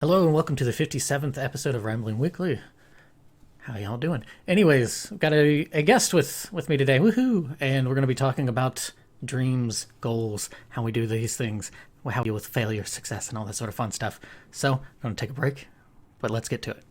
Hello and welcome to the 57th episode of Rambling Weekly. How y'all doing? Anyways, I've got a guest with me today. Woohoo! And we're going to be talking about dreams, goals, how we do these things, how we deal with failure, success, and all that sort of fun stuff. So, I'm going to take a break, but let's get to it.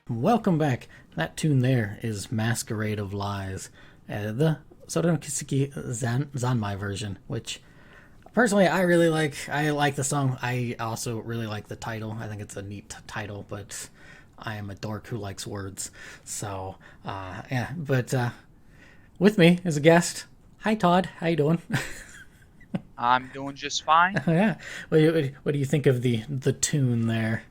Welcome back. That tune there is Masquerade of Lies, the Soren Kiseki Zanmai version, which personally I really like. I like the song. I also really like the title. I think it's a neat title, but I am a dork who likes words. So, yeah. But with me is a guest. Hi, Todd. How you doing? I'm doing just fine. Yeah. What do you think of the tune there?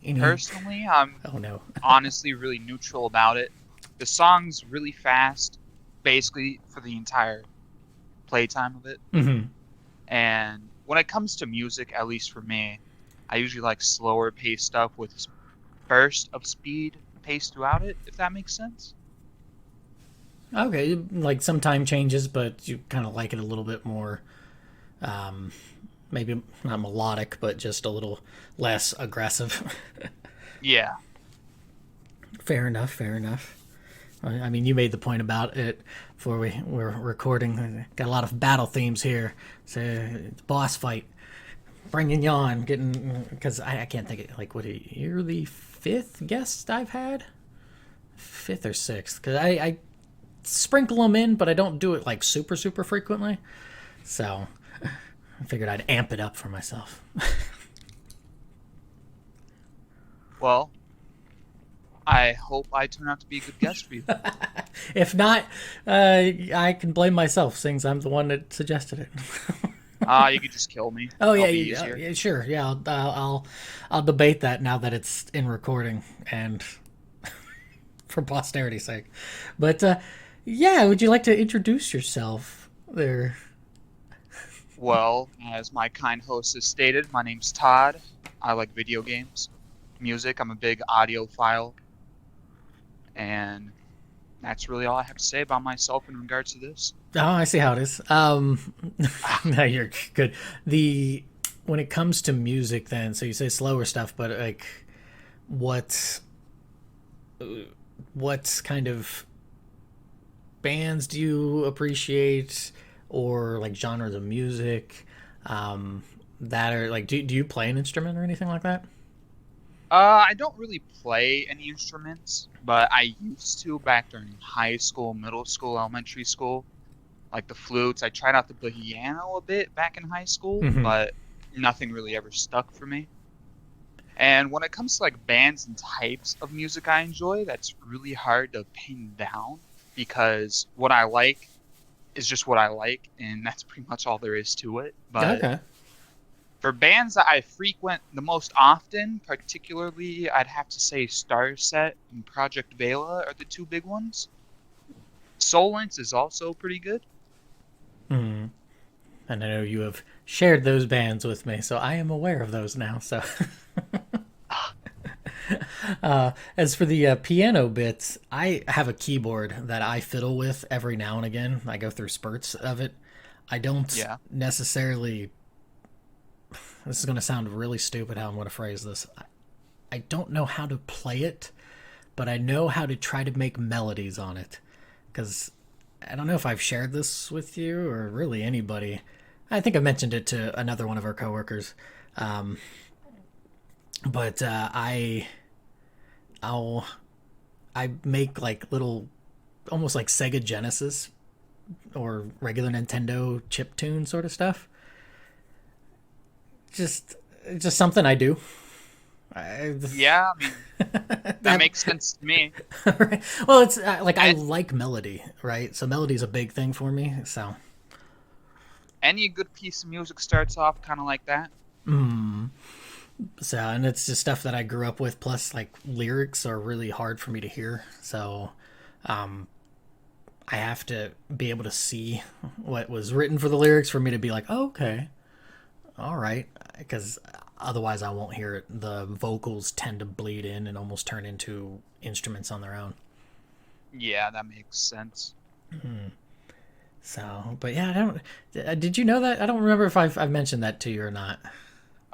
Any? Personally, I'm Oh no. honestly really neutral about it. The song's really fast, basically for the entire playtime of it. Mm-hmm. And when it comes to music, at least for me, I usually like slower paced stuff with burst of speed paced throughout it, if that makes sense. Okay, like some time changes, but you kind of like it a little bit more, um, maybe not melodic, but just a little less aggressive. Yeah. Fair enough, fair enough. I mean, you made the point about it before we were recording. Got a lot of battle themes here. So, boss fight, bringing you on, getting, because I can't think of, like, you're the fifth guest I've had? Fifth or sixth? Because I sprinkle them in, but I don't do it, like, super, super frequently. So, I figured I'd amp it up for myself. Well, I hope I turn out to be a good guest for you. If not, I can blame myself, since I'm the one that suggested it. You could just kill me. Oh yeah, That'll be yeah, easier. yeah, sure, yeah. I'll debate that now that it's in recording and for posterity's sake. But yeah, would you like to introduce yourself there? Well, as my kind host has stated, my name's Todd. I like video games, music. I'm a big audiophile, and that's really all I have to say about myself in regards to this. Oh, I see how it is. No, you're good. The When it comes to music, then, so you say slower stuff, but like, what what kind of bands do you appreciate, or like genres of music, um, that are like, do you play an instrument or anything like that? I don't really play any instruments, but I used to back during high school, middle school, elementary school. Like the flutes. I tried out the piano a bit back in high school, Mm-hmm. but nothing really ever stuck for me. And when it comes to like bands and types of music I enjoy, that's really hard to pin down because what I like is just what I like, and that's pretty much all there is to it. But Okay. for bands that I frequent the most often, particularly, I'd have to say Starset and Project Vela are the two big ones. Solence is also pretty good. Hmm. And I know you have shared those bands with me, so I am aware of those now. So, as for the piano bits, I have a keyboard that I fiddle with every now and again. I go through spurts of it. I don't Yeah. necessarily. This is going to sound really stupid how I'm going to phrase this. I don't know how to play it, but I know how to try to make melodies on it. Because I don't know if I've shared this with you or really anybody. I think I mentioned it to another one of our coworkers. Um, but I'll I make like little, almost like Sega Genesis or regular Nintendo chip tune sort of stuff. Just just something I do. Yeah, I mean, that that, makes sense to me. right? Well, it's like I And like melody, right? So melody's a big thing for me. So, any good piece of music starts off kind of like that. and it's just stuff that I grew up with. Plus, like lyrics are really hard for me to hear. So, I have to be able to see what was written for the lyrics for me to be like, oh, okay, all right, because otherwise I won't hear it. The vocals tend to bleed in and almost turn into instruments on their own. Yeah, that makes sense. So, but yeah, I don't. Did you know that? I don't remember if I've mentioned that to you or not.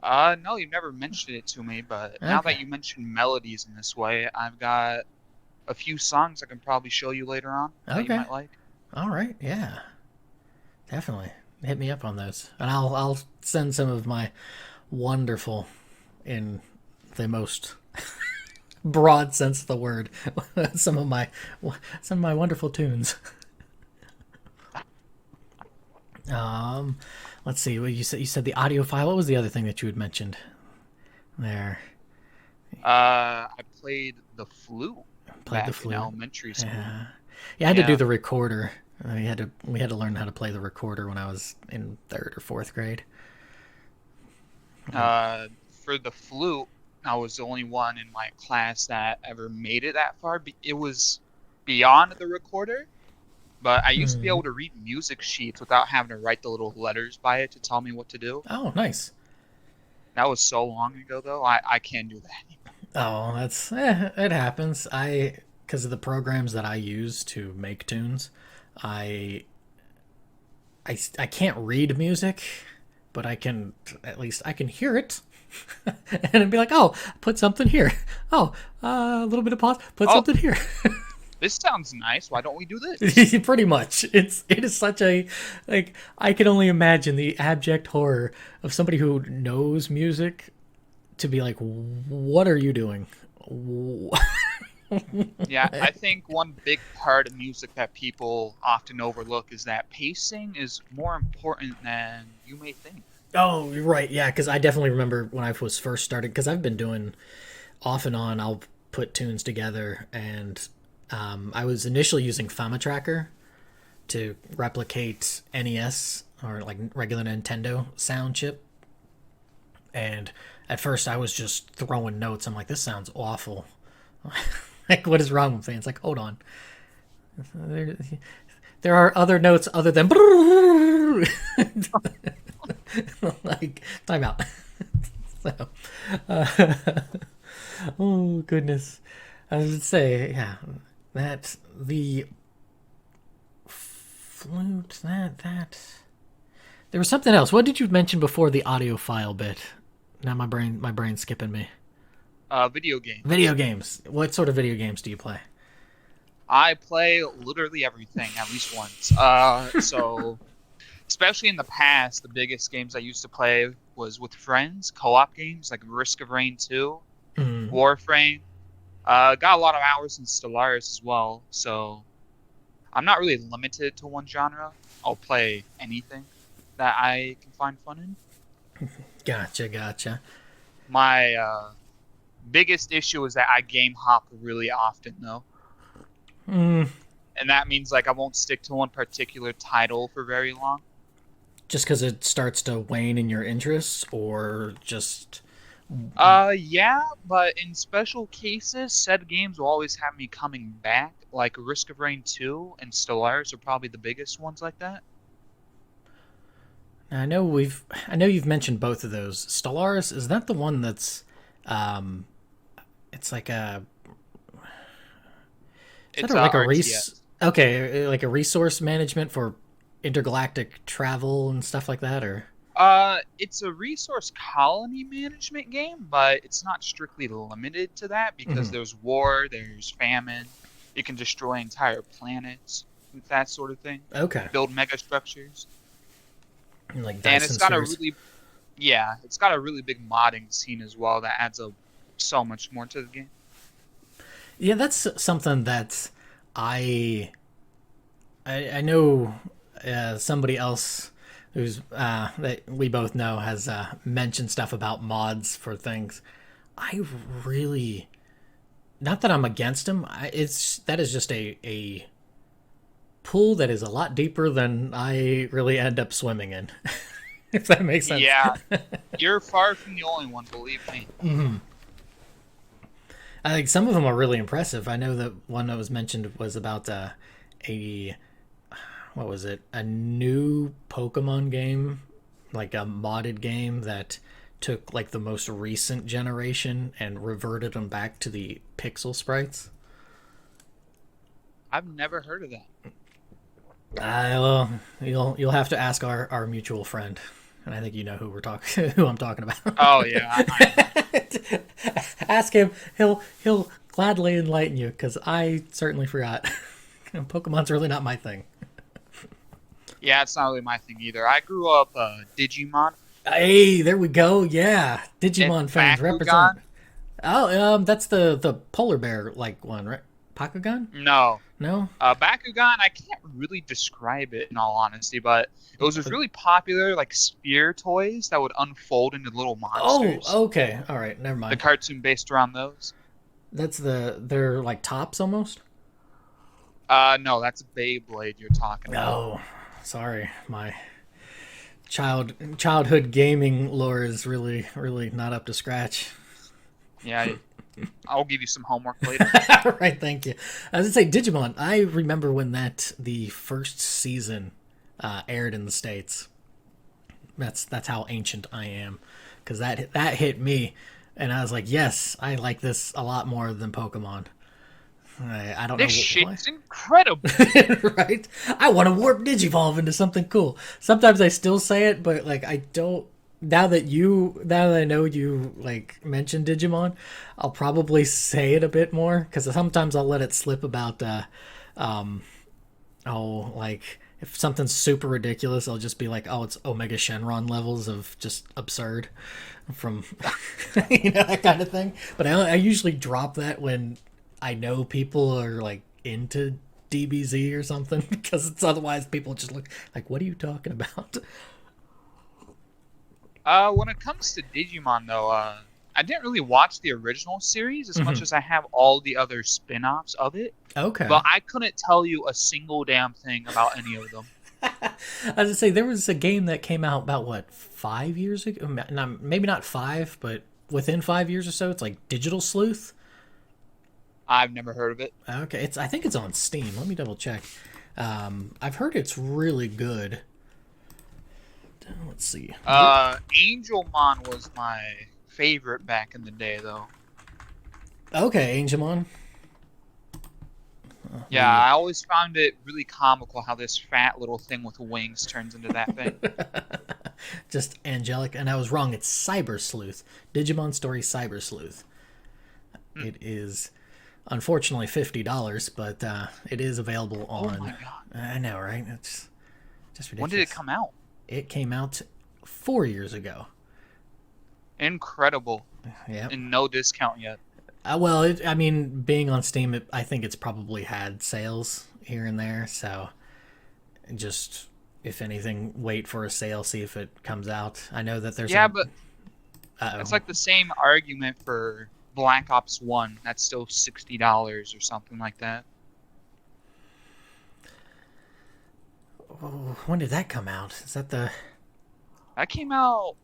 No, you've never mentioned it to me, but now Okay. that you mentioned melodies in this way, I've got a few songs I can probably show you later on that you Okay. might like. All right. Yeah. Definitely. Hit me up on those, and I'll send some of my wonderful, in the most broad sense of the word, some of my some of my wonderful tunes. Um, let's see. What you said? You said the audio file. What was the other thing that you had mentioned there? I played the flute Played the back in flute. elementary school. Yeah. Yeah, I had to do Yeah. the recorder. We had to learn how to play the recorder when I was in third or fourth grade. For the flute, I was the only one in my class that ever made it that far. It was beyond the recorder, but I used to be able to read music sheets without having to write the little letters by it to tell me what to do. Oh, nice. That was so long ago, though. I can't do that anymore. Oh, that's it happens. Because of the programs that I use to make tunes, I I can't read music, but I can at least I can hear it, and it'd be like, oh, put something here. Oh, a little bit of pause. Put Oh, something here. this sounds nice. Why don't we do this? Pretty much, it is such a like I can only imagine the abject horror of somebody who knows music to be like, what are you doing? Yeah, I think one big part of music that people often overlook is that pacing is more important than you may think. Oh, you're right. Yeah, because I definitely remember when I was first started. Because I've been doing off and on. I'll put tunes together, and I was initially using Fama to replicate NES or like regular Nintendo sound chip. And at first, I was just throwing notes. I'm like, this sounds awful. Like, what is wrong with me? It's like, hold on. There, there are other notes other than like time out. So, oh goodness, I would say, yeah, that the flute, that there was something else. What did you mention before the audio file bit? Now my brain's skipping me. Video Video games. games. What sort of video games do you play? I play literally everything at least once. So especially in the past, the biggest games I used to play was with friends, co-op games like Risk of Rain 2, Mm. Warframe. Got a lot of hours in Stellaris as well, so I'm not really limited to one genre. I'll play anything that I can find fun in. Gotcha, gotcha. My biggest issue is that I game hop really often, though. Mm. And that means like I won't stick to one particular title for very long. Just because it starts to wane in your interests, or just Yeah, but in special cases, said games will always have me coming back. Like Risk of Rain 2 and Stellaris are probably the biggest ones like that. I know you've mentioned both of those. Stellaris, is that the one that's um it's like a is that It's like a RTS. like a resource management for intergalactic travel and stuff like that, or It's a resource colony management game, but it's not strictly limited to that because Mhm. there's war, there's famine. You can destroy entire planets, that sort of thing. Okay, Build mega structures. like And it's Dyson got a spheres. really, yeah, it's got a really big modding scene as well that adds up so much more to the game. Yeah, that's something that I I know somebody else who's that we both know has mentioned stuff about mods for things. I really, not that I'm against him. That is just a pool that is a lot deeper than I really end up swimming in. If that makes sense. Yeah, you're far from the only one, believe me. I think some of them are really impressive. I know that one that was mentioned was about a what was it? A new Pokemon game, like a modded game that took like the most recent generation and reverted them back to the pixel sprites. I've never heard of that. Well, you'll have to ask our mutual friend, and I think you know who I'm talking about. Oh yeah, I know. Ask him; he'll gladly enlighten you because I certainly forgot. Pokemon's really not my thing. Yeah, it's not really my thing either. I grew up Digimon Hey, there we go. Yeah, and Digimon fans represent. Bakugan. Oh, that's the polar bear like one, right? Pakugan? No, No. Bakugan. I can't really describe it in all honesty, but it was just really popular, like sphere toys that would unfold into little Oh, monsters. okay. All right. Never The mind. cartoon based around those. They're like tops almost. No, that's Beyblade you're talking about. Oh, sorry. My childhood gaming lore is really not up to scratch. Yeah, I'll give you some homework later. Right. Thank you. I was gonna say Digimon. I remember when the first season aired in the states. That's how ancient I am, because that hit me, and I was like, yes, I like this a lot more than Pokemon. I don't know This why. shit's incredible. Right? I want to warp Digivolve into something cool. Sometimes I still say it, but like I don't. Now that I know you like mentioned Digimon, I'll probably say it a bit more because sometimes I'll let it slip about um like if something's super ridiculous, I'll just be like, oh, it's Omega Shenron levels of just absurd from that kind of thing. But I usually drop that when I know people are like into DBZ or something because it's otherwise people just look like, what are you talking about? When it comes to Digimon, though, I didn't really watch the original series as much Hmm. as I have all the other spin-offs of it, Okay. but I couldn't tell you a single damn thing about any of them. As I say, there was a game that came out about what 5 years ago. Maybe not five, but within 5 years or so. It's like Digital Sleuth. I've never heard of it. Okay, I think it's on Steam. Let me double check. I've heard it's really good. Let's see. Angelmon was my favorite back in the day, though. Okay, Angemon. Yeah, I always found it really comical how this fat little thing with wings turns into that thing. Just angelic, and I was wrong. It's Cyber Sleuth. Digimon Story Cyber Sleuth. Hmm. It is unfortunately $50, but it is available Oh on. my god. I know, right? It's just ridiculous. When did it come out? It came out 4 years ago. Incredible. Yep. And no discount yet. Well, I mean, being on Steam, I think it's probably had sales here and there. So, just if anything, wait for a sale, see if it comes out. I know that there's Yeah, a. but that's Uh-oh. like the same argument for Black Ops 1. That's still $60 or something like that. Oh, when did that come out? Is that the? That came out,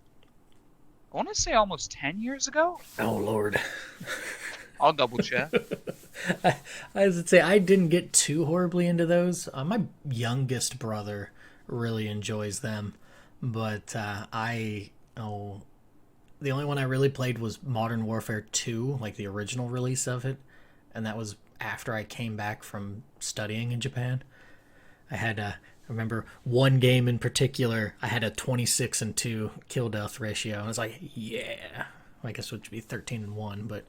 I want to say almost 10 years ago. Oh Lord. I'll double check. I would say I didn't get too horribly into those. My youngest brother really enjoys them, but the only one I really played was Modern Warfare 2, like the original release of it, and that was after I came back from studying in Japan. I remember one game in particular, I had a 26 and 2 kill death ratio. And I was like, yeah. I guess it would be 13 and 1, but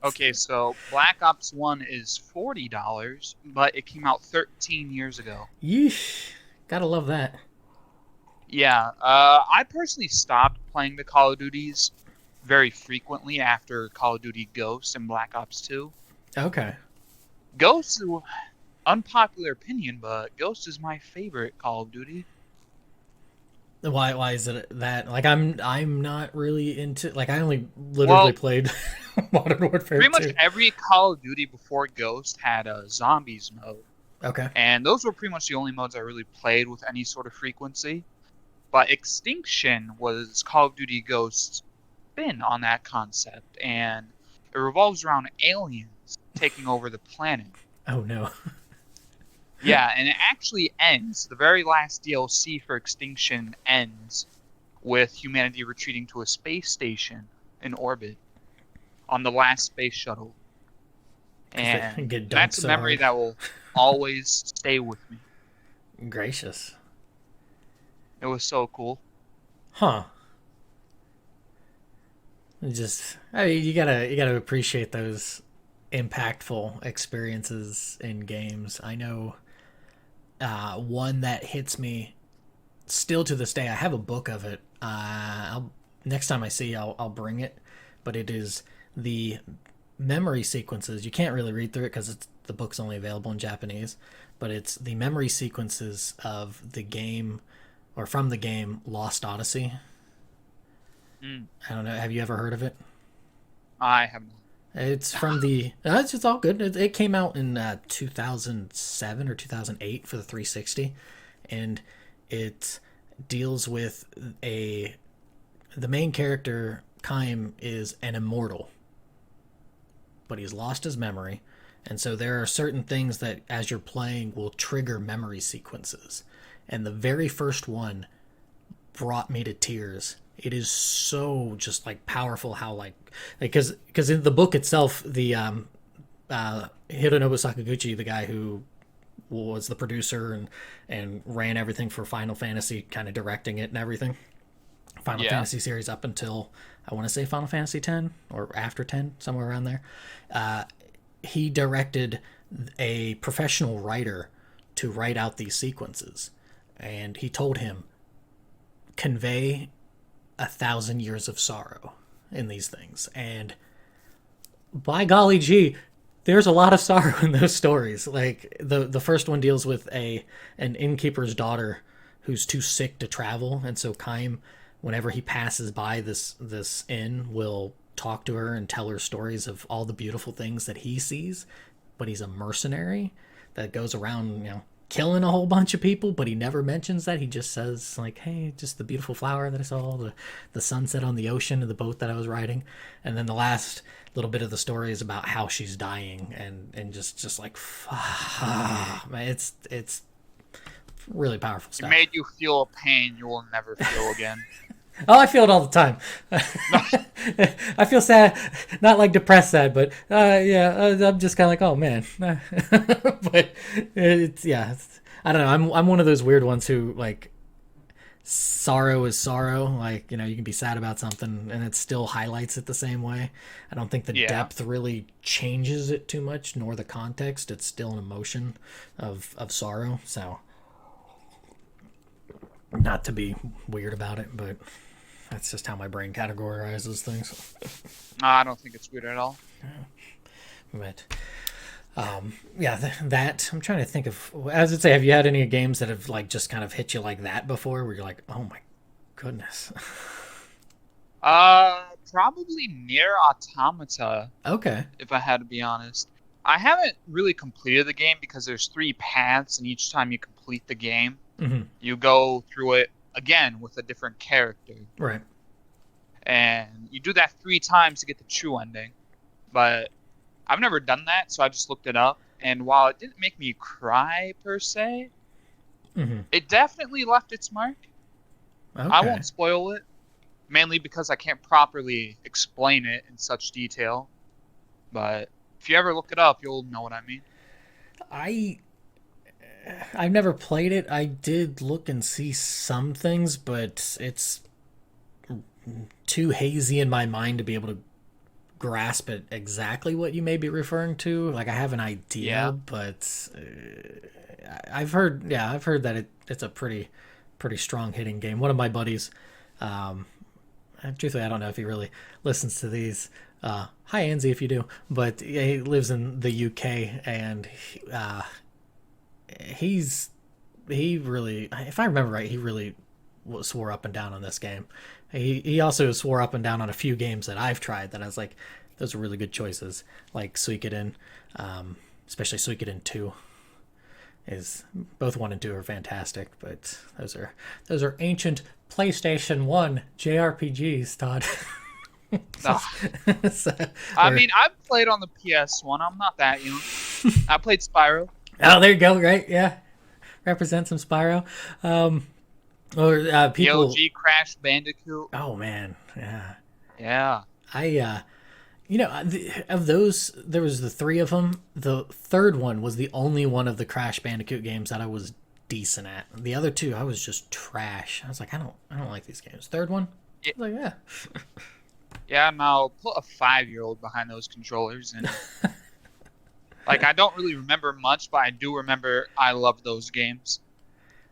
Okay, so Black Ops 1 is $40, but it came out 13 years ago. yeesh. Gotta love that. Yeah, I personally stopped playing the Call of Duties very frequently after Call of Duty Ghosts and Black Ops 2. Okay. Ghosts, unpopular opinion, but Ghost is my favorite Call of Duty. Why is it that like I'm not really into like I only literally Well, played Modern Warfare pretty much 2. every Call of Duty before Ghost had a zombies mode, Okay. and those were pretty much the only modes I really played with any sort of frequency. But Extinction was Call of Duty Ghost's spin on that concept, and it revolves around aliens taking over the planet. Oh no. Yeah, and it actually ends. The very last DLC for Extinction ends with humanity retreating to a space station in orbit on the last space shuttle. Because they And get dunked that's a so memory hard. that will always stay with me. Gracious. It was so cool. Huh. Just I mean, you gotta appreciate those impactful experiences in games. I know one that hits me still to this day. I have a book of it. Next time I see you, I'll bring it. But it is the memory sequences. You can't really read through it because the book's only available in Japanese. But it's the memory sequences of the game, or from the game Lost Odyssey. Mm, I don't know. Have you ever heard of it? I have not. It's from the. It's just all good. It came out in 2007 or 2008 for the 360, and it deals with a. The main character Kaim is an immortal, but he's lost his memory, and so there are certain things that, as you're playing, will trigger memory sequences, and the very first one brought me to tears. It is so just like powerful how like because in the book itself the Hironobu Sakaguchi, the guy who was the producer and ran everything for Final Fantasy, kind of directing it and everything. Final Yeah. Fantasy series up until I want to say Final Fantasy 10 or after 10, somewhere around there. He directed a professional writer to write out these sequences, and he told him convey 1,000 years of sorrow in these things. And by golly gee, there's a lot of sorrow in those stories. Like the first one deals with an innkeeper's daughter who's too sick to travel, and so Kaim, whenever he passes by this inn, will talk to her and tell her stories of all the beautiful things that he sees. But he's a mercenary that goes around, killing a whole bunch of people, but he never mentions that. He just says like, "Hey, just the beautiful flower that I saw, the sunset on the ocean, and the boat that I was riding." And then the last little bit of the story is about how she's dying, and just like, man, it's really powerful It stuff. made you feel a pain you will never feel again. Oh, I feel it all the time. I feel sad, not like depressed sad, but yeah, I'm just kind of like, oh man. But it's yeah, I don't know. I'm one of those weird ones who like sorrow is sorrow. Like you can be sad about something and it still highlights it the same way. I don't think the Yeah. depth really changes it too much, nor the context. It's still an emotion of sorrow. So not to be weird about it, but that's just how my brain categorizes things. I don't think it's weird at all. But yeah, that I'm trying to think of. As I say, have you had any games that have like just kind of hit you like that before, where you're like, oh my goodness? Probably Near Automata, Okay. if I had to be honest. I haven't really completed the game because there's three paths, and each time you complete the game, Hmm. you go through it again with a different character. Right. And you do that three times to get the true ending. But I've never done that, so I just looked it up. And while it didn't make me cry per se, Hmm. it definitely left its mark. I Okay. won't spoil it, mainly because I can't properly explain it in such detail. But if you ever look it up, you'll know what I mean. I I've never played it. I did look and see some things, but it's too hazy in my mind to be able to grasp it exactly what you may be referring to. Like I have an idea, Yeah. but I've heard that it's a pretty strong hitting game. One of my buddies, truthfully, I don't know if he really listens to these. Hi, Anzi, if you do, but yeah, he lives in the UK, and he's he really, if I remember right, he really swore up and down on this game. He also swore up and down on a few games that I've tried that I was like, those are really good choices. Like Suikoden, especially Suikoden 2. Is both 1 and 2 are fantastic, but those are ancient PlayStation 1 JRPGs, Todd. I mean, I've played on the PS1. I'm not that young. I played Spyro. Oh, there you go. Right, yeah. Represent some Spyro. Or people. The OG Crash Bandicoot. Oh man, yeah. Yeah. Of those, there was the 3 of them. The third one was the only one of the Crash Bandicoot games that I was decent at. The other 2, I was just trash. I was like, I don't like these games. Third one, I was like, yeah. Yeah, now put a 5-year-old behind those controllers, and like I don't really remember much, but I do remember I loved those games.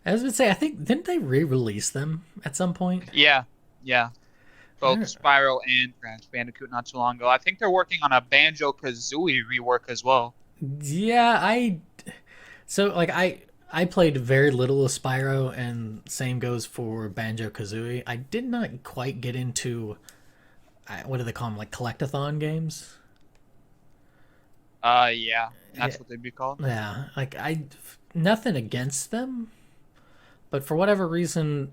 I was gonna say, I think didn't they re-release them at some point? Yeah. Both Spyro and Crash Bandicoot not too long ago. I think they're working on a Banjo-Kazooie rework as well. Yeah, I played very little of Spyro, and same goes for Banjo-Kazooie. I did not quite get into what do they call them, like collectathon games? Yeah, that's what they'd be called. Yeah, like nothing against them, but for whatever reason,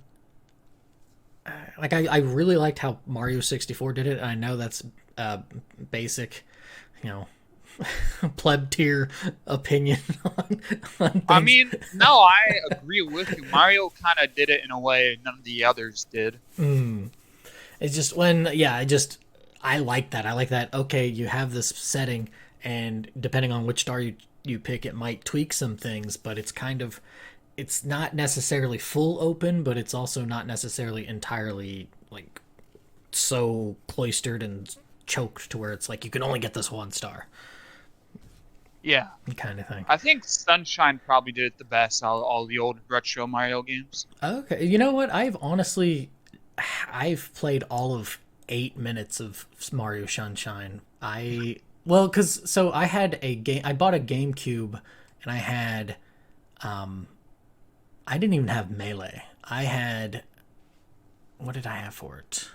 like I really liked how Mario 64 did it. And I know that's basic, pleb tier opinion on I mean, no, I agree with you. Mario kind of did it in a way none of the others did. It's just I like that. I like that. Okay, you have this setting, and depending on which star you pick, it might tweak some things, but it's not necessarily full open, but it's also not necessarily entirely like so cloistered and choked to where it's like you can only get this 1 star. Yeah. Kind of thing. I think Sunshine probably did it the best out of all the old retro Mario games. Okay. You know what? I've played all of 8 minutes of Mario Sunshine. I bought a GameCube, and I had I didn't even have Melee. I had, what did I have for it?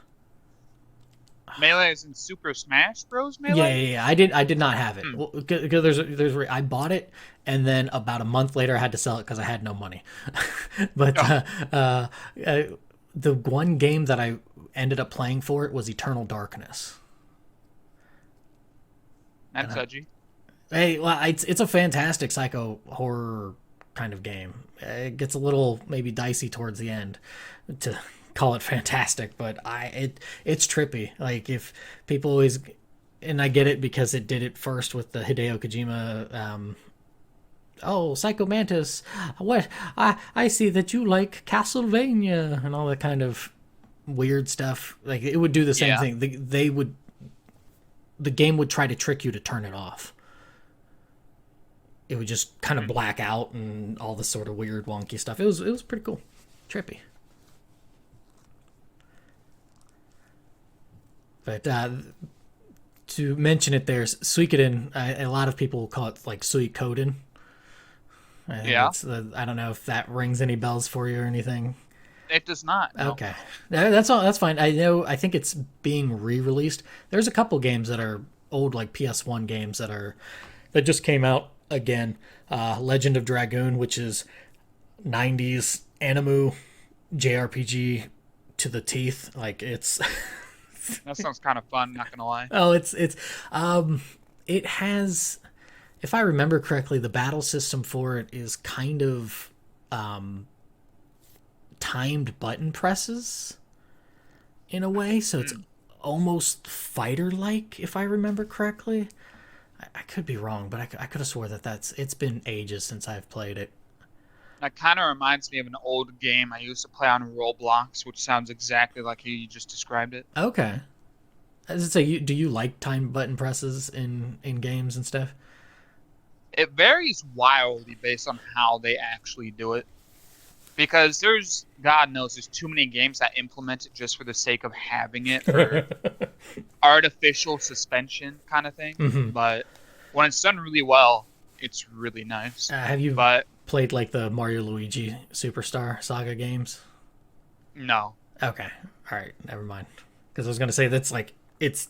Melee is in Super Smash Bros. Melee? Yeah. I did not have it. Because I bought it, and then about a month later I had to sell it because I had no money. But the one game that I ended up playing for it was Eternal Darkness. That's edgy. Hey, well, it's a fantastic psycho horror kind of game. It gets a little maybe dicey towards the end to call it fantastic, but it's trippy. Like, if people always, and I get it because it did it first with the Hideo Kojima Psycho Mantis, what I see that you like Castlevania and all that kind of weird stuff. Like, it would do the same thing. The game would try to trick you to turn it off. It would just kind of black out and all this sort of weird wonky stuff. It was pretty cool. Trippy. But to mention it, there's Suikoden. A lot of people call it like Suikoden. Yeah. I don't know if that rings any bells for you or anything. It does not. No. Okay. That's all. That's fine. I think it's being re-released. There's a couple games that are old, like PS1 games that just came out again. Legend of Dragoon, which is 90s anime JRPG to the teeth. Like, it's that sounds kind of fun, not gonna lie. Oh, it has, if I remember correctly, the battle system for it is kind of timed button presses in a way, so it's almost fighter-like, if I remember correctly. I could be wrong, but I could have swore it's been ages since I've played it. That kind of reminds me of an old game I used to play on Roblox, which sounds exactly like you just described it. Okay. As I say, do you like timed button presses in games and stuff? It varies wildly based on how they actually do it. Because God knows, there's too many games that implement it just for the sake of having it for artificial suspension kind of thing. Mm-hmm. But when it's done really well, it's really nice. Have you played like the Mario Luigi Superstar Saga games? No. Okay, all right, never mind. Because I was gonna say that's like it's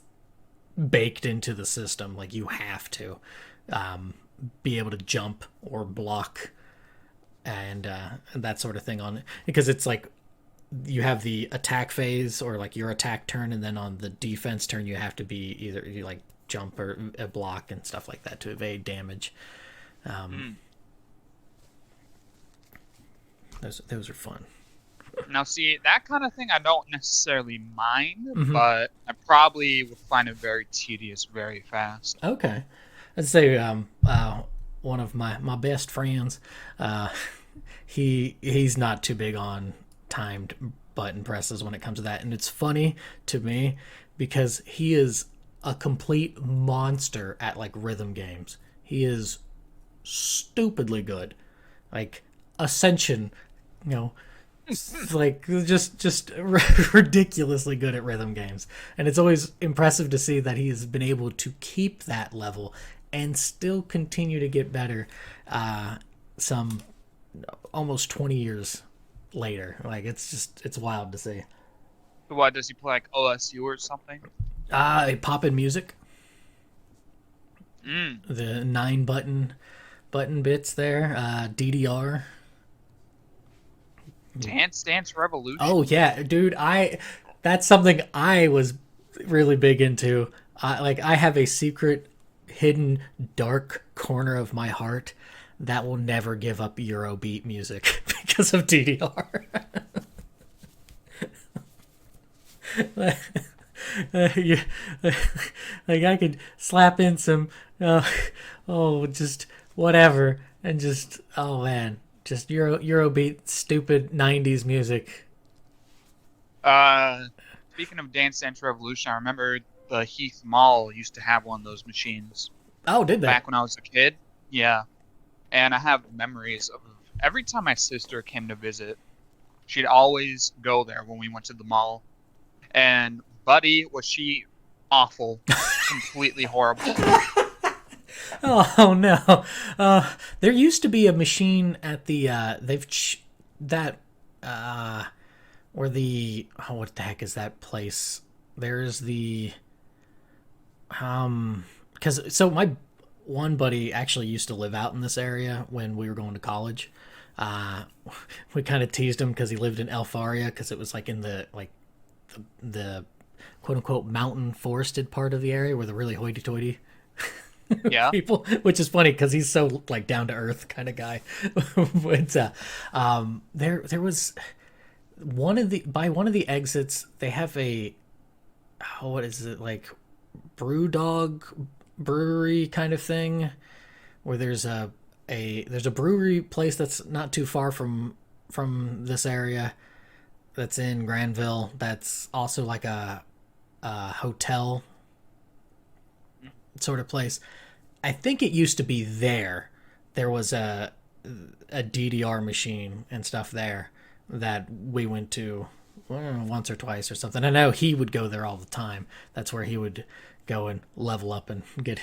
baked into the system. Like you have to be able to jump or block and that sort of thing on it because it's like you have the attack phase or like your attack turn, and then on the defense turn you have to be either you like jump or block and stuff like that to evade damage. Mm. Those are fun. Now, see, that kind of thing I don't necessarily mind, Mm-hmm. but I probably would find it very tedious very fast. Okay, I'd say one of my best friends, uh, he's not too big on timed button presses when it comes to that, and it's funny to me because he is a complete monster at like rhythm games. He is stupidly good, like Ascension, you know, like just ridiculously good at rhythm games, and it's always impressive to see that he has been able to keep that level and still continue to get better. Some almost 20 years later, like it's wild to see. What, does he play like OSU or something? Pop in music, Mm. the nine button bits there, DDR. Dance Dance Oh Revolution? yeah, dude, I that's something I was really big into. I have a secret hidden dark corner of my heart that will never give up Eurobeat music because of DDR. Yeah, like I could slap in some just whatever and just oh man, just Eurobeat stupid 90s music. Uh, Speaking of Dance Dance Revolution, I remember the Heath Mall used to have one of those machines Oh, did they? back when I was a kid. Yeah, and I have memories of every time my sister came to visit, she'd always go there when we went to the mall. And buddy, was she awful, completely horrible. Oh no. There used to be a machine at the that uh or the oh what the heck is that place? There's the because so my one buddy actually used to live out in this area when we were going to college. Uh, we kind of teased him because he lived in Elfaria because it was like in the the quote unquote mountain forested part of the area where the really hoity toity Yeah. people, which is funny because he's so like down to earth kind of guy. But there was one of the by one of the exits they have a oh, what is it like brew dog brewery kind of thing where there's a brewery place that's not too far from this area that's in Granville that's also like a hotel sort of place. I think it used to be there. There was a DDR machine and stuff there that we went to once or twice or something. I know he would go there all the time. That's where he would go and level up and get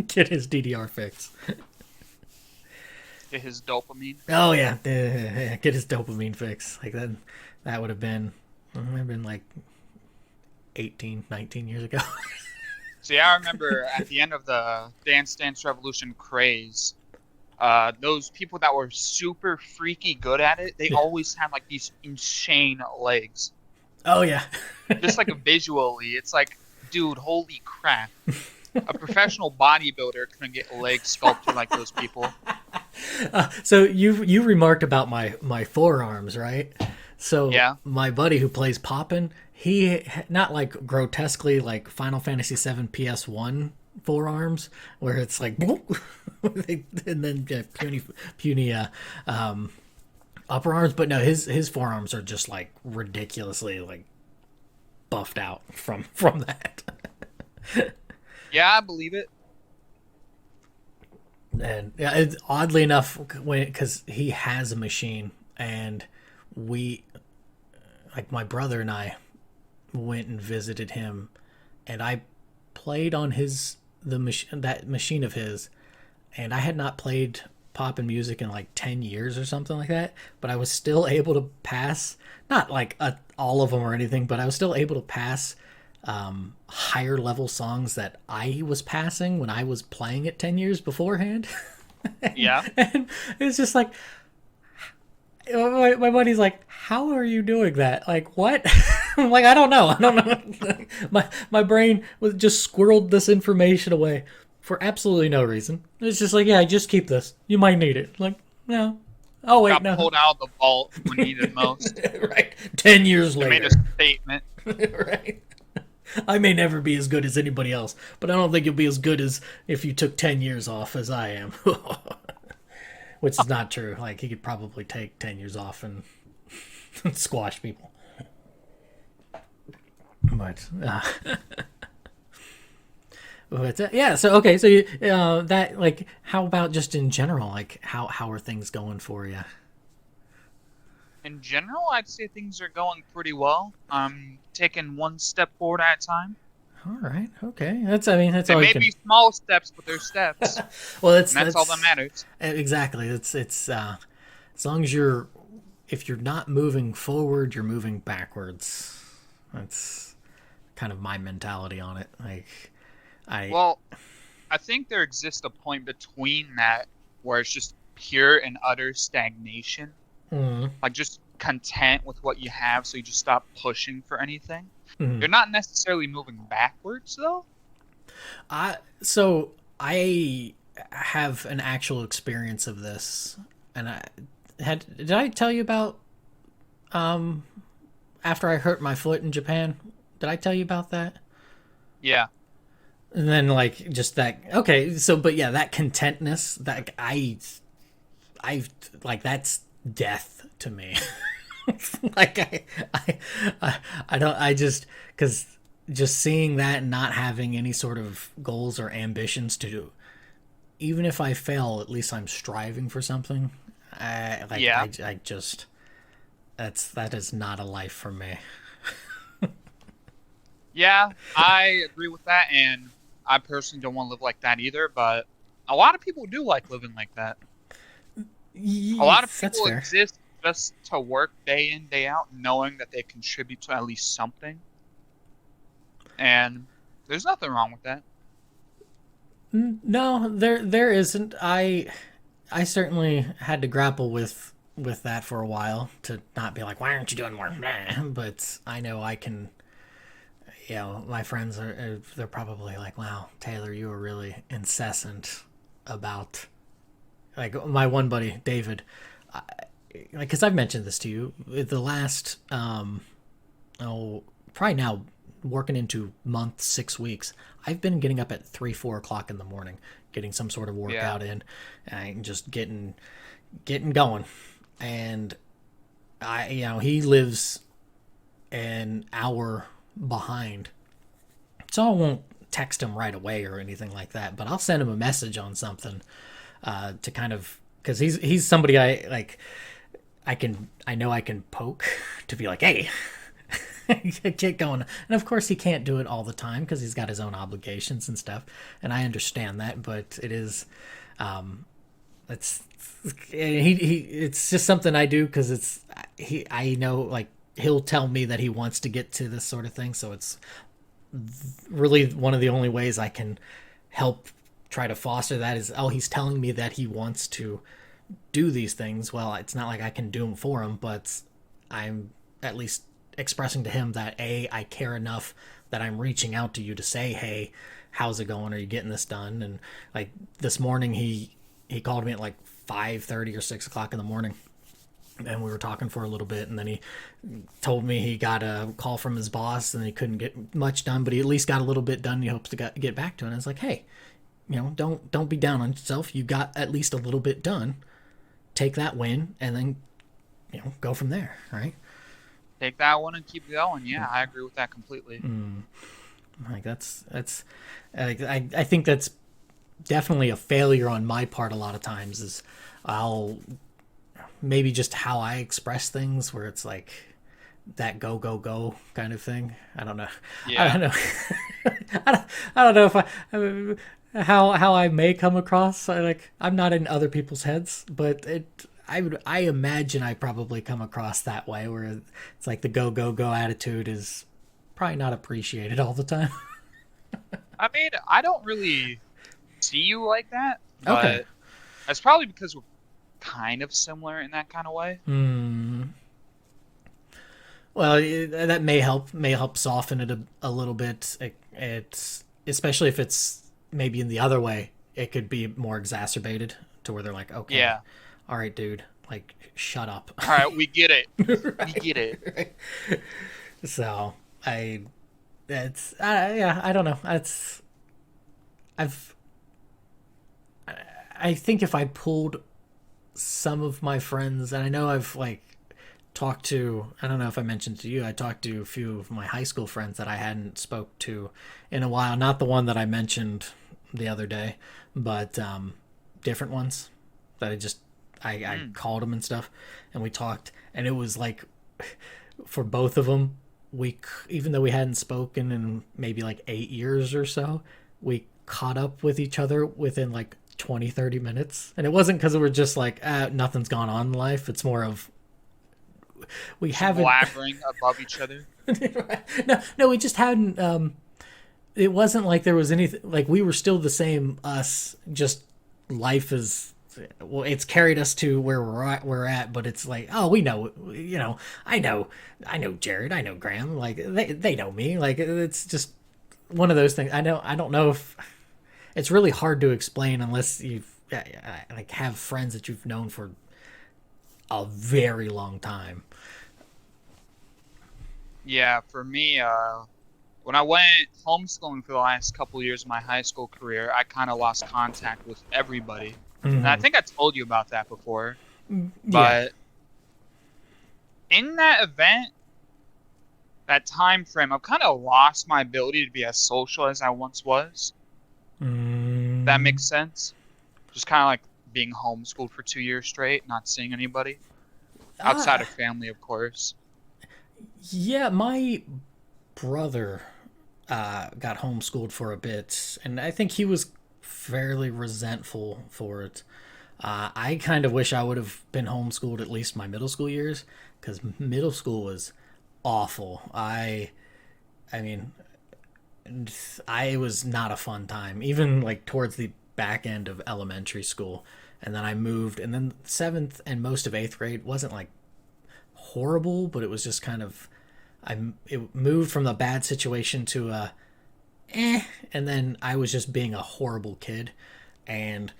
get his DDR fix. Get his dopamine. Oh yeah, get his dopamine fix. Like that would have been like 18, 19 years ago. See, I remember at the end of the Dance Dance Revolution craze, those people that were super freaky good at it, they Yeah. always had like these insane legs. Oh yeah. Just like visually, it's like, dude, holy crap. A professional bodybuilder couldn't get legs sculpted like those people. So you remarked about my forearms, right? So Yeah. my buddy who plays Poppin, he not like grotesquely like Final Fantasy VII PS1 forearms where it's like and then puny upper arms, but no, his forearms are just like ridiculously like buffed out from that. Yeah, I believe it. And yeah, it's oddly enough when because he has a machine and we like my brother and I went and visited him and I played on his the machine that machine of his and I had not played pop and music in like 10 years or something like that, but I was still able to pass, not like all of them or anything, but I was still able to pass higher level songs that I was passing when I was playing it 10 years beforehand. Yeah. And it's just like, my buddy's like, how are you doing that? Like, what? I'm like, I don't know. My brain was just squirreled this information away for absolutely no reason. It's just like, yeah, just keep this. You might need it. Like, no. Oh, wait, Got no. pulled out of the vault when needed most. Right. 10 years They later. made a statement. Right. I may never be as good as anybody else, but I don't think you'll be as good as if you took 10 years off as I am. Which is not true. Like, he could probably take 10 years off and squash people. But, yeah, so, okay, so you, that, like, how about just in general? Like, how are things going for you? In general, I'd say things are going pretty well. I'm taking one step forward at a time. All right, okay. That's, I mean, that's They all you may can... be small steps, but they're steps. Well, And that's all that matters. Exactly. It's as long as you're, if you're not moving forward, you're moving backwards. That's kind of my mentality on it. Like, Well, I think there exists a point between that where it's just pure and utter stagnation. mm, Like just content with what you have, so you just stop pushing for anything. mm. You're not necessarily moving backwards, though. So I have an actual experience of this, and did I tell you about after I hurt my foot in Japan? Did I tell you about that? Yeah. And then like just that. Okay, so but yeah, that contentness, that I like, that's death to me. Like I don't, I just, because just seeing that and not having any sort of goals or ambitions to do, even if I fail, at least I'm striving for something. Yeah. I just, that is not a life for me. Yeah, I agree with that, and I personally don't want to live like that either, but a lot of people do like living like that. A lot of That's people fair. exist just to work day in, day out, knowing that they contribute to at least something. And there's nothing wrong with that. No, there isn't. I certainly had to grapple with that for a while, to not be like, why aren't you doing more? But I know I can. You know, my friends they're probably like, wow, Taylor, you were really incessant about, like, my one buddy David, like, because I've mentioned this to you, the last probably now working into month 6 weeks, I've been getting up at 3-4 o'clock in the morning, getting some sort of workout in, and just getting going. And he lives an hour behind, so I won't text him right away or anything like that, but I'll send him a message on something, to kind of, because he's somebody I like, I know I can poke to be like, hey, get going. And of course he can't do it all the time because he's got his own obligations and stuff, and I understand that, but it is, it's it's just something I do because I know, like, he'll tell me that he wants to get to this sort of thing, so it's really one of the only ways I can help try to foster that is, he's telling me that he wants to do these things. Well, it's not like I can do them for him, but I'm at least expressing to him that I care enough that I'm reaching out to you to say, hey, how's it going? Are you getting this done? And like this morning, he called me at like 5:30 or 6 o'clock in the morning, and we were talking for a little bit, and then he told me he got a call from his boss and he couldn't get much done, but he at least got a little bit done. And he hopes to get back to it. And I was like, hey, don't be down on yourself. You got at least a little bit done. Take that win and then, go from there, right? Take that one and keep going. Yeah, I agree with that completely. Like that's I think that's definitely a failure on my part a lot of times, is I'll maybe just how I express things, where it's like that go go go kind of thing. I don't know. Yeah. I don't know. I don't know if how I may come across. I'm not in other people's heads, but I imagine I probably come across that way, where it's like the go go go attitude is probably not appreciated all the time. I mean, I don't really see you like that, Okay. but that's probably because we're kind of similar in that kind of way. Hmm. Well, that may help soften it a little bit. It's especially if it's maybe in the other way, it could be more exacerbated to where they're like, okay, Yeah. all right, dude, like shut up. All right, we get it. We Right, get it. right. So I, it's yeah, I don't know. I've I think if I pulled some of my friends, and I know I've like talked to, I don't know if I mentioned to you, I talked to a few of my high school friends that I hadn't spoke to in a while. Not the one that I mentioned the other day, but different ones that I Mm. called them and stuff, and we talked, and it was like for both of them, even though we hadn't spoken in maybe like 8 years or so, we caught up with each other within like 20-30 minutes. And it wasn't because we were just like nothing's gone on in life. It's more of we Just haven't blabbering above each other. no, we just hadn't it wasn't like there was anything, like we were still the same us, just life is, well, it's carried us to where we're at, but it's like, oh, we know, I know Jared, I know Graham, like they know me, like it's just one of those things. I don't know if it's really hard to explain unless you've like have friends that you've known for a very long time. Yeah, for me, when I went homeschooling for the last couple of years of my high school career, I kind of lost contact with everybody. And I Hmm. think I told you about that before. Yeah. But in that event, that time frame, I've kind of lost my ability to be as social as I once was. That Mm, makes sense. Just kind of like being homeschooled for 2 years straight, not seeing anybody outside uh, of family, of course. yeah, my brother got homeschooled for a bit, and I think he was fairly resentful for it. I kind of wish I would have been homeschooled at least my middle school years, because middle school was awful. I mean, I was not a fun time, even like towards the back end of elementary school. And then I moved, and then seventh and most of eighth grade wasn't like horrible, but it was just kind of, it moved from a bad situation to a and then I was just being a horrible kid, and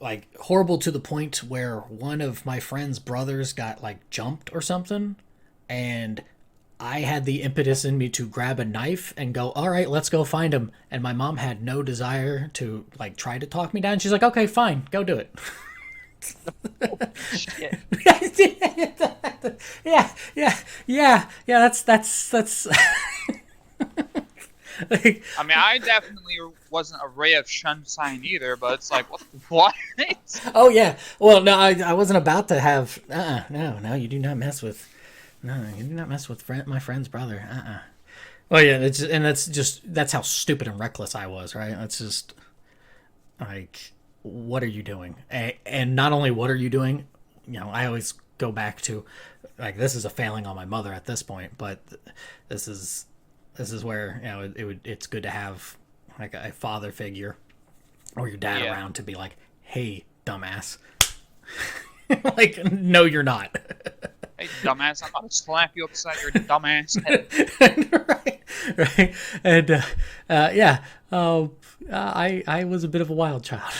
like horrible to the point where one of my friend's brothers got like jumped or something, and I had the impetus in me to grab a knife and go, all right, let's go find him. And my mom had no desire to like try to talk me down. She's like, okay, fine, go do it. Shit. Yeah, yeah, yeah. That's like, I mean, I definitely wasn't a ray of sunshine either, but it's like, what? oh yeah. Well, no, I wasn't about to have. No, you do not mess with. No, you do not mess with my friend's brother. Well, yeah, that's how stupid and reckless I was, right? That's just like, what are you doing? And not only what are you doing, I always go back to, like, this is a failing on my mother at this point, but this is this is where it's good to have like a father figure or your dad Yeah. around to be like, hey, dumbass, like, no, you're not. Hey, dumbass, I'm about to slap you upside your dumbass head. Right, right, and yeah, I was a bit of a wild child.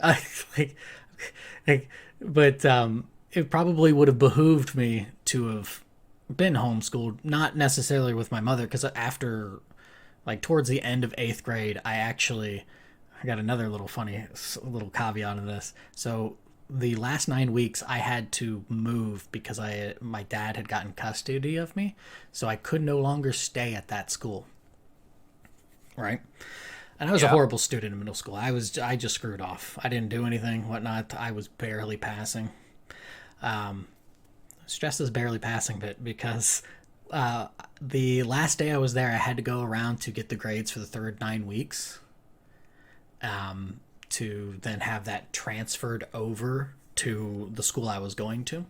I like, like, but it probably would have behooved me to have been homeschooled, not necessarily with my mother, because after, like, towards the end of eighth grade, I got another little funny little caveat in this. So the last 9 weeks I had to move because my dad had gotten custody of me, so I could no longer stay at that school. Right, and I was a Yeah. horrible student in middle school. I just screwed off. I didn't do anything, whatnot. I was barely passing. Stress is barely passing bit because the last day I was there, I had to go around to get the grades for the third 9 weeks, to then have that transferred over to the school I was going to.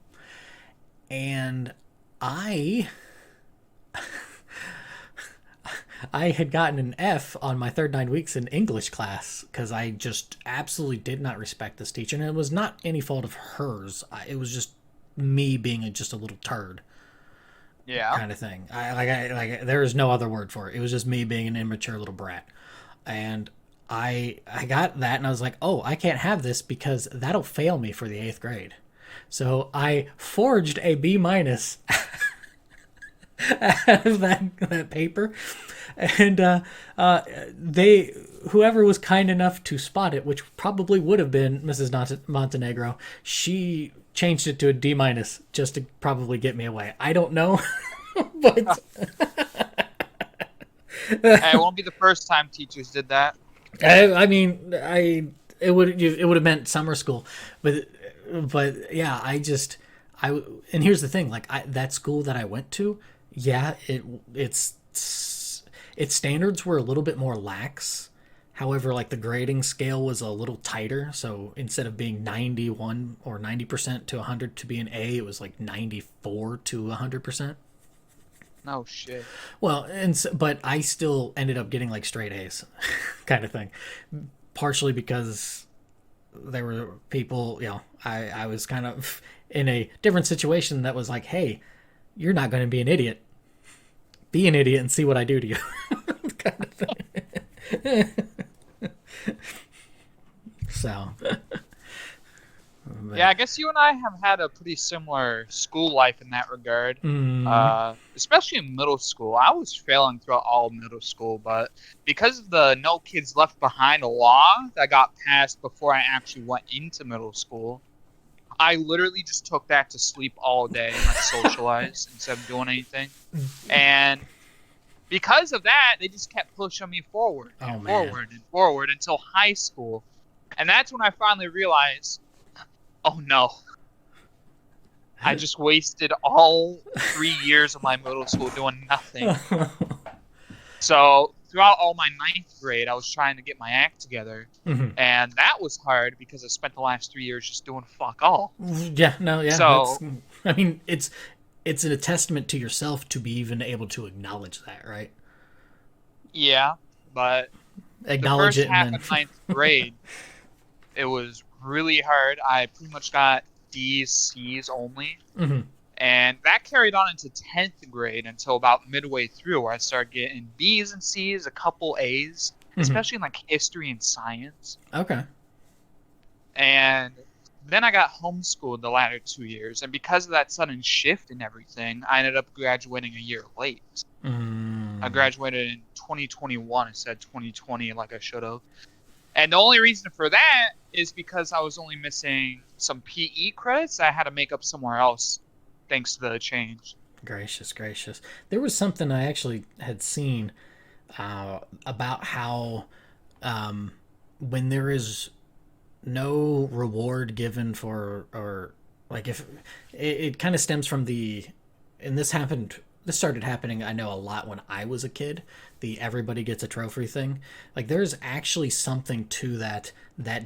And I I had gotten an F on my third 9 weeks in English class because I just absolutely did not respect this teacher, and it was not any fault of hers. It was just me being just a little turd, Yeah. kind of thing. There is no other word for it. It was just me being an immature little brat, and I got that, and I was like, oh, I can't have this because that'll fail me for the 8th grade. So I forged a B minus out of that paper, and they whoever was kind enough to spot it, which probably would have been Mrs. Montenegro, she changed it to a D minus just to probably get me away. I don't know, but Hey, it won't be the first time teachers did that. I mean, it would have meant summer school, but yeah, and here's the thing, like that school that I went to, yeah, its standards were a little bit more lax. However, like the grading scale was a little tighter, so instead of being 91 or 90% to 100 to be an A, it was like 94 to 100%. No shit. Well, but I still ended up getting like straight A's, kind of thing. Partially because there were people, I was kind of in a different situation that was like, hey, you're not going to be an idiot. Be an idiot and see what I do to you. Kind of thing. So. Yeah, I guess you and I have had a pretty similar school life in that regard. Especially in middle school. I was failing throughout all of middle school, but because of the No Kids Left Behind law that got passed before I actually went into middle school, I literally just took that to sleep all day and I socialized instead of doing anything. And because of that, they just kept pushing me forward and forward and forward until high school. And that's when I finally realized, oh no, I just wasted all 3 years of my middle school doing nothing. So throughout all my 9th grade, I was trying to get my act together. Mm-hmm. And that was hard because I spent the last 3 years just doing fuck all. Yeah, no, yeah. So, I mean, it's a testament to yourself to be even able to acknowledge that, right? Yeah, but acknowledge the first it half and of then 9th grade, it was really hard. I pretty much got D's, C's only. Mm-hmm. And that carried on into 10th grade until about midway through where I started getting B's and C's, a couple A's, especially in like history and science. Okay. And then I got homeschooled the latter 2 years. And because of that sudden shift in everything, I ended up graduating a year late. I graduated in 2021 instead of 2020 like I should have. And the only reason for that is because I was only missing some PE credits I had to make up somewhere else thanks to the change. Gracious. There was something I actually had seen about how when there is no reward given for, or like if it kind of stems from and this started happening, I know, a lot when I was a kid, the everybody gets a trophy thing. Like there's actually something to that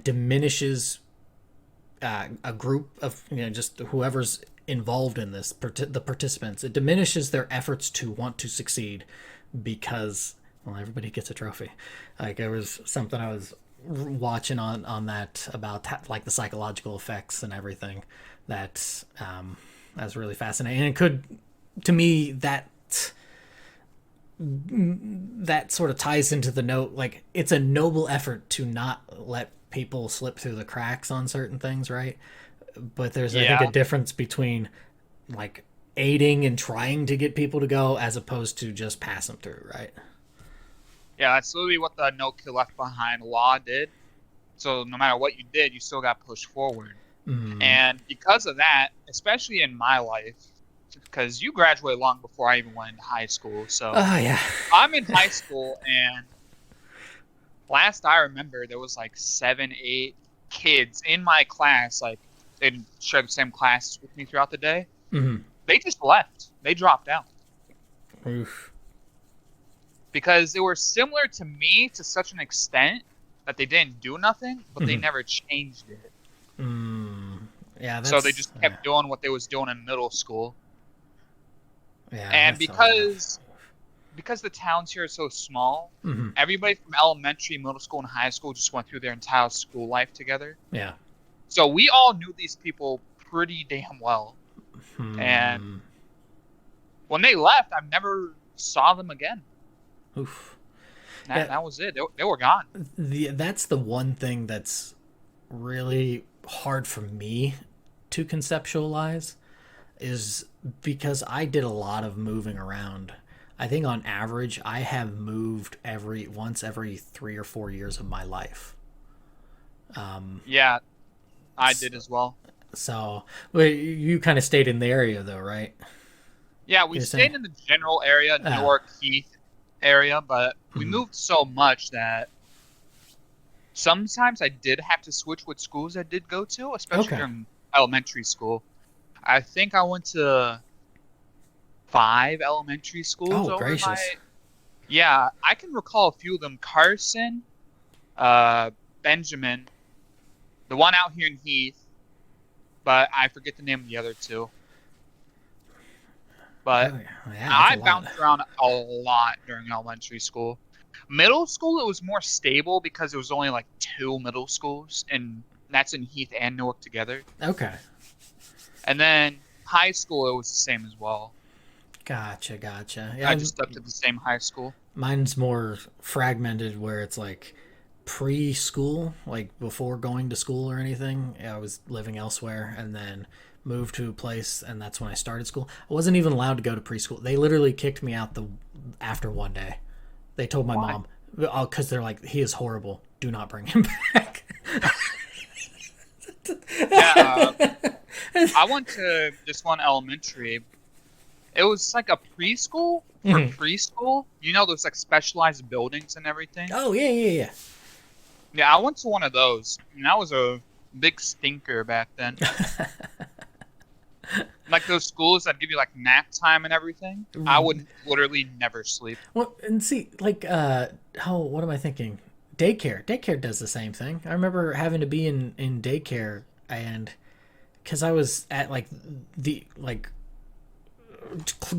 diminishes a group of, just whoever's involved in this, the participants. It diminishes their efforts to want to succeed because, well, everybody gets a trophy. Like there was something I was watching on that about like the psychological effects and everything that was really fascinating. And it could, to me, that sort of ties into the note, like it's a noble effort to not let people slip through the cracks on certain things, right? But there's I think a difference between like aiding and trying to get people to go as opposed to just pass them through, right? Yeah, that's literally what the No Kid Left Behind law did. So no matter what you did, you still got pushed forward. And because of that, especially in my life, because you graduated long before I even went into high school. So yeah. I'm in high school, and last I remember, there was like 7, 8 kids in my class. Like they didn't share the same classes with me throughout the day. They just left. They dropped out. Oof. Because they were similar to me to such an extent that they didn't do nothing, but they Mhm. never changed it. Yeah, So they that's just kept doing what they was doing in middle school. yeah, And that's a rough. because the towns here are so small, Hmm. everybody from elementary, middle school, and high school just went through their entire school life together. Yeah. So we all knew these people pretty damn well. And Hmm. when they left, I never saw them again. Oof. That Yeah, that was it. They were gone. that's the one thing that's really hard for me to conceptualize is because I did a lot of moving around. I think on average I have moved every 3 or 4 years of my life. Yeah, I did as well. So well, you kind of stayed in the area though, right? Yeah, we You're saying, stayed in the general area, oh, Newark Heath area, but we mhm. moved so much that sometimes I did have to switch what schools I did go to, especially Okay. during elementary school. I think I went to 5 elementary schools Oh, over my. gracious. Yeah, I can recall a few of them. Carson, uh, Benjamin, the one out here in Heath, but I forget the name of the other two. But Oh, yeah, that's a I lot. bounced around a lot during elementary school. Middle school, it was more stable because it was only like 2 middle schools, and that's in Heath and Newark together. Okay. And then high school, it was the same as well. Gotcha, gotcha. I Yeah, just stuck to the same high school. mine's more fragmented where it's like preschool, like before going to school or anything. I was living elsewhere and then moved to a place, and that's when I started school. I wasn't even allowed to go to preschool. They literally kicked me out the after one day. They told my Why? mom, oh, because they're like, he is horrible. Do not bring him back. Yeah, I went to this one elementary. It was like a preschool for Mhm. preschool. You know, those like specialized buildings and everything. Oh yeah, yeah, Yeah, I went to one of those, and that was a big stinker back then. Like those schools that give you like nap time and everything. I yeah. would literally never sleep. Well, and see, like, how, what am I thinking? Daycare does the same thing. I remember having to be in daycare, and because I was at like the like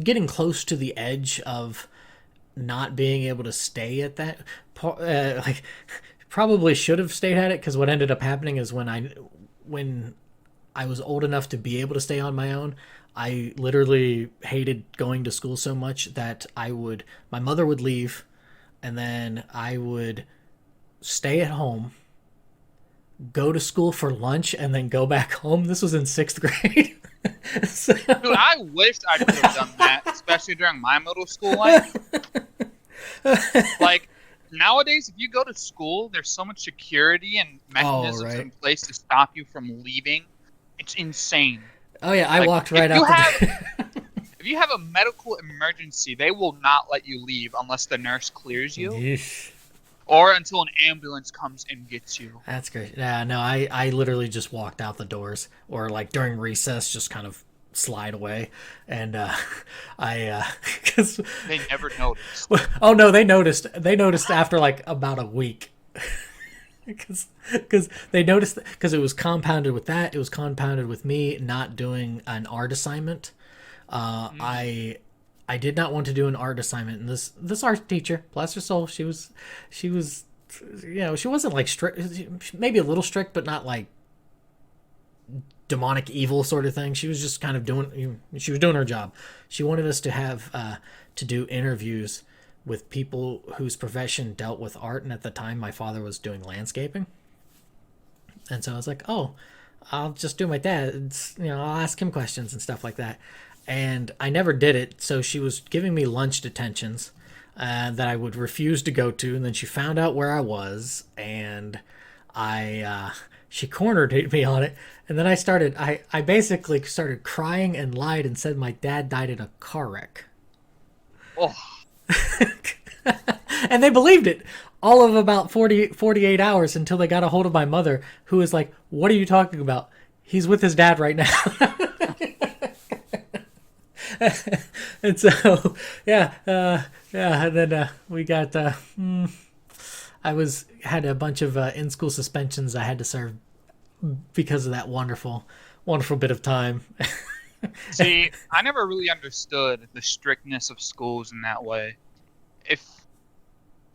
getting close to the edge of not being able to stay at that, like, probably should have stayed at it, because what ended up happening is when I was old enough to be able to stay on my own, I literally hated going to school so much that my mother would leave, and then I would stay at home, go to school for lunch, and then go back home. This was in sixth grade. So, Dude, I wished I could have done that, especially during my middle school life. Like nowadays, if you go to school, there's so much security and oh, mechanisms right. in place to stop you from leaving. It's insane. Oh, yeah, I Like walked right out the door. if you have a medical emergency, they will not let you leave unless the nurse clears you Yeesh. or until an ambulance comes and gets you. That's great. Yeah, no, I literally just walked out the doors, or like during recess, just kind of slide away, and because They never noticed. oh no, they noticed. They noticed after like about a week, because they noticed because it was compounded with that. It was compounded with me not doing an art assignment. Uh, Mm. I I did not want to do an art assignment, and this art teacher, bless her soul, she was she wasn't like strict, maybe a little strict, but not like demonic evil sort of thing. She was just kind of she was doing her job. She wanted us to have to do interviews with people whose profession dealt with art, and at the time my father was doing landscaping, and so I was like, oh, I'll just do my dad's, I'll ask him questions and stuff like that. And I never did it, so she was giving me lunch detentions that I would refuse to go to, and then she found out where I was, and she cornered me on it, and then I basically started crying and lied and said my dad died in a car wreck. Oh, And they believed it all of about 48 hours until they got a hold of my mother, who was like, what are you talking about? He's with his dad right now. And so, yeah, and then we got, I had a bunch of in-school suspensions I had to serve because of that wonderful bit of time. See, I never really understood the strictness of schools in that way. If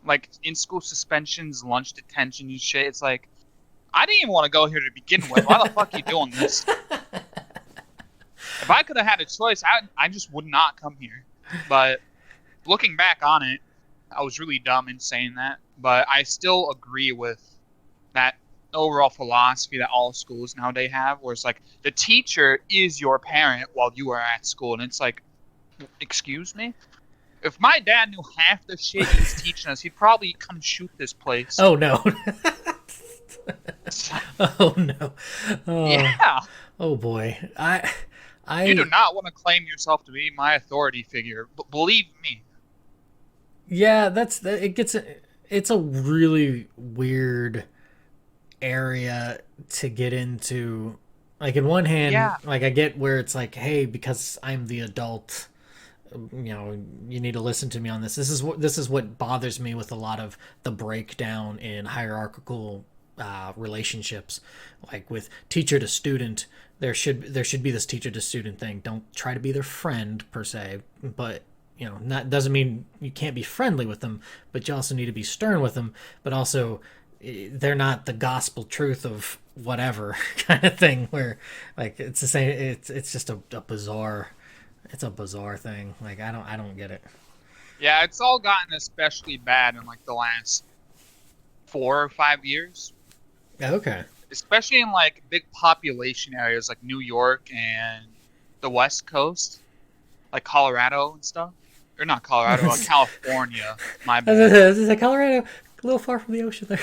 like in school suspensions, lunch detention and shit, it's like I didn't even want to go here to begin with. Why the fuck are you doing this? If I could have had a choice, I just would not come here. But looking back on it, I was really dumb in saying that. But I still agree with that overall philosophy that all schools nowadays have, where it's like the teacher is your parent while you are at school. And it's like, excuse me? If my dad knew half the shit he's teaching us, he'd probably come shoot this place. Oh no. Oh no. Oh, Yeah. oh boy. You do not want to claim yourself to be my authority figure, but believe me. Yeah, it's a really weird area to get into. Like in one hand, Yeah. like I get where it's like, hey, because I'm the adult, you need to listen to me on this. This is what bothers me with a lot of the breakdown in hierarchical relationships, like with teacher to student. There should be this teacher to student thing. Don't try to be their friend per se, but not doesn't mean you can't be friendly with them, but you also need to be stern with them. But also, they're not the gospel truth of whatever kind of thing. Where like it's the same. It's just a bizarre. It's a bizarre thing. Like I don't get it. Yeah, it's all gotten especially bad in like the last 4 or 5 years. Okay. Especially in like big population areas like New York and the West Coast, like Colorado and stuff. Or not Colorado, California. My bad. This is Colorado, a little far from the ocean there.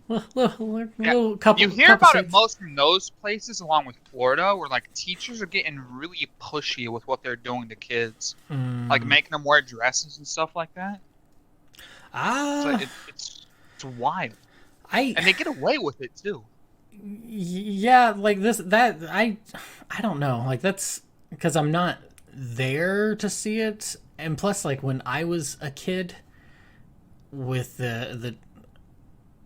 Little couple. You hear couple about it states. most from those places, along with Florida, where like teachers are getting really pushy with what they're doing to kids, like making them wear dresses and stuff like that. It's wild, and they get away with it too. Yeah, like I don't know. Like that's because I'm not there to see it, and plus, like when I was a kid, with the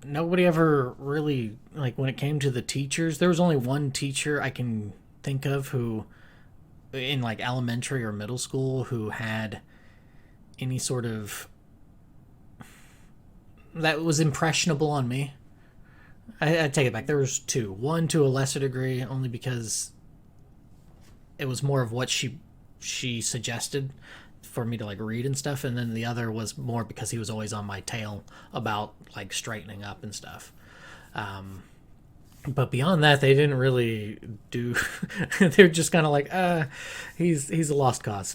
nobody ever really like when it came to the teachers. There was only one teacher I can think of who, in like elementary or middle school, who had any sort of that was impressionable on me. I take it back. There was two. One to a lesser degree, only because it was more of what she suggested for me to like read and stuff, and then the other was more because he was always on my tail about like straightening up and stuff. But beyond that, they didn't really do. They're just kind of like, he's a lost cause.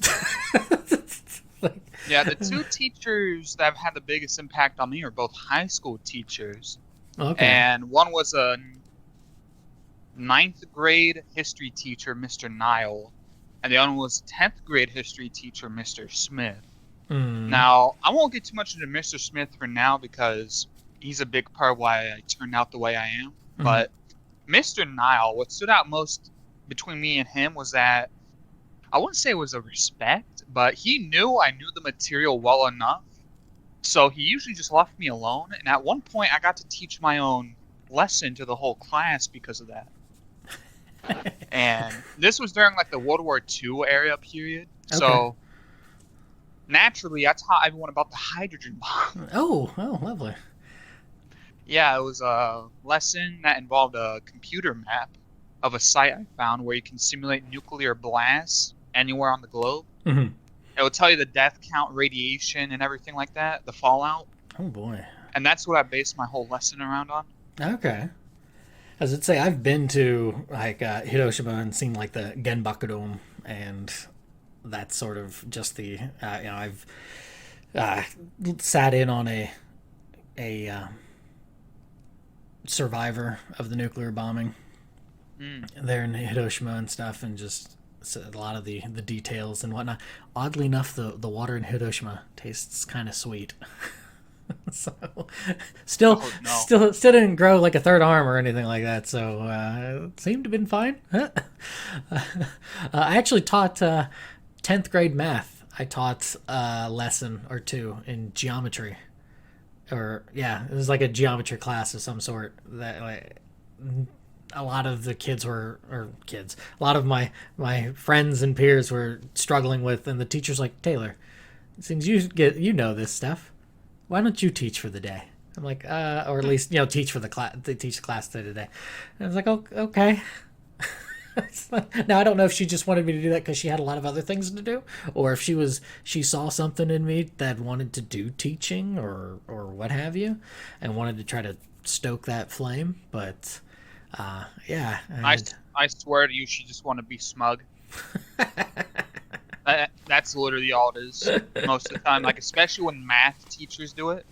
Like, Yeah, the two teachers that have had the biggest impact on me are both high school teachers. okay. And one was a ninth grade history teacher, Mr. Nile, and the other one was 10th grade history teacher, Mr. Smith. Now, I won't get too much into Mr. Smith for now because he's a big part of why I turned out the way I am. But Mr. Nile, what stood out most between me and him was that I wouldn't say it was a respect, but he knew I knew the material well enough. So he usually just left me alone. And at one point, I got to teach my own lesson to the whole class because of that. And this was during like the World War II era period. Okay. So naturally, I taught everyone about the hydrogen bomb. Oh, lovely. Yeah, it was a lesson that involved a computer map of a site I found where you can simulate nuclear blasts anywhere on the globe. Mm-hmm. It will tell you the death count, radiation, and everything like that, the fallout. Oh boy. And that's what I based my whole lesson around on. Okay. As I'd say, I've been to like Hiroshima and seen like the Genbaku, and that's sort of just the I've sat in on a survivor of the nuclear bombing there in Hiroshima and stuff, and just a lot of the details and whatnot. Oddly enough, the water in Hiroshima tastes kind of sweet. So still didn't grow like a third arm or anything like that, so it seemed to have been fine. I actually taught 10th grade math. I taught a lesson or two in geometry or yeah, it was like a geometry class of some sort that like a lot of the kids were or kids, a lot of my friends and peers were struggling with, and the teacher's like, Taylor, since you know this stuff, why don't you teach for the day? I'm like, or at least teach for the class. They teach the class today. And I was like, oh, okay. Now I don't know if she just wanted me to do that because she had a lot of other things to do, or if she saw something in me that wanted to do teaching or what have you, and wanted to try to stoke that flame. But yeah, I swear to you, she just want to be smug. That's literally all it is most of the time. Like especially when math teachers do it,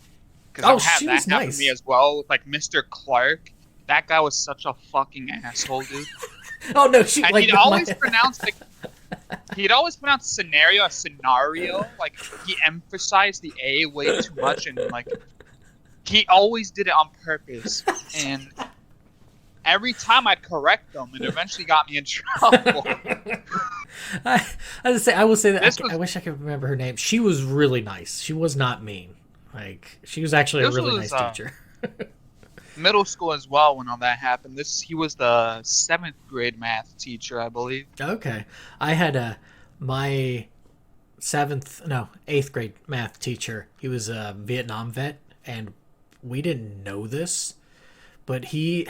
because I've had that happen to me as well with like Mr. Clark. That guy was such a fucking asshole, dude. Oh no, and he'd always pronounce scenario a scenario. Like he emphasized the A way too much, and like he always did it on purpose. And every time I'd correct them, it eventually got me in trouble. I will say that I wish I could remember her name. She was really nice. She was not mean. Like she was actually a really nice teacher. Middle school as well when all that happened. He was the 7th grade math teacher, I believe. Okay. I had my 8th grade math teacher. He was a Vietnam vet, and we didn't know this, but he'd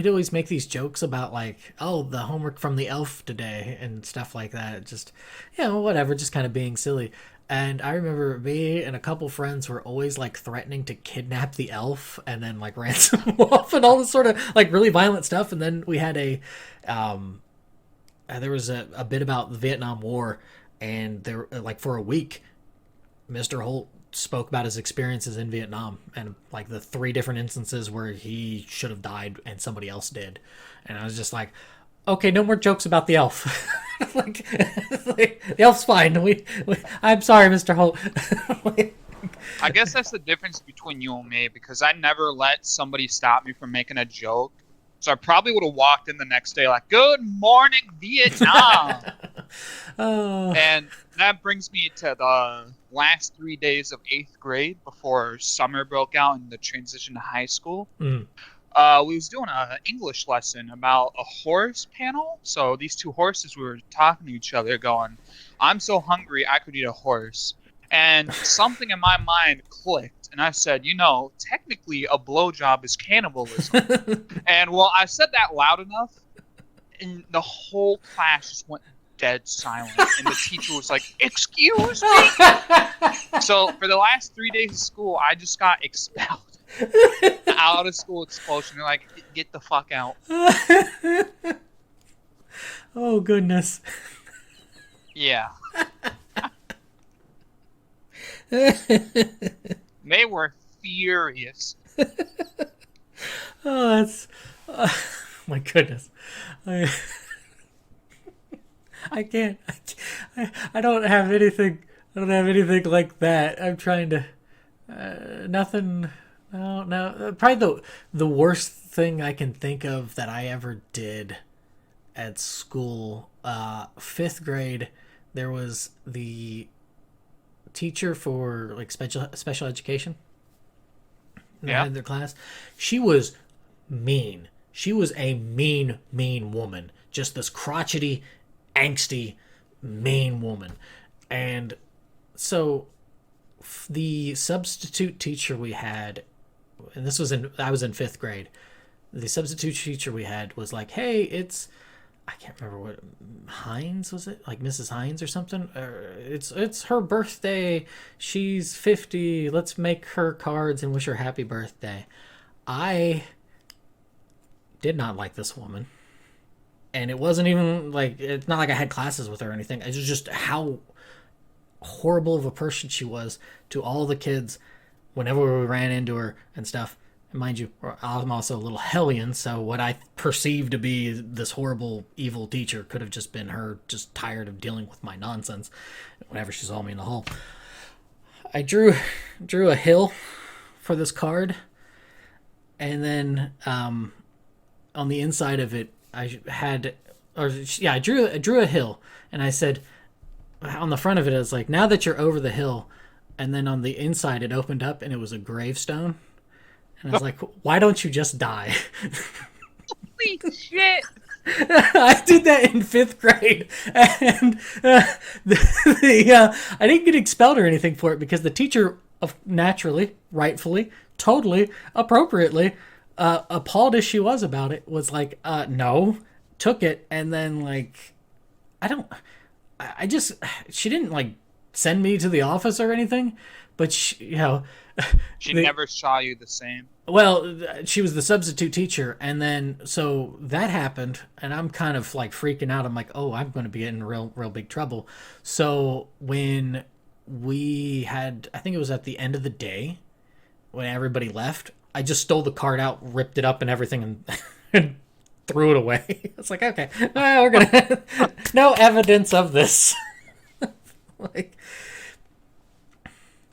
always make these jokes about like, oh, the homework from the elf today and stuff like that. Just, whatever, just kind of being silly. And I remember me and a couple friends were always like threatening to kidnap the elf and then like ransom him off and all this sort of like really violent stuff. And then we had there was a bit about the Vietnam War, and there like for a week, Mr. Holt spoke about his experiences in Vietnam and like the 3 different instances where he should have died and somebody else did. And I was just like, okay, no more jokes about the elf. like, the elf's fine. I'm sorry, Mr. Holt. I guess that's the difference between you and me, because I never let somebody stop me from making a joke. So I probably would have walked in the next day like, "Good morning, Vietnam." And that brings me to the last 3 days of 8th grade before summer broke out and the transition to high school. Mm. We was doing an English lesson about a horse panel. So these 2 horses, we were talking to each other going, I'm so hungry I could eat a horse. And something in my mind clicked. And I said, technically a blowjob is cannibalism. And well, I said that loud enough, and the whole class just went dead silent. And the teacher was like, excuse me? So for the last 3 days of school, I just got expelled. Out of school expulsion. They're like, get the fuck out. Oh goodness. Yeah. They were furious. Oh, that's my goodness. I can't. I don't have anything. I don't have anything like that. I'm trying to. Nothing. No. Probably the worst thing I can think of that I ever did at school. 5th grade, there was the teacher for like special education. Yeah. In their class, she was mean. She was a mean woman. Just this crotchety, angsty, mean woman. And so the substitute teacher we had, and I was in 5th grade. The substitute teacher we had was like, hey, I can't remember what Hines was it? Like Mrs. Hines or something? It's her birthday. She's 50. Let's make her cards and wish her happy birthday. I did not like this woman. And it wasn't even like, it's not like I had classes with her or anything. It was just how horrible of a person she was to all the kids whenever we ran into her and stuff. And mind you, I'm also a little hellion, so what I perceived to be this horrible, evil teacher could have just been her just tired of dealing with my nonsense whenever she saw me in the hall. I drew a hill for this card, and then on the inside of it, I drew a hill, and I said, on the front of it, I was like, now that you're over the hill, and then on the inside it opened up and it was a gravestone. And I was like, why don't you just die? Holy shit! I did that in 5th grade, and I didn't get expelled or anything for it because the teacher, naturally, rightfully, totally, appropriately, appalled as she was about it, was like, no, took it, and then like, I don't, I just, she didn't like send me to the office or anything, but She the, never saw you the same. well, she was the substitute teacher, and then so that happened, and I'm kind of like freaking out. I'm like, oh, I'm going to be in real big trouble. So when we had, I think it was at the end of the day when everybody left, I just stole the card out, ripped it up and everything, and threw it away. It's like, okay, we're gonna no evidence of this. Like,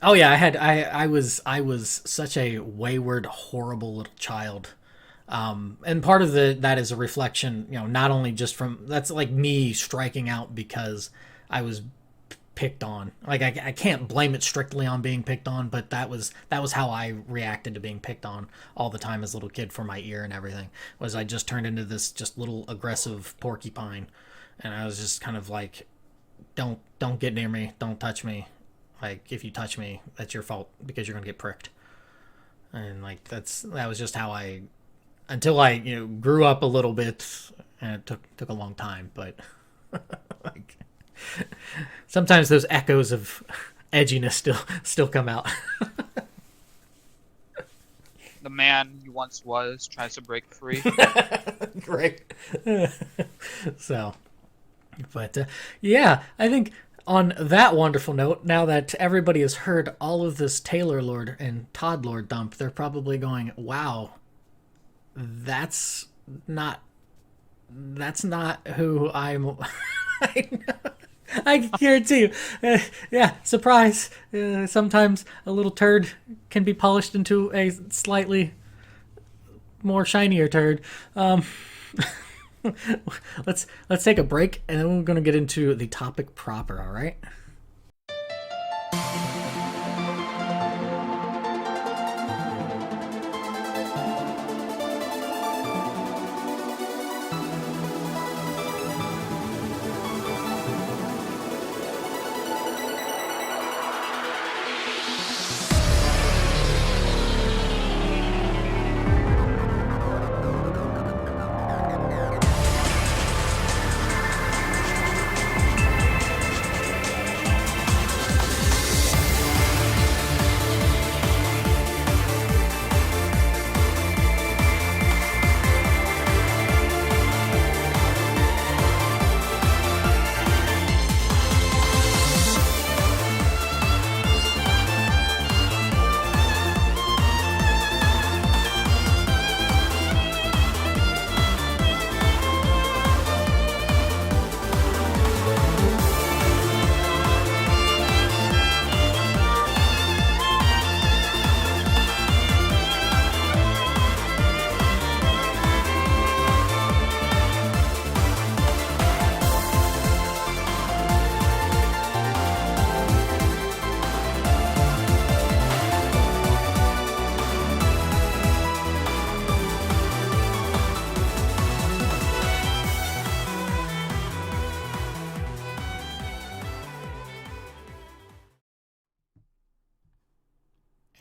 oh yeah, I was such a wayward, horrible little child. And part of that is a reflection, not only just from that's like me striking out because I was picked on. Like I can't blame it strictly on being picked on, but that was how I reacted to being picked on all the time as a little kid for my ear and everything. Was I just turned into this just little aggressive porcupine, and I was just kind of like, don't get near me, don't touch me. Like if you touch me, that's your fault because you're gonna get pricked. And like that was just how I until I grew up a little bit, and it took a long time, but like sometimes those echoes of edginess still come out. The man you once was tries to break free. Great. So, but yeah, I think on that wonderful note, now that everybody has heard all of this Taylor Lord and Todd Lord dump, they're probably going, "Wow, that's not who I'm." I guarantee you. Yeah, surprise. Sometimes a little turd can be polished into a slightly more shinier turd. Let's take a break, and then we're going to get into the topic proper. All right.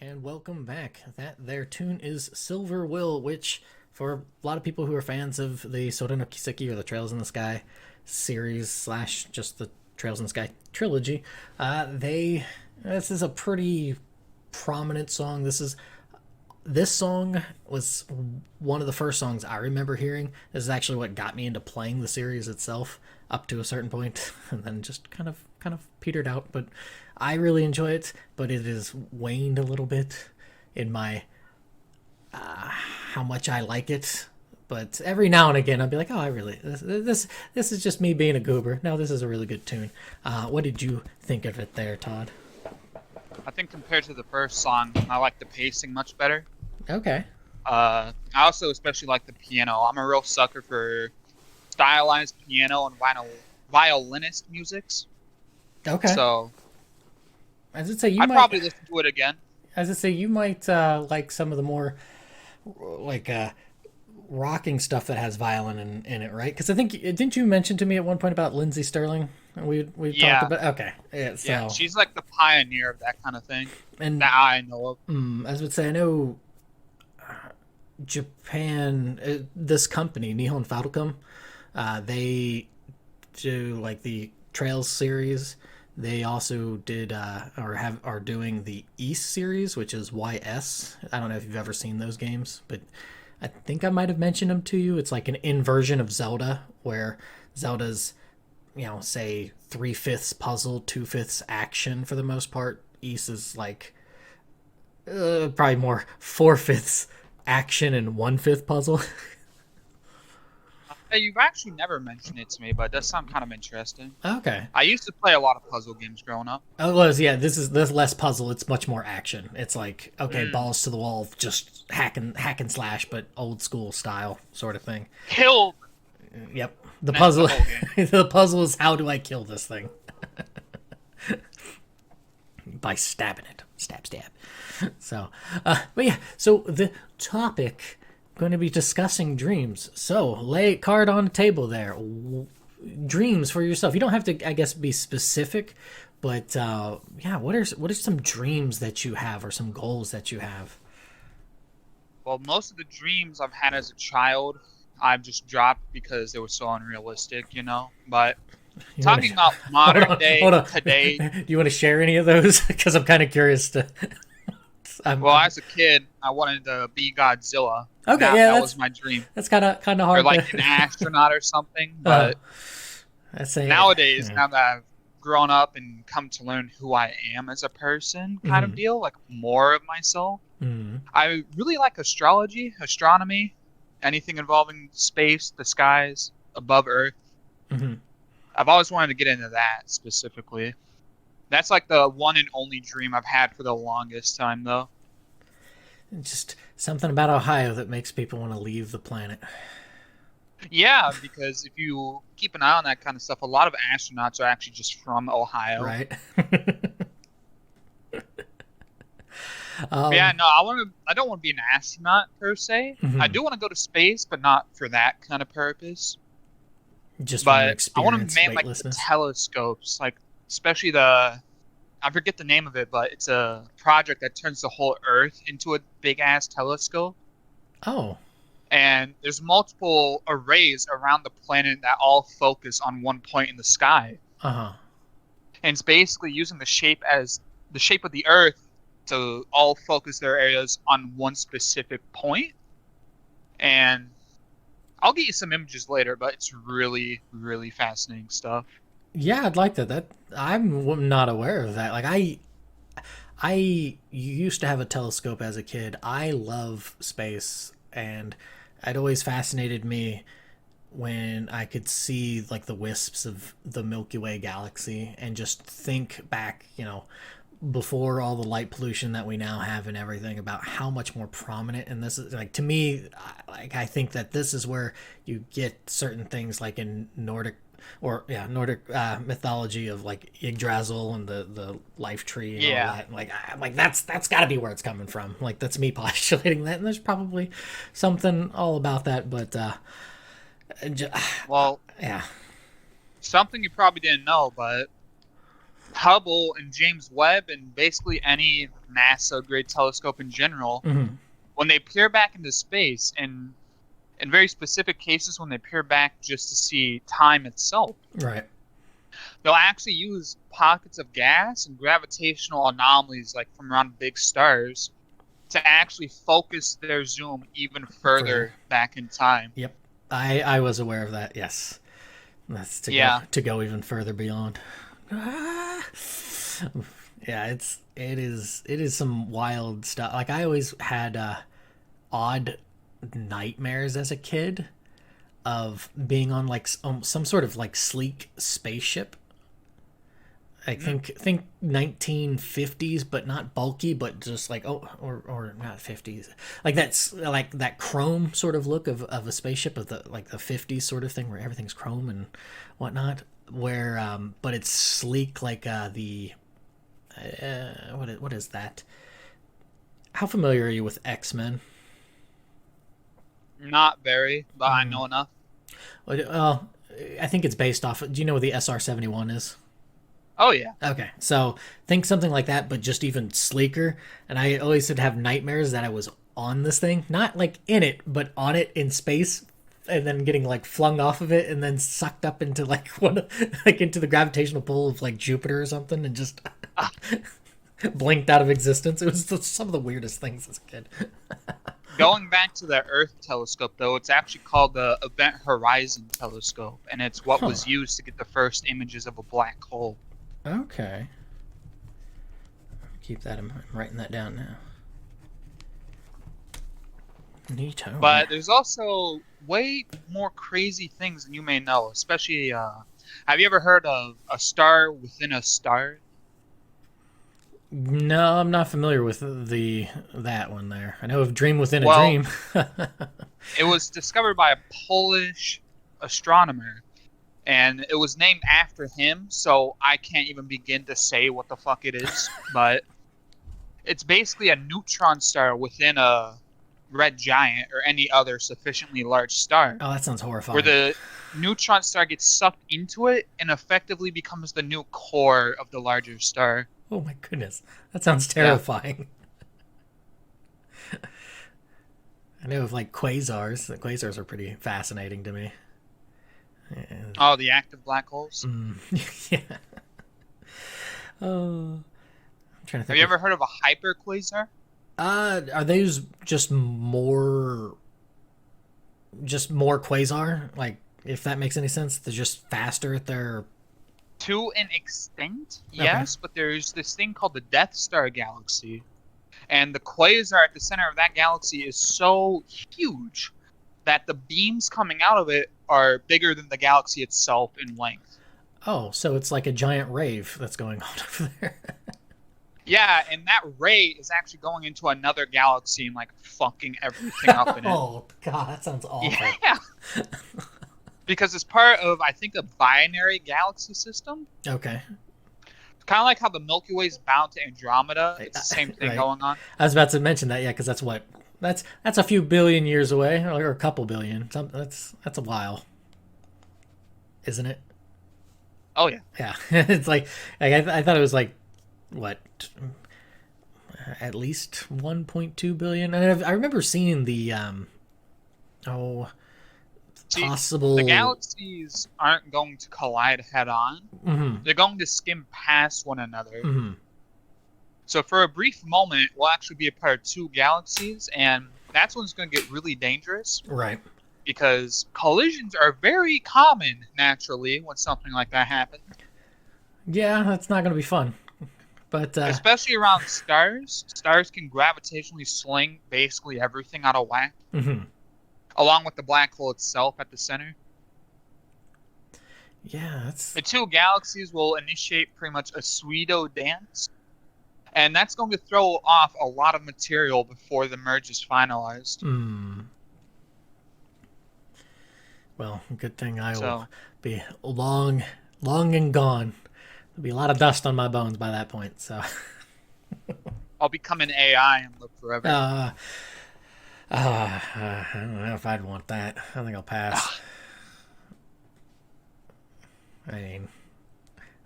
And welcome back. That their tune is Silver Will, which for a lot of people who are fans of the Sora no Kiseki or the Trails in the Sky series slash just the Trails in the Sky trilogy, this is a pretty prominent song. This song was one of the first songs I remember hearing. This is actually what got me into playing the series itself up to a certain point, and then just kind of petered out. But I really enjoy it, but it has waned a little bit in my how much I like it. But every now and again, I'll be like, oh, this is just me being a goober. No, this is a really good tune. What did you think of it there, Todd? I think compared to the first song, I like the pacing much better. Okay. I also especially like the piano. I'm a real sucker for stylized piano and violinist musics. Okay. So As I say, you I'd might. probably listen to it again. As I say, you might like some of the more like rocking stuff that has violin in it, right? Because I think didn't you mention to me at one point about Lindsey Sterling? We talked Yeah, about okay, yeah. yeah, So she's like the pioneer of that kind of thing and that I know of. as I would say, I know Japan. This company, Nihon Falcom, they do like the Trails series. They also did or have are doing the East series, which is YS. I don't know if you've ever seen those games, but I think I might have mentioned them to you. It's like an inversion of Zelda, where Zelda's, say 3/5 puzzle, 2/5 action for the most part. East is like probably more 4/5 action and 1/5 puzzle. Hey, you've actually never mentioned it to me, but it does sound kind of interesting. Okay. I used to play a lot of puzzle games growing up. Oh, well, yeah. This less puzzle. It's much more action. It's like okay, Mm. balls to the wall, just hack and slash, but old school style sort of thing. Killed, Yep. The and that's the puzzle. whole game. The puzzle is how do I kill this thing by stabbing it. Stab, stab. So, but yeah. So the topic going to be discussing dreams. So lay a card on the table there. Dreams for yourself. You don't have to, I guess, be specific, but yeah, what are some dreams that you have or some goals that you have? Well, most of the dreams I've had as a child, I've just dropped because they were so unrealistic, you know. But You want talking to about hold modern on, hold day on. today, Do you want to share any of those? Because I'm kind of curious to. well, as a kid, I wanted to be Godzilla. Okay, That yeah, that was my dream, that's kind of or hard like an to. astronaut or something. uh, But I say, nowadays, yeah. now that I've grown up and come to learn who I am as a person, kind of Mm-hmm. deal, like more of myself. Mm-hmm. I really like astrology, astronomy, anything involving space, the skies, above Earth. Mm-hmm. I've always wanted to get into that specifically. That's like the one and only dream I've had for the longest time, though. Just something about Ohio that makes people want to leave the planet, Yeah, because if you keep an eye on that kind of stuff, a lot of astronauts are actually just from Ohio. right? But yeah, um, no, I don't want to be an astronaut per se. I mhm. do want to go to space, but not for that kind of purpose. Just from your But I want to experience, man like the weightlessness. telescopes, like especially the I forget the name of it, but it's a project that turns the whole Earth into a big ass telescope. Oh, And there's multiple arrays around the planet that all focus on one point in the sky. uh huh. And it's basically using the shape of the Earth to all focus their areas on one specific point. And I'll get you some images later, but it's really, really fascinating stuff. Yeah, I'd like that. I'm not aware of that. Like I used to have a telescope as a kid. I love space, and it always fascinated me when I could see like the wisps of the Milky Way galaxy and just think back, before all the light pollution that we now have and everything about how much more prominent and this is like to me like I think that this is where you get certain things like in Nordic mythology of like Yggdrasil and the life tree and all Yeah. that. Like I'm like that's got to be where it's coming from. Like that's me postulating that, and there's probably something all about that. But Well, yeah, something you probably didn't know, but Hubble and James Webb and basically any NASA grade telescope in general, mm-hmm. when they peer back into space, and in very specific cases, when they peer back just to see time itself, Right, they'll actually use pockets of gas and gravitational anomalies, like from around big stars, to actually focus their zoom even further. further back in time. Yep, I was aware of that. Yes, that's Yeah. to go even further beyond. Ah! Yeah, it is some wild stuff. Like I always had odd nightmares as a kid of being on like some sort of like sleek spaceship. I Mm. think 1950s, but not bulky, but just like or not 50s, like that's like that chrome sort of look of a spaceship of the like the 50s sort of thing where everything's chrome and whatnot. Where but it's sleek like the What is that? How familiar are you with X-Men? Not very, but I Mm. know enough. Well, I think it's based off. Do you know what the SR-71 is? Oh yeah. Okay, so think something like that, but just even sleeker. And I always would have nightmares that I was on this thing, not like in it, but on it in space, and then getting like flung off of it, and then sucked up into like like into the gravitational pull of like Jupiter or something, and just blinked out of existence. It was some of the weirdest things as a kid. Going back to the Earth telescope, though, it's actually called the Event Horizon Telescope, and it's what Huh. was used to get the first images of a black hole. Okay. Keep that. I'm writing that down now. Neato. But there's also way more crazy things than you may know, especially, have you ever heard of a star within a star? No, I'm not familiar with the that one there. I know of Dream Within a Well, Dream. it was discovered by a Polish astronomer, and it was named after him, so I can't even begin to say what the fuck it is, but it's basically a neutron star within a red giant or any other sufficiently large star, Oh, that sounds where horrifying. the neutron star gets sucked into it and effectively becomes the new core of the larger star. Oh my goodness, that sounds Yeah. terrifying. I know of like quasars. The quasars are pretty fascinating to me. Oh, the active black holes. Mm, yeah. Oh, I'm trying to Have think you of. ever heard of a hyperquasar? Are those just more quasar? Like, if that makes any sense, they're just faster at their. To an extent, Okay. yes, but there's this thing called the Death Star galaxy, and the quasar at the center of that galaxy is so huge that the beams coming out of it are bigger than the galaxy itself in length. Oh, so it's like a giant rave that's going on over there. Yeah, and that ray is actually going into another galaxy and like fucking everything up in it. Oh God, that sounds awful. Yeah, because it's part of, I think, a binary galaxy system. Okay. Kind of like how the Milky Way is bound to Andromeda. Right. It's the same thing Right. going on. I was about to mention that, yeah, because that's a few billion years away, or a couple billion. That's a while, isn't it? Oh yeah. Yeah, it's I thought it was like what, at least 1.2 billion. And I remember seeing the oh, See, the possible. galaxies aren't going to collide head on. Mm-hmm, They're going to skim past one another. mm-hmm, So for a brief moment, we'll actually be a part of two galaxies, and that's when it's going to get really dangerous right. because collisions are very common naturally when something like that happens, Yeah, that's not gonna be fun. But especially around stars. Stars can gravitationally sling basically everything out of whack, mm-hmm. along with the black hole itself at the center. Yeah, that's. The two galaxies will initiate pretty much a pseudo dance, and that's going to throw off a lot of material before the merge is finalized. Mm, well, good thing I will So be long and gone. There'll be a lot of dust on my bones by that point. So, I'll become an AI and live forever. uh, I don't know if I'd want that. I think I'll pass. I mean,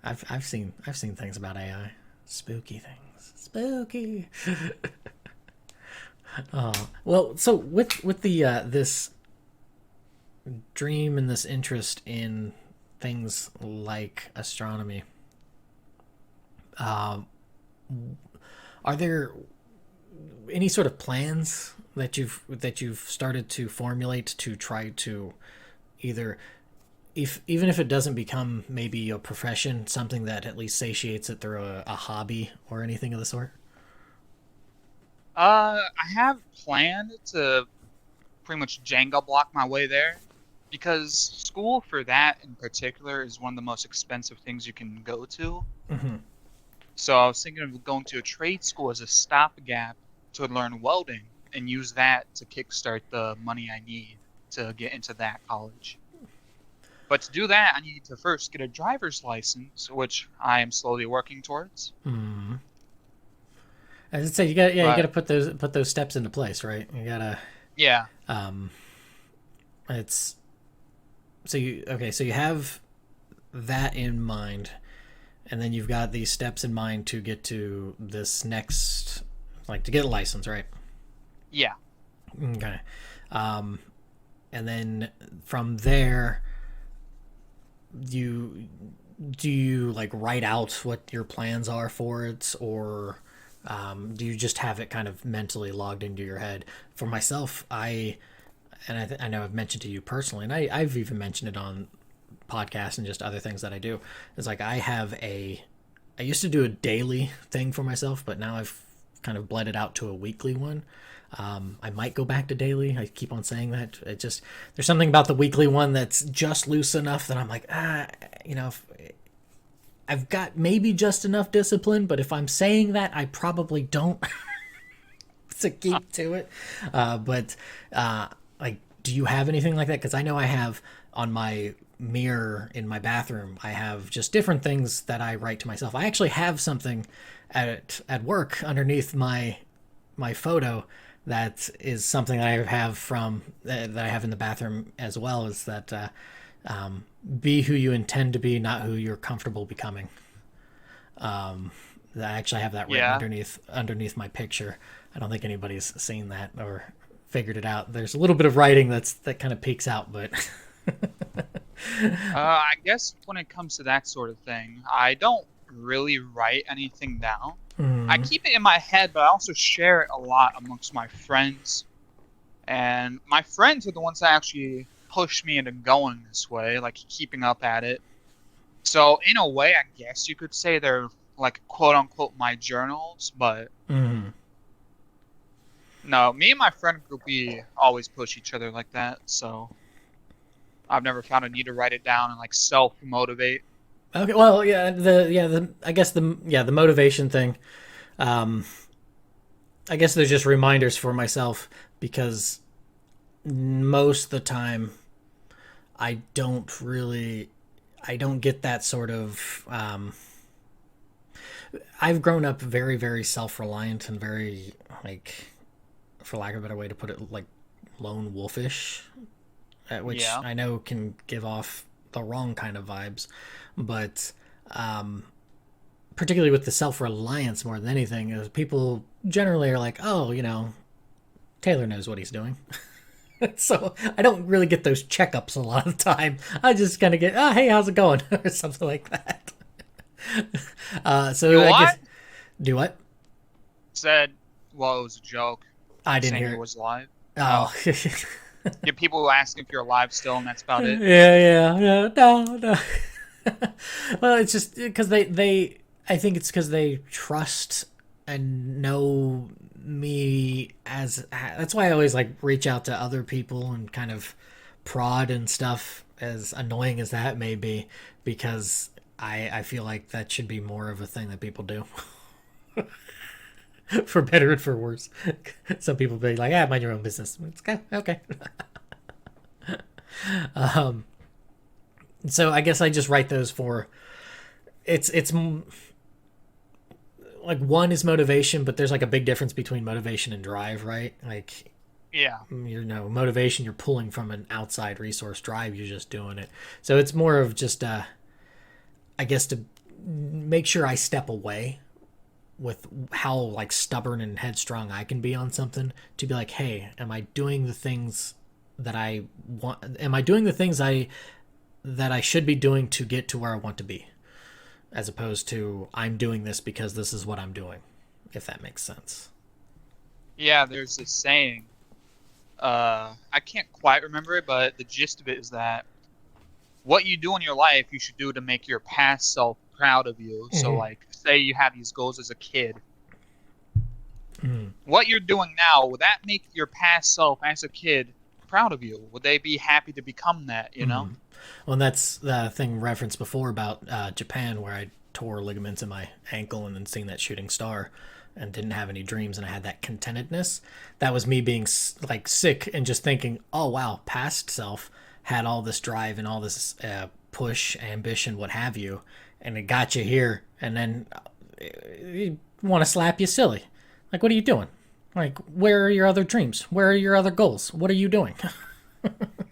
I've seen things about AI, spooky things, spooky. Well, so with the this dream and this interest in things like astronomy, um, are there any sort of plans that you've started to formulate to try to either, if even if it doesn't become maybe a profession, something that at least satiates it through a hobby or anything of the sort? I have planned to pretty much Jenga block my way there because school for that in particular is one of the most expensive things you can go to. Mm-hmm. So I was thinking of going to a trade school as a stopgap to learn welding and use that to kickstart the money I need to get into that college. But to do that, I need to first get a driver's license, which I am slowly working towards. Hmm. As I say, you got to But put those steps into place, right? You gotta. yeah, Um, it's so you have that in mind, and then you've got these steps in mind to get to this next, like to get a license, right? yeah, Okay. Um, and then from there, you do you like write out what your plans are for it, or do you just have it kind of mentally logged into your head? For myself, I know I've mentioned to you personally, and I've even mentioned it on podcasts and just other things that I do. It's like I used to do a daily thing for myself, but now I've kind of bled it out to a weekly one. I might go back to daily. I keep on saying that. It just there's something about the weekly one that's just loose enough that I'm like, if I've got maybe just enough discipline, but if I'm saying that, I probably don't to keep to it. But like, do you have anything like that? Because I know I have on my mirror in my bathroom, I have just different things that I write to myself. I actually have something at work underneath my photo that is something that I have from that I have in the bathroom as well. Is that be who you intend to be, not who you're comfortable becoming. I actually have that written yeah. underneath my picture. I don't think anybody's seen that or figured it out. There's a little bit of writing that kind of peeks out, but I guess when it comes to that sort of thing, I don't really write anything down. I mm, keep it in my head, but I also share it a lot amongst my friends. And my friends are the ones that actually push me into going this way, like keeping up at it. So in a way, I guess you could say they're like quote unquote my journals, but mm. no, me and my friend group we always push each other like that. So I've never found a need to write it down and like self motivate. Okay, well, the I guess the motivation thing. Um, I guess they're just reminders for myself because most of the time I don't really I don't get that sort of I've grown up very very self-reliant and very like for lack of a better way to put it like lone wolfish, which Yeah, I know can give off the wrong kind of vibes, but um particularly with the self-reliance more than anything is people generally are like, oh, Taylor knows what he's doing. So I don't really get those checkups a lot of the time. I just kind of get, oh, hey, how's it going? Or something like that. you So I guess, what? do what? Said, well, it was a joke. I didn't Saying hear you it. was live. Oh, Oh, yeah, people who ask if you're alive still, and that's about it. yeah. No, no. Well, it's just because I think it's because they trust and know me as. That's why I always like reach out to other people and kind of prod and stuff, as annoying as that may be, because I feel like that should be more of a thing that people do, for better and for worse. Some people be like, "Ah, mind your own business." It's okay. Okay. So I guess I just write those for it's like one is motivation, but there's like a big difference between motivation and drive, right? Like Yeah, motivation you're pulling from an outside resource, drive you're just doing it. So it's more of just I guess to make sure I step away with how like stubborn and headstrong I can be on something, to be like, hey, am I doing the things that I want? Am I doing the things that I should be doing to get to where I want to be, as opposed to I'm doing this because this is what I'm doing, if that makes sense. yeah. There's this saying. I can't quite remember it, but the gist of it is that what you do in your life, you should do to make your past self proud of you. So, Mm-hmm. like, say you had these goals as a kid. Mm-hmm. What you're doing now, would that make your past self as a kid proud of you? Would they be happy to become that, you know? Mm-hmm. Well, and that's the thing referenced before about Japan, where I tore ligaments in my ankle and then seeing that shooting star and didn't have any dreams, and I had that contentedness. That was me being like sick and just thinking, oh wow, past self, had all this drive and all this push, ambition, what have you, and it got you here, and then you want to slap you silly. Like, what are you doing? Like, where are your other dreams? Where are your other goals? What are you doing?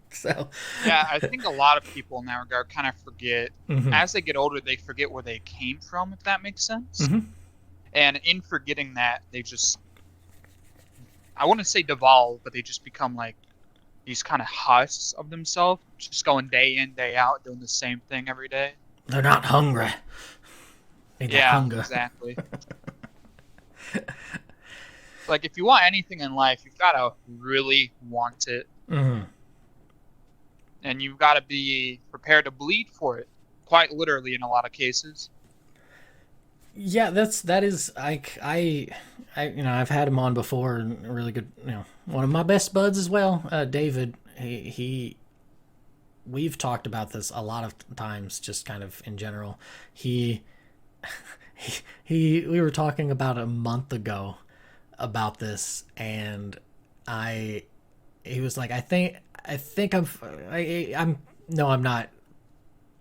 So, Yeah, I think a lot of people in that regard kind of forget, mm-hmm, as they get older, they forget where they came from, if that makes sense. mm-hmm. And in forgetting that, they just, I wouldn't say devolve, but they just become like these kind of husks of themselves, just going day in, day out, doing the same thing every day. They're not hungry. Need that Yeah, hunger. exactly. Like, if you want anything in life, you've got to really want it, Mm-hmm. and you've got to be prepared to bleed for it, quite literally in a lot of cases. Yeah, that is you know, I've had him on before, and a really good, you know, one of my best buds as well, David. He we've talked about this a lot of times, just kind of in general. He we were talking about a month ago about this, and I he was like, I think I'm no, I'm not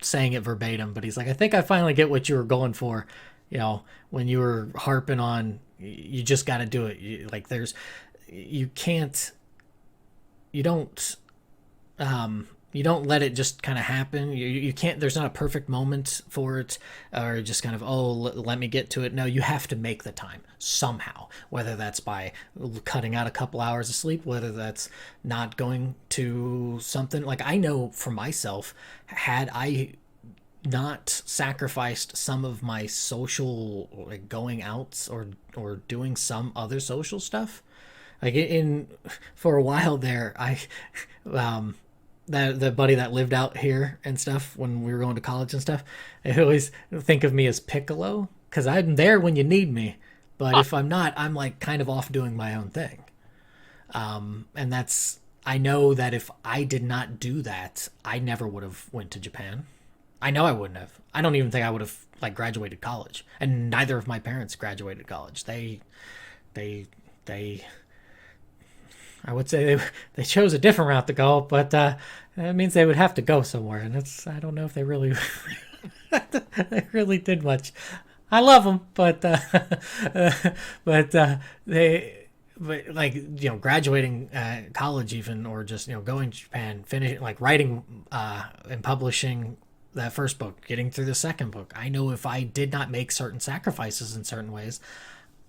saying it verbatim, but he's like, I think I finally get what you were going for. You know, when you were harping on, you just got to do it. Like, you can't, you don't, you don't let it just kind of happen. You can't. There's not a perfect moment for it, or just kind of, let me get to it. No, you have to make the time somehow. Whether that's by cutting out a couple hours of sleep, whether that's not going to something like, I know for myself, had I not sacrificed some of my social, like, going outs, or doing some other social stuff, like, in for a while there, I um that the buddy that lived out here and stuff when we were going to college and stuff, I always think of me as Piccolo, because I'm there when you need me, but Huh. if I'm not, I'm like kind of off doing my own thing. And that's, I know that if I did not do that, I never would have went to Japan. I know I wouldn't have. I don't even think I would have, like, graduated college, and neither of my parents graduated college. They, they. I would say they chose a different route to go, but that means they would have to go somewhere, and it's, I don't know if they really, they really did much. I love them, but they. But, like, you know, graduating college, even, or just, you know, going to Japan, finish, like, writing and publishing that first book, getting through the second book. I know if I did not make certain sacrifices in certain ways,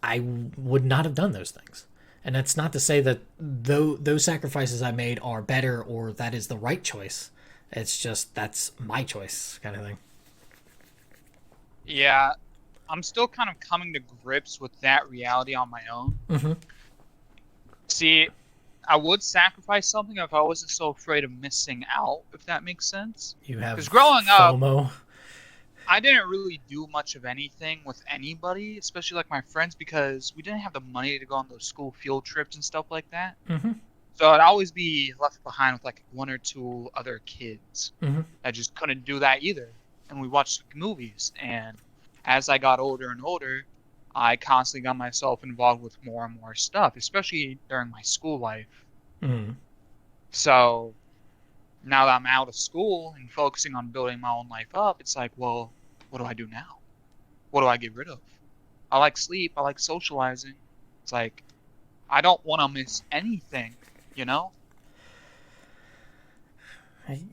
I would not have done those things. And that's not to say that those sacrifices I made are better, or that is the right choice. It's just, that's my choice, kind of thing. Yeah, I'm still kind of coming to grips with that reality on my own. Mm-hmm. See, I would sacrifice something if I wasn't so afraid of missing out, if that makes sense. You have Because growing up, FOMO. I didn't really do much of anything with anybody, especially like my friends, because we didn't have the money to go on those school field trips and stuff like that. Mm-hmm. So I'd always be left behind with like one or two other kids Mm-hmm. that just couldn't do that either. And we watched movies. And as I got older and older, I constantly got myself involved with more and more stuff, especially during my school life. Mm-hmm. So now that I'm out of school and focusing on building my own life up, it's like, well, what do I do now? What do I get rid of? I like sleep. I like socializing. It's like, I don't want to miss anything, you know?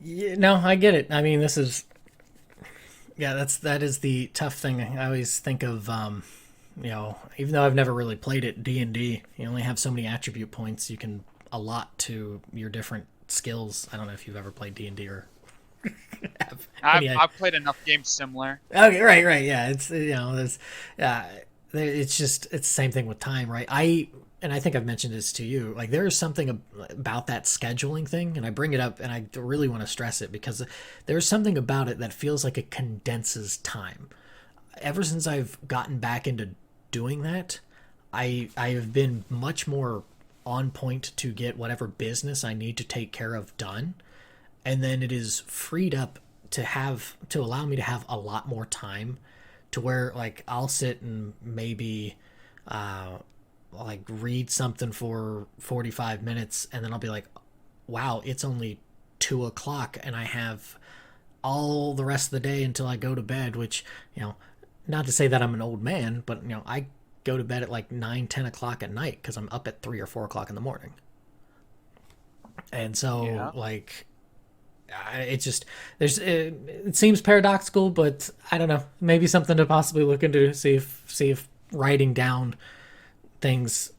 Yeah, no, I get it. I mean, this is, yeah, that is the tough thing. I always think of, you know, even though I've never really played it, D&D, you only have so many attribute points you can allot to your different skills. I don't know if you've ever played D&D or have I've, any. I've played enough games similar. Okay, right, yeah. It's, you know, there's, uh, it's just, it's the same thing with time, right? And I think I've mentioned this to you. Like, there is something about that scheduling thing, and I bring it up, and I really want to stress it, because there's something about it that feels like it condenses time. Ever since I've gotten back into doing that, I have been much more on point to get whatever business I need to take care of done, and then it is freed up to allow me to have a lot more time, to where, like, I'll sit and maybe like, read something for 45 minutes, and then I'll be like, wow, it's only 2 o'clock, and I have all the rest of the day until I go to bed, which, not to say that I'm an old man, but, I go to bed at like 9, 10 o'clock at night because I'm up at 3 or 4 o'clock in the morning. And so, Yeah. like, it just, it seems paradoxical, but I don't know, maybe something to possibly look into, see if writing down things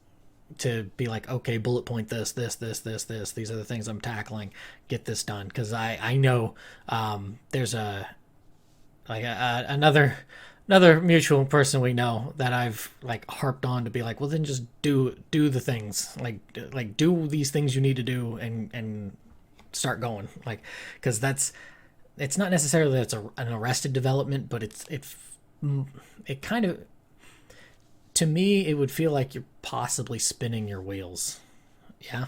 to be like, okay, bullet point this, these are the things I'm tackling, get this done. Because I know there's another mutual person we know that I've like harped on to be like, well, then just do the things, like do these things you need to do, and start going, like, because it's not necessarily that it's an arrested development, but it kind of, to me, it would feel like you're possibly spinning your wheels. Yeah.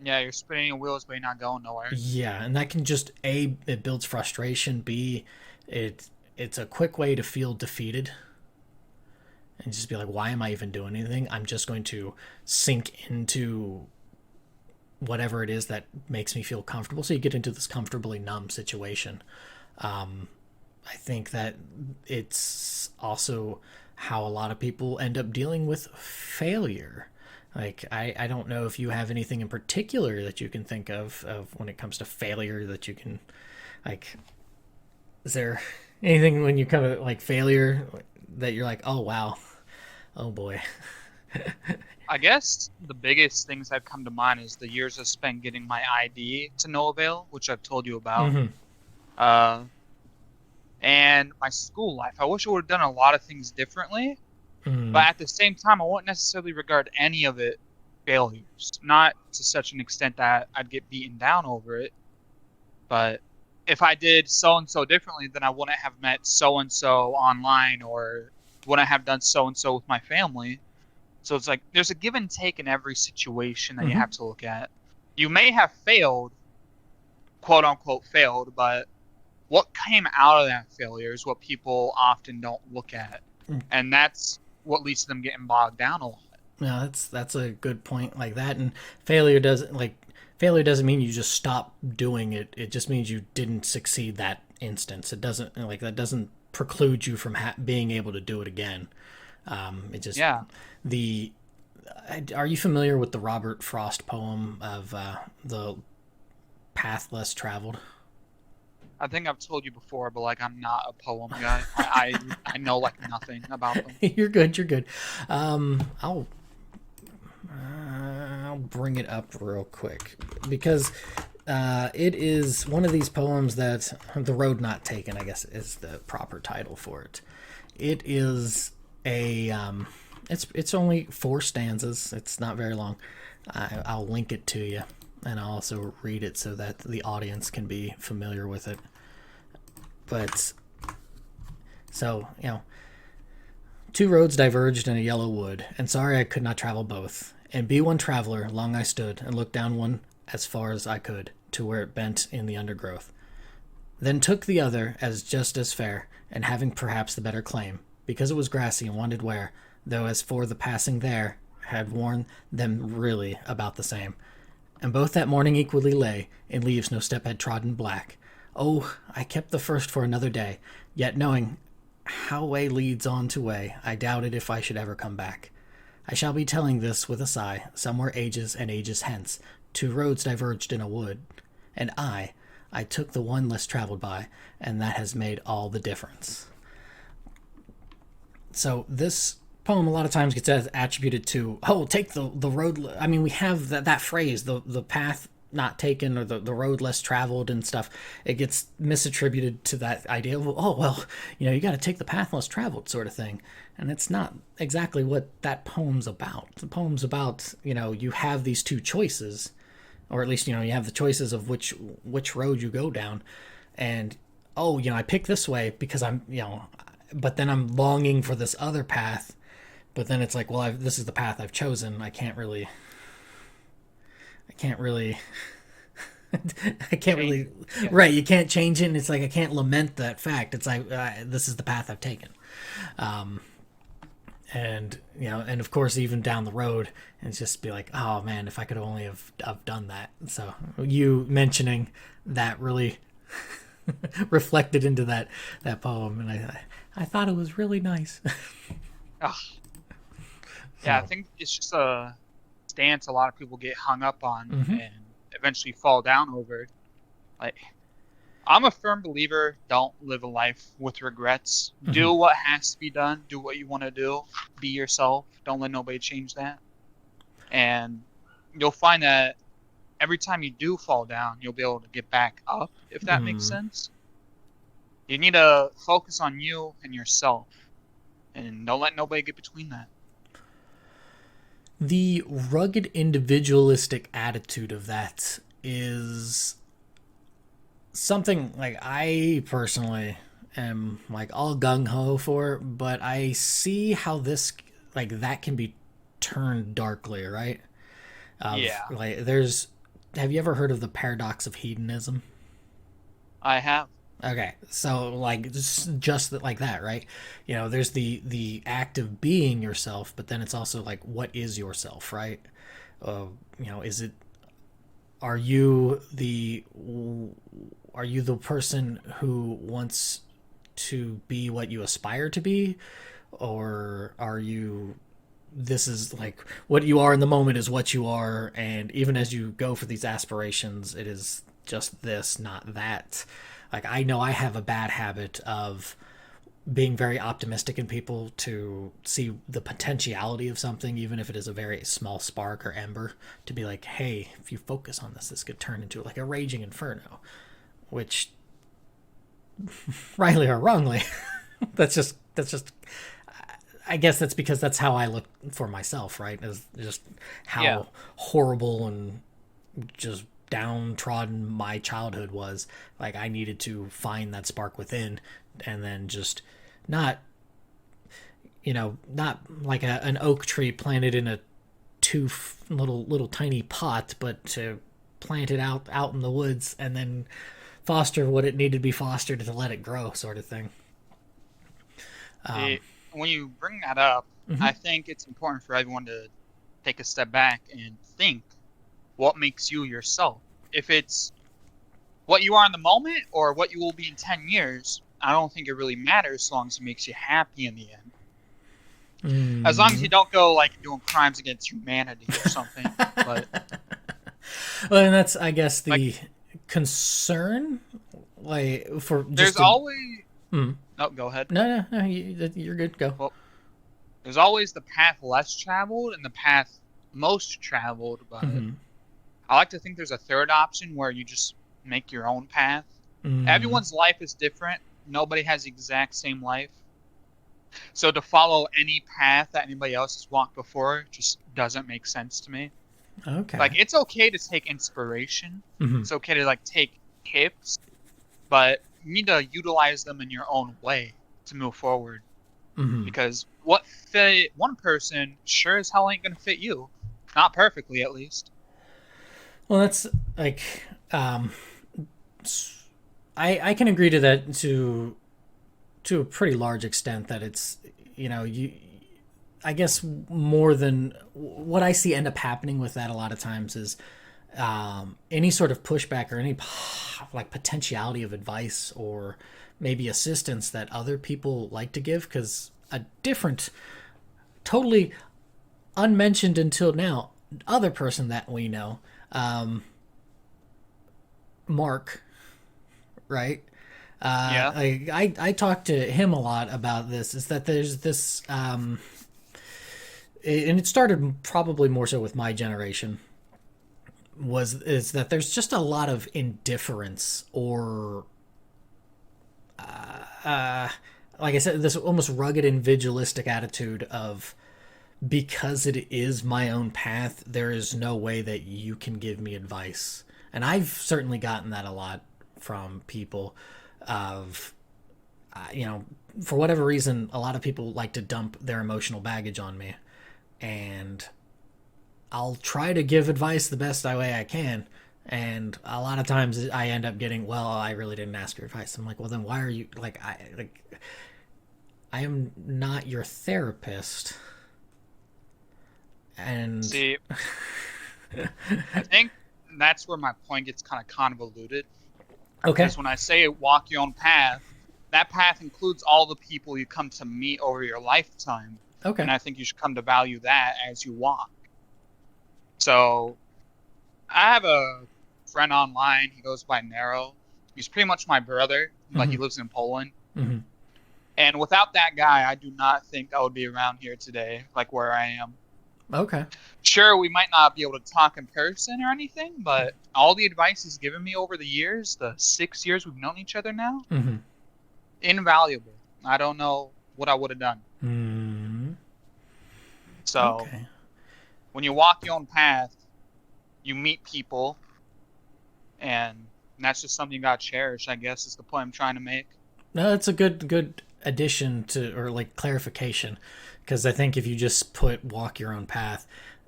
Yeah, you're spinning your wheels, but you're not going nowhere. Yeah, and that can just, A, it builds frustration. B, it's a quick way to feel defeated and just be like, why am I even doing anything? I'm just going to sink into whatever it is that makes me feel comfortable. So you get into this comfortably numb situation. I think that it's also how a lot of people end up dealing with failure. Like, I don't know if you have anything in particular that you can think of when it comes to failure that you can, like, is there anything when you come to like failure that you're like, oh wow, oh boy. I guess the biggest things that come to mind is the years I spent getting my ID to no avail, which I've told you about. Mm-hmm. Uh, and my school life. I wish I would have done a lot of things differently, Mm-hmm. but at the same time, I wouldn't necessarily regard any of it failures. Not to such an extent that I'd get beaten down over it, but if I did so and so differently, then I wouldn't have met so and so online, or wouldn't have done so and so with my family. So it's like there's a give and take in every situation that you Mm-hmm. have to look at. You may have failed, quote unquote failed, but what came out of that failure is what people often don't look at. And that's what leads to them getting bogged down a lot. Yeah, that's a good point, like that. And failure doesn't mean you just stop doing it. It just means you didn't succeed that instance. It doesn't, like, that doesn't preclude you from being able to do it again. It just, Yeah, the are you familiar with the Robert Frost poem of the path less traveled? I think I've told you before, but like I'm not a poem guy. I know like nothing about them. You're good. You're good. I'll bring it up real quick because it is one of these poems that the road not taken, I guess, is the proper title for it. It is a it's only 4 stanzas. It's not very long. I'll link it to you, and I'll also read it so that the audience can be familiar with it. But so, two roads diverged in a yellow wood, and sorry I could not travel both. And be one traveler, long I stood, and looked down one as far as I could, to where it bent in the undergrowth. Then took the other as just as fair, and having perhaps the better claim, because it was grassy and wanted wear, though as for the passing there, had worn them really about the same. And both that morning equally lay, in leaves no step had trodden black. Oh, I kept the first for another day, yet knowing how way leads on to way, I doubted if I should ever come back. I shall be telling this with a sigh, somewhere ages and ages hence, 2 roads diverged in a wood, and I took the one less traveled by, and that has made all the difference. So this poem a lot of times gets attributed to, oh, take the road. I mean, we have that phrase, the path not taken, or the road less traveled and stuff. It gets misattributed to that idea of, oh, well, you got to take the path less traveled sort of thing. And it's not exactly what that poem's about. The poem's about, you have these 2 choices, or at least, you have the choices of which road you go down. And, oh, I pick this way because I'm, but then I'm longing for this other path. But then it's like, well, this is the path I've chosen. I can't really, I can't really, Yeah. right. You can't change it. And it's like, I can't lament that fact. It's like, this is the path I've taken. And and of course even down the road, and it's just be like, oh man, if I could only have done that. So you mentioning that really reflected into that poem, and I thought it was really nice. Ugh. Yeah, I So think it's just a stance a lot of people get hung up on hmm and eventually fall down over. Like, I'm a firm believer, don't live a life with regrets. hmm Do what has to be done, do what you want to do, be yourself, don't let nobody change that. And you'll find that every time you do fall down, you'll be able to get back up, if that makes mm. sense. You need to focus on you and yourself, and don't let nobody get between that. The rugged individualistic attitude of that is something like I personally am like all gung ho for, but I see how this like that can be turned darkly, right? Of Yeah, like there's have you ever heard of the paradox of hedonism? I have. Okay, so like just like that, right? There's the act of being yourself, but then it's also like what is yourself, right? Uh, is it are you the are you the person who wants to be what you aspire to be, or are you this is like what you are in the moment is what you are, and even as you go for these aspirations it is just this, not that. Like I know I have a bad habit of being very optimistic in people to see the potentiality of something, even if it is a very small spark or ember, to be like, hey, if you focus on this could turn into like a raging inferno, which rightly or wrongly that's just I guess that's because that's how I look for myself, right? Is just Yeah. how horrible and just downtrodden my childhood was. Like I needed to find that spark within, and then just not, not like an oak tree planted in a little tiny pot, but to plant it out in the woods and then foster what it needed to be fostered to let it grow, sort of thing. Um, See, when you bring that up, mhm. I think it's important for everyone to take a step back and think what makes you yourself. If it's what you are in the moment or what you will be in 10 years, I don't think it really matters as long as it makes you happy in the end. As long as you Mm. don't go like doing crimes against humanity or something. But Well, and that's I guess like the concern, like for there's just to. always Mm. no, go ahead. No, you're good. Go. Well, there's always the path less traveled and the path most traveled, but Mm-hmm. I like to think there's a third option where you just make your own path. Mm. Everyone's life is different. Nobody has the exact same life. So to follow any path that anybody else has walked before just doesn't make sense to me. Like Okay. it's okay to take inspiration. Mm-hmm. It's okay to like take tips, but you need to utilize them in your own way to move forward. Mm-hmm. Because what fit one person sure as hell ain't gonna fit you. Not perfectly, at least. Well, that's like, um, I can agree to that to a pretty large extent that it's you I guess more than what I see end up happening with that a lot of times is any sort of pushback or any like potentiality of advice or maybe assistance that other people like to give, because a different, totally unmentioned until now, other person that we know, Mark, right? Yeah. I talked to him a lot about this. Is that there's this, and it started probably more so with my generation. Was is that there's just a lot of indifference or, like I said, this almost rugged individualistic attitude of because it is my own path, there is no way that you can give me advice. And I've certainly gotten that a lot from people of, you know, for whatever reason, a lot of people like to dump their emotional baggage on me. And I'll try to give advice the best way I can. And a lot of times I end up getting, well, I really didn't ask your advice. I'm like, well, then why are you like, I am not your therapist. And See, I think that's where my point gets kind of convoluted. okay, Because when I say walk your own path, that path includes all the people you come to meet over your lifetime. okay, And I think you should come to value that as you walk. So I have a friend online. He goes by Nero. He's pretty much my brother. Like mm-hmm. he lives in Poland. Mm-hmm. And without that guy, I do not think I would be around here today, like where I am. Okay, Sure, we might not be able to talk in person or anything, but all the advice he's given me over the years, the 6 years we've known each other now, mm-hmm. invaluable. I don't know what I would have done. Mm-hmm. So Okay. when you walk your own path, you meet people, and that's just something you got to cherish, I guess, is the point I'm trying to make. No, that's a good addition to, or like clarification, because I think if you just put walk your own path,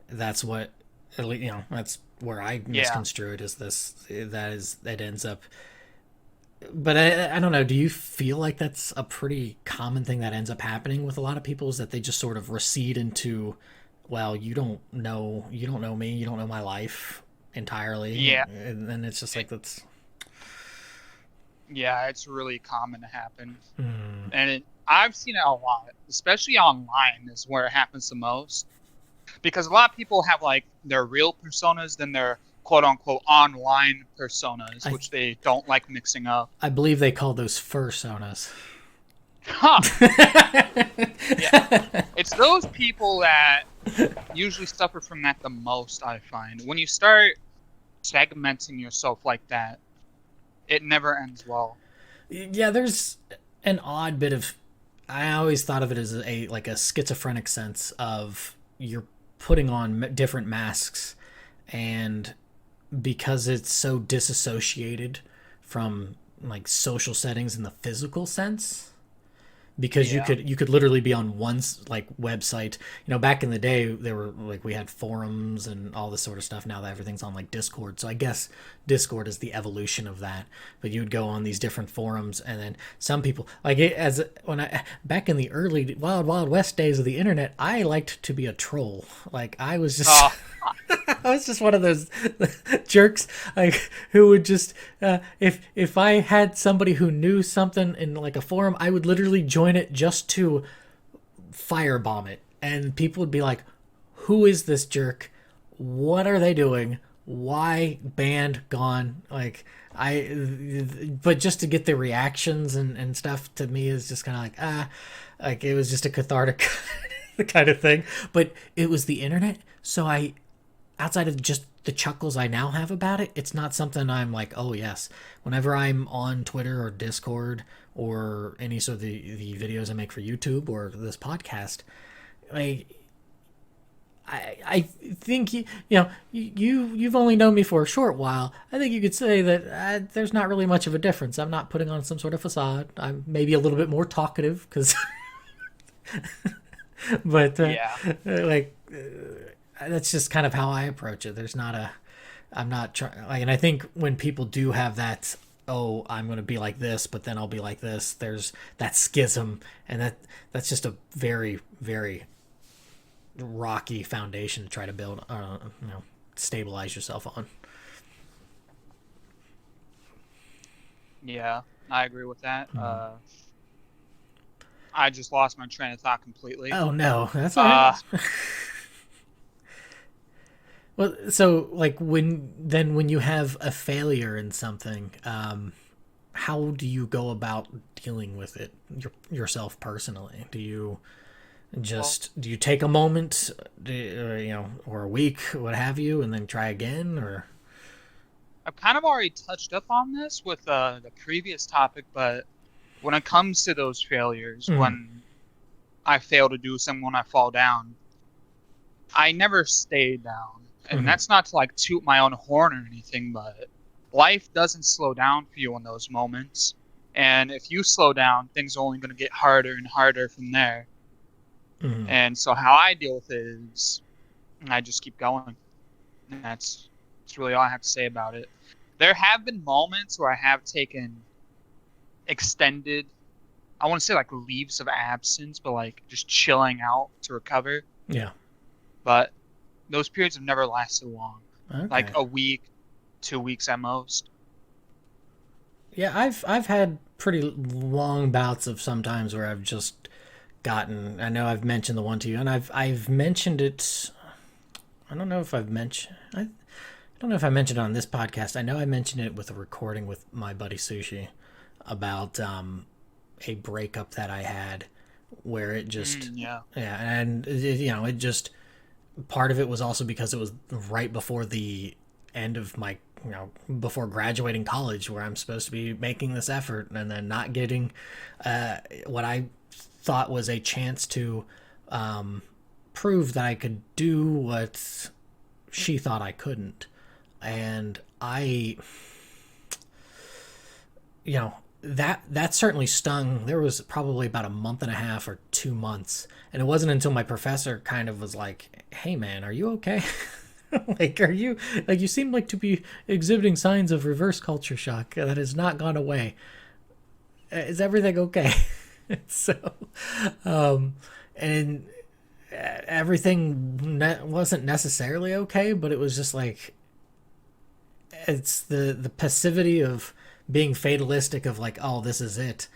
that's what, that's where I Yeah. misconstrue it as this. That ends up. But I don't know. Do you feel like that's a pretty common thing that ends up happening with a lot of people? Is that they just sort of recede into, well, you don't know me, you don't know my life entirely, Yeah. and then it's just It, like that's. yeah, it's really common to happen. Hmm. And I've seen it a lot, especially online is where it happens the most. Because a lot of people have like their real personas, then their quote unquote online personas, I which they don't like mixing up. I believe they call those fursonas. Huh. Yeah. It's those people that usually suffer from that the most, I find. When you start segmenting yourself like that, it never ends well. Yeah, there's an odd bit of. I always thought of it as a like a schizophrenic sense of you're putting on different masks, and because it's so disassociated from like social settings in the physical sense, because Yeah. you could literally be on one like website. Back in the day there were like we had forums and all this sort of stuff. Now that everything's on like Discord, so I guess Discord is the evolution of that. But you would go on these different forums, and then some people like it, as when I back in the early wild west days of the internet, I liked to be a troll. Like I was just Oh, I was just one of those jerks, like who would just if I had somebody who knew something in like a forum, I would literally join it just to firebomb it, and people would be like, "Who is this jerk? What are they doing? Why banned? Gone?" But just to get the reactions and stuff to me is just kind of like it was just a cathartic kind of thing. But it was the internet, so outside of just the chuckles I now have about it, it's not something I'm like, oh yes. Whenever I'm on Twitter or Discord or any sort of the videos I make for YouTube or this podcast, like I think you've only known me for a short while. I think you could say that there's not really much of a difference. I'm not putting on some sort of facade. I'm maybe a little bit more talkative because, but yeah. like that's just kind of how I approach it. I'm not trying, like, and I think when people do have that, oh, I'm going to be like this, but then I'll be like this, there's that schism, and that's just a very, very rocky foundation to try to build, stabilize yourself on. Yeah, I agree with that. Mm-hmm. I just lost my train of thought completely. Oh no, that's all Uh, right. Well, so like when you have a failure in something, how do you go about dealing with it yourself personally? well, Do you take a moment, or a week, what have you, and then try again, or? I've kind of already touched up on this with the previous topic, but when it comes to those failures, Mm, when I fail to do something, when I fall down, I never stay down. And mm, that's not to like toot my own horn or anything, but life doesn't slow down for you in those moments. And if you slow down, things are only going to get harder and harder from there. mm. And so how I deal with it is I just keep going. And that's really all I have to say about it. There have been moments where I have taken extended I want to say like leaves of absence, but like just chilling out to recover. Yeah. But those periods have never lasted long, like Okay. a week, 2 weeks at most. Yeah, I've had pretty long bouts of sometimes where I've just gotten. I know I've mentioned the one to you, and I've mentioned it. I don't know if I've mentioned. I don't know if I mentioned it on this podcast. I know I mentioned it with a recording with my buddy Sushi about a breakup that I had where it just, Yeah. yeah, and it just, part of it was also because it was right before the end of my, before graduating college, where I'm supposed to be making this effort and then not getting what I thought was a chance to prove that I could do what she thought I couldn't. And that certainly stung. There was probably about a month and a half or 2 months, and it wasn't until my professor kind of was like, "Hey, man, are you okay? Like, are you like you seem like to be exhibiting signs of reverse culture shock that has not gone away. Is everything okay?" So, and everything wasn't necessarily okay, but it was just like it's the passivity of being fatalistic of like, oh, this is it.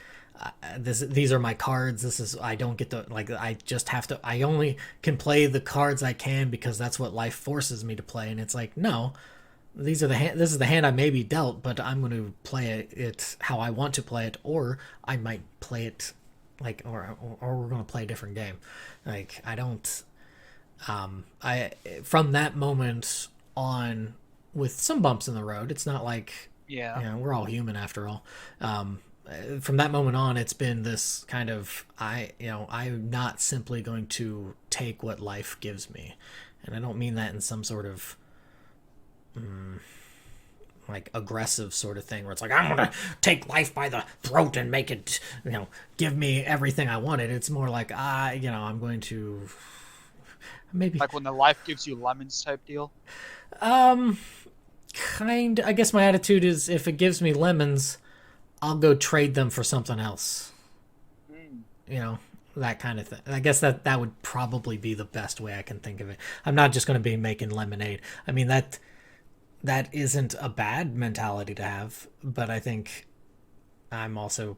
These are my cards. This is, I don't get to, like, I just have to, I only can play the cards I can because that's what life forces me to play. And it's like, no, these are the hand, this is the hand I may be dealt, but I'm going to play it how I want to play it, or I might play it like, or we're going to play a different game. Like, I don't, I, from that moment on, with some bumps in the road, it's not like, Yeah. we're all human after all. From that moment on, it's been this kind of, I'm not simply going to take what life gives me, and I don't mean that in some sort of like aggressive sort of thing where it's like I'm gonna take life by the throat and make it, give me everything I wanted. It's more like I'm going to maybe Like when the life gives you lemons type deal. kind. I guess my attitude is if it gives me lemons, I'll go trade them for something else. Mm. You know, that kind of thing. I guess that would probably be the best way I can think of it. I'm not just going to be making lemonade. I mean that isn't a bad mentality to have, but I think I'm also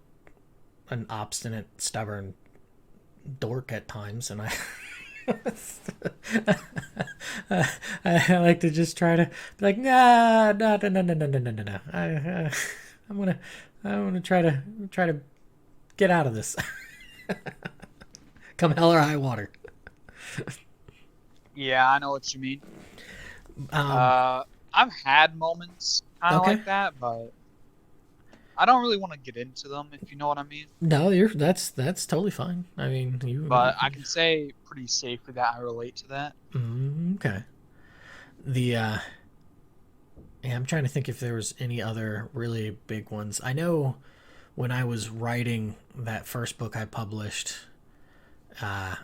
an obstinate, stubborn dork at times, and I like to just try to be like, nah, no, no, no, no, no, no, no, no, no. I'm gonna, I'm gonna try to get out of this. Come hell or high water. Yeah, I know what you mean. Um, Uh, I've had moments kind of okay. like that, but I don't really want to get into them, if you know what I mean. No, that's totally fine. I mean, But I can say pretty safely that I relate to that. okay. The Yeah, I'm trying to think if there was any other really big ones. I know when I was writing that first book I published, uh,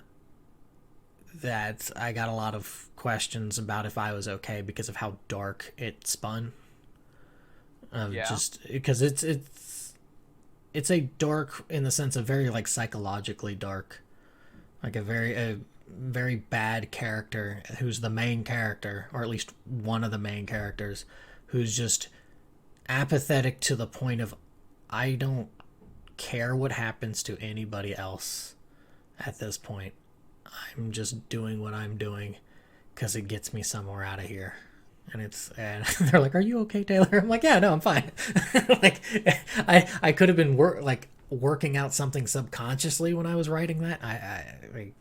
that I got a lot of questions about if I was okay because of how dark it spun. Yeah. Just because it's a dark in the sense of very like psychologically dark, like a very bad character who's the main character, or at least one of the main characters, who's just apathetic to the point of I don't care what happens to anybody else at this point. I'm just doing what I'm doing because it gets me somewhere out of here. And they're like, "Are you okay, Taylor?" I'm like, "Yeah, no, I'm fine." Like, I could have been working out something subconsciously when I was writing that. I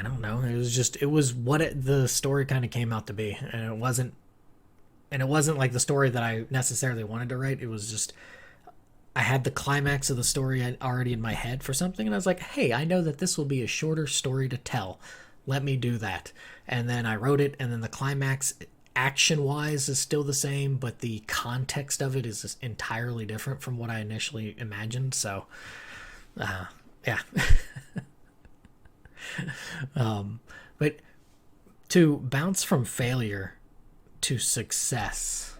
don't know. It was what the story kind of came out to be, and it wasn't like the story that I necessarily wanted to write. It was just I had the climax of the story already in my head for something, and I was like, hey, I know that this will be a shorter story to tell. Let me do that. And then I wrote it, and then the climax, action wise, is still the same, but the context of it is just entirely different from what I initially imagined. So, yeah. But to bounce from failure to success,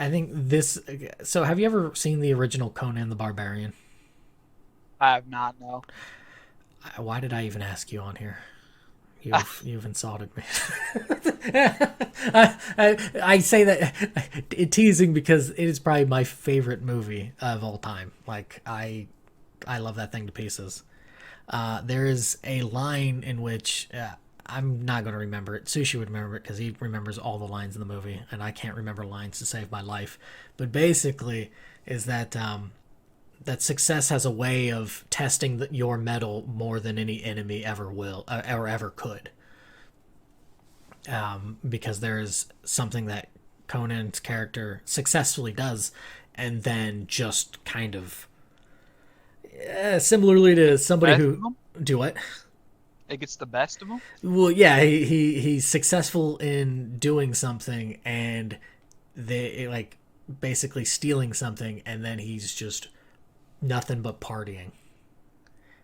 I think this. So, have you ever seen the original Conan the Barbarian? I have not, no. Why did I even ask you on here? You've insulted me. I say that teasing because it is probably my favorite movie of all time. Like I love that thing to pieces. There is a line in which I'm not going to remember it. Sushi would remember it because he remembers all the lines in the movie, and I can't remember lines to save my life. But basically, is that that success has a way of testing your metal more than any enemy ever will or ever could. Because there is something that Conan's character successfully does, and then just kind of similarly to somebody Best of who them? do what? It gets the best of them? Well, yeah, he's successful in doing something, and they like basically stealing something, and then he's just nothing but partying,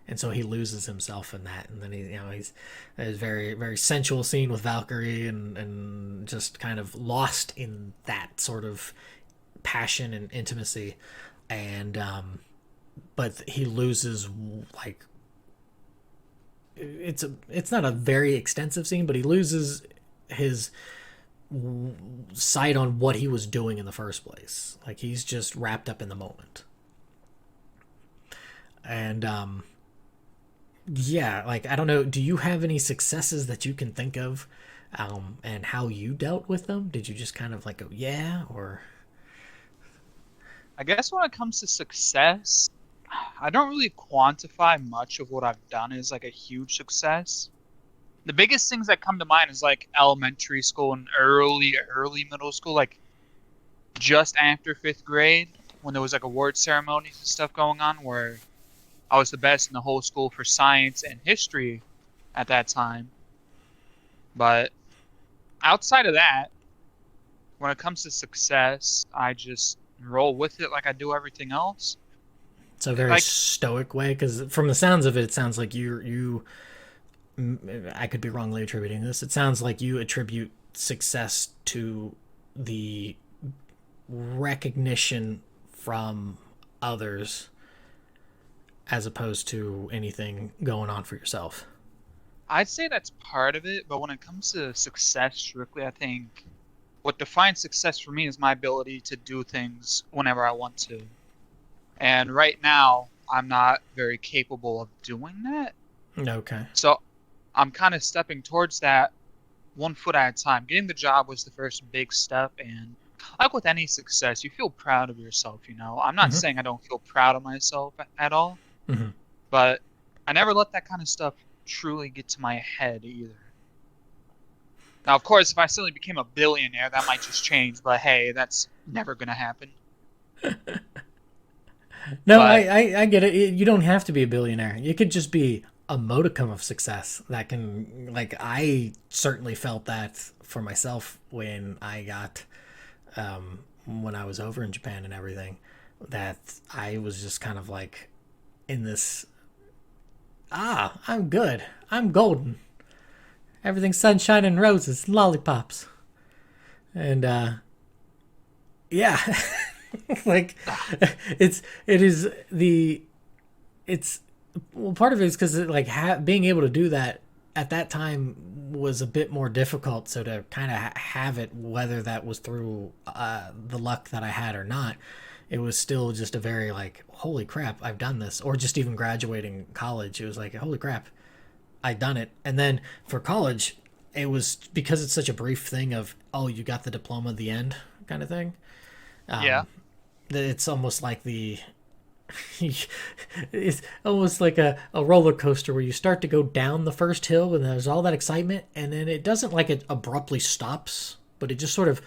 and so he loses himself in that, and then he's there's very sensual scene with Valkyrie, and just kind of lost in that sort of passion and intimacy, and but he loses like it's not a very extensive scene, but he loses his sight on what he was doing in the first place. Like he's just wrapped up in the moment. And yeah, like I don't know, do you have any successes that you can think of and how you dealt with them? Did you just kind of like go, yeah, or I guess when it comes to success, I don't really quantify much of what I've done as like a huge success. The biggest things that come to mind is like elementary school and early middle school, like just after fifth grade, when there was like award ceremonies and stuff going on, where I was the best in the whole school for science and history at that time. But outside of that, when it comes to success, I just roll with it like I do everything else. it's a very Like, stoic way? Because from the sounds of it, it sounds like you I could be wrongly attributing this. It sounds like you attribute success to the recognition from others as opposed to anything going on for yourself. I'd say that's part of it, but when it comes to success strictly, I think what defines success for me is my ability to do things whenever I want to. And right now, I'm not very capable of doing that. Okay. So I'm kind of stepping towards that one foot at a time. Getting the job was the first big step, and like with any success, you feel proud of yourself, you know. I'm not Mm-hmm. saying I don't feel proud of myself at all, Mm-hmm. but I never let that kind of stuff truly get to my head either. Now, of course, if I suddenly became a billionaire, that might just change, but hey, that's never gonna happen. No, But I get it. You don't have to be a billionaire. You could just be a modicum of success that can, like, I certainly felt that for myself when I got, when I was over in Japan and everything, that I was just kind of like in this, I'm good. I'm golden. Everything's sunshine and roses, and lollipops. And, yeah. Like it is the it's well, part of it is because like being able to do that at that time was a bit more difficult, so to kind of have it, whether that was through the luck that I had or not, it was still just a very like, holy crap, I've done this. Or just even graduating college, it was like, holy crap, I've done it. And then for college, it was because it's such a brief thing of, oh, you got the diploma at the end kind of thing. yeah, It's almost like it's almost like a roller coaster where you start to go down the first hill and there's all that excitement, and then it doesn't like it abruptly stops, but it just sort of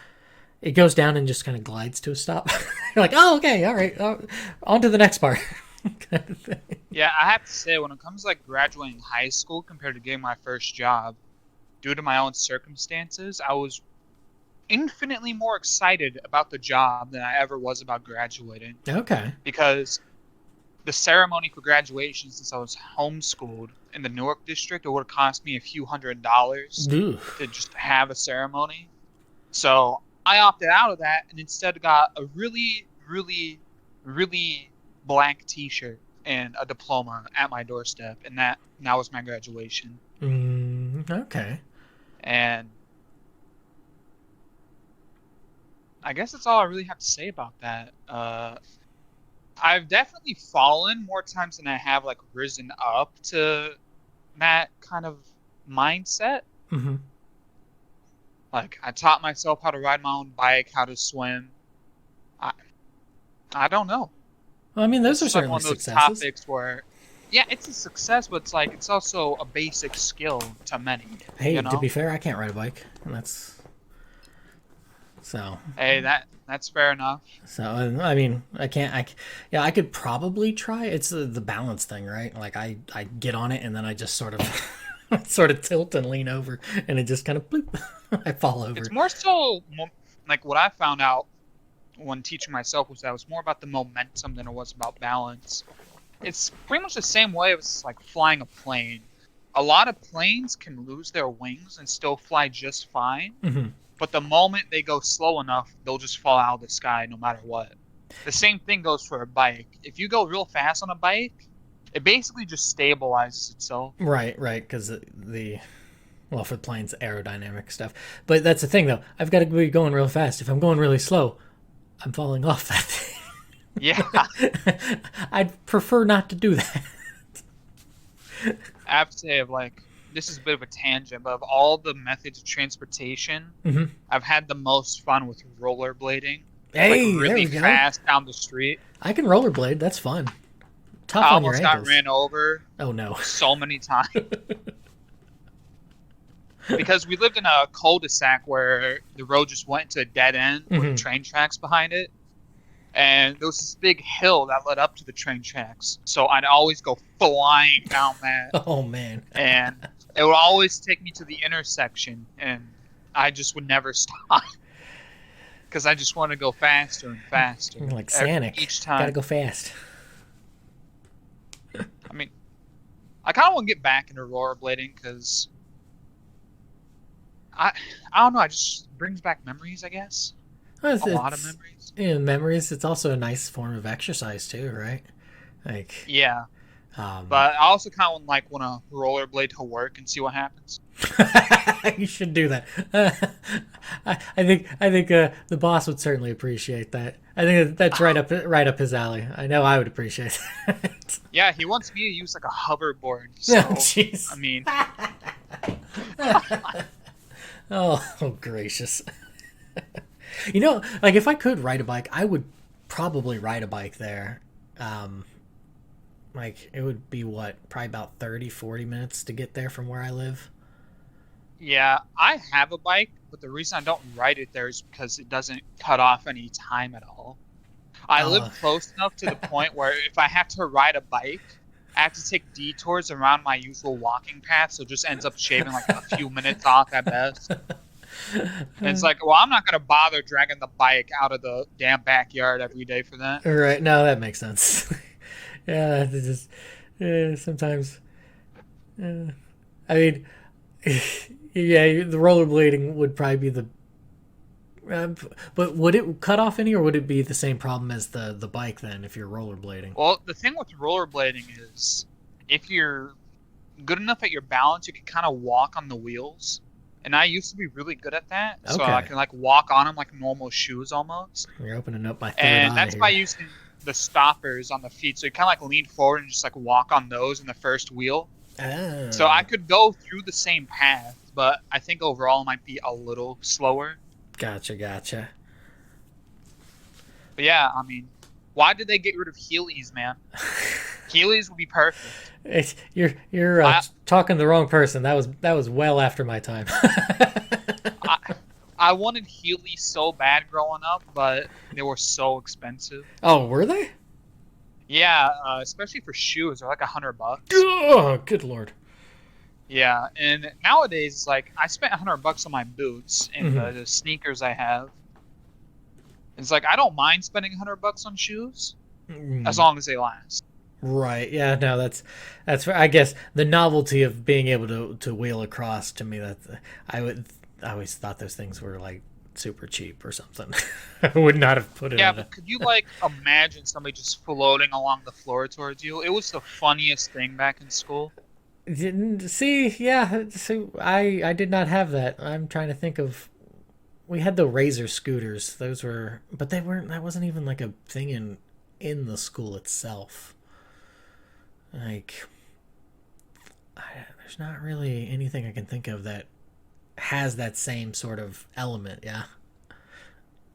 it goes down and just kind of glides to a stop. You're like, oh, okay, all right, on to the next part. Kind of thing. yeah, I have to say, when it comes to like graduating high school compared to getting my first job, due to my own circumstances, I was infinitely more excited about the job than I ever was about graduating. Okay. Because the ceremony for graduation, since I was homeschooled in the Newark district, it would have cost me a few $100s Ooh. to just have a ceremony. So I opted out of that and instead got a really, really, really blank T-shirt and a diploma at my doorstep, and that was my graduation. Okay. And I guess that's all I really have to say about that. I've definitely fallen more times than I have like risen up to that kind of mindset. Mm-hmm. Like I taught myself how to ride my own bike, how to swim. I I don't know. Well, I mean, those It's are just like certainly one of those successes. topics where, yeah, it's a success, but it's like it's also a basic skill to many, Hey, you to be know? fair, I can't ride a bike, and that's so. Hey, that's fair enough. So I mean, I can't. Yeah, I could probably try. It's the balance thing, right? Like I get on it, and then I just sort of sort of tilt and lean over, and it just kind of bloop, I fall It's over. more so like what I found out when teaching myself was that it was more about the momentum than it was about balance. It's pretty much the same way as like flying a plane. A lot of planes can lose their wings and still fly just fine, Hmm. but the moment they go slow enough, they'll just fall out of the sky no matter what. The same thing goes for a bike. If you go real fast on a bike, it basically just stabilizes itself. Right, right, because the well, for the planes, aerodynamic stuff. But that's the thing, though. I've got to be going real fast. If I'm going really slow, I'm falling off that thing. Yeah, I'd prefer not to do that. I have to say, like, this is a bit of a tangent, but of all the methods of transportation, Hmm. I've had the most fun with rollerblading, like Hey, there really we go. fast down the street. I can rollerblade. That's fun. I Tough on your almost got ankles. ran over Oh no. so many times because we lived in a cul-de-sac where the road just went to a dead end with Hmm. train tracks behind it. And there was this big hill that led up to the train tracks. So I'd always go flying down that. Oh man. And it would always take me to the intersection. And I just would never stop because I just want to go faster and faster You're like Sonic. each Gotta time. go fast. I mean, I kind of want to get back into rollerblading because I, I don't know. It just brings back memories, I guess. Well, A lot of memories. memories. It's also a nice form of exercise too, right? Like, Yeah. um, But I also kind of like want to rollerblade to work and see what happens. you should do that. I think the boss would certainly appreciate that. I think that's right up his alley. I know I would appreciate that. Yeah, he wants me to use like a hoverboard. Oh, So, jeez. I mean, Oh, gracious. You know, like if I could ride a bike, I would probably ride a bike there. Um, like it would be what, probably about 30, 40 minutes to get there from where I live. yeah, I have a bike, but the reason I don't ride it there is because it doesn't cut off any time at all. I live Uh, close enough to the point where if I have to ride a bike, I have to take detours around my usual walking path, so it just ends up shaving like a few minutes off at best. And it's like, well, I'm not gonna bother dragging the bike out of the damn backyard every day for that. right. No, that makes sense. Yeah, it's just sometimes. I mean, yeah, the rollerblading would probably be the. Uh, but would it cut off any, or would it be the same problem as the bike then if you're rollerblading? Well, the thing with rollerblading is if you're good enough at your balance, you can kind of walk on the wheels. And I used to be really good at that, so I Okay, can like walk on them like normal shoes almost. you're opening up my third And eye that's by here. using the stoppers on the feet. So you kind of like lean forward and just like walk on those in the first wheel. So I Oh, could go through the same path, but I think overall it might be a little slower. gotcha, gotcha. But yeah, I mean, why did they get rid of Heelys, man? Heelys would be perfect. You're I, talking to the wrong person. That was well after my time. I I wanted Heelys so bad growing up, but they were so expensive. Oh, were they? Yeah, especially for shoes, they're like $100. Oh, good lord. Yeah, and nowadays it's like I spent $100 on my boots and Hmm. the sneakers I have. It's like I don't mind spending $100 on shoes as long as they last. Right. Yeah. No. That's. I guess the novelty of being able to wheel across to me. That I always thought those things were like super cheap or something. I would not have put it Yeah, on a. but could you like imagine somebody just floating along the floor towards you? It was the funniest thing back in school. Didn't see, yeah. So I did not have that. I'm trying to think of. We had the Razor scooters. Those were, but they weren't. That wasn't even like a thing in the school itself. Like, there's not really anything I can think of that has that same sort of element. Yeah.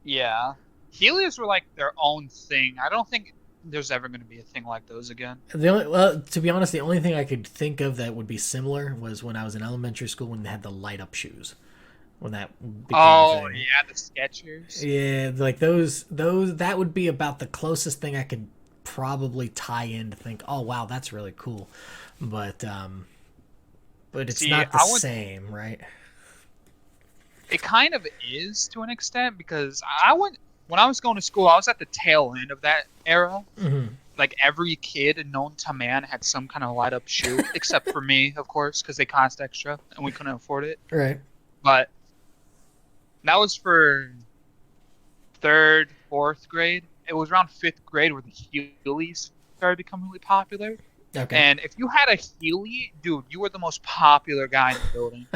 Yeah. Helios were like their own thing. I don't think there's ever going to be a thing like those again. The only, well, to be honest, the only thing I could think of that would be similar was when I was in elementary school when they had the light up shoes. When that became a Oh, thing. yeah, the Skechers. Yeah, like those that would be about the closest thing I could probably tie in to think, oh wow, that's really cool. But it's See, not the same, right? it kind of is to an extent because when I was going to school, I was at the tail end of that era. Mm-hmm. Like every kid known to man had some kind of light up shoe, except for me, of course, because they cost extra and we couldn't afford it. Right. But that was for third, fourth grade. It was around fifth grade where the Heelys started becoming really popular. Okay. And if you had a Heely, dude, you were the most popular guy in the building.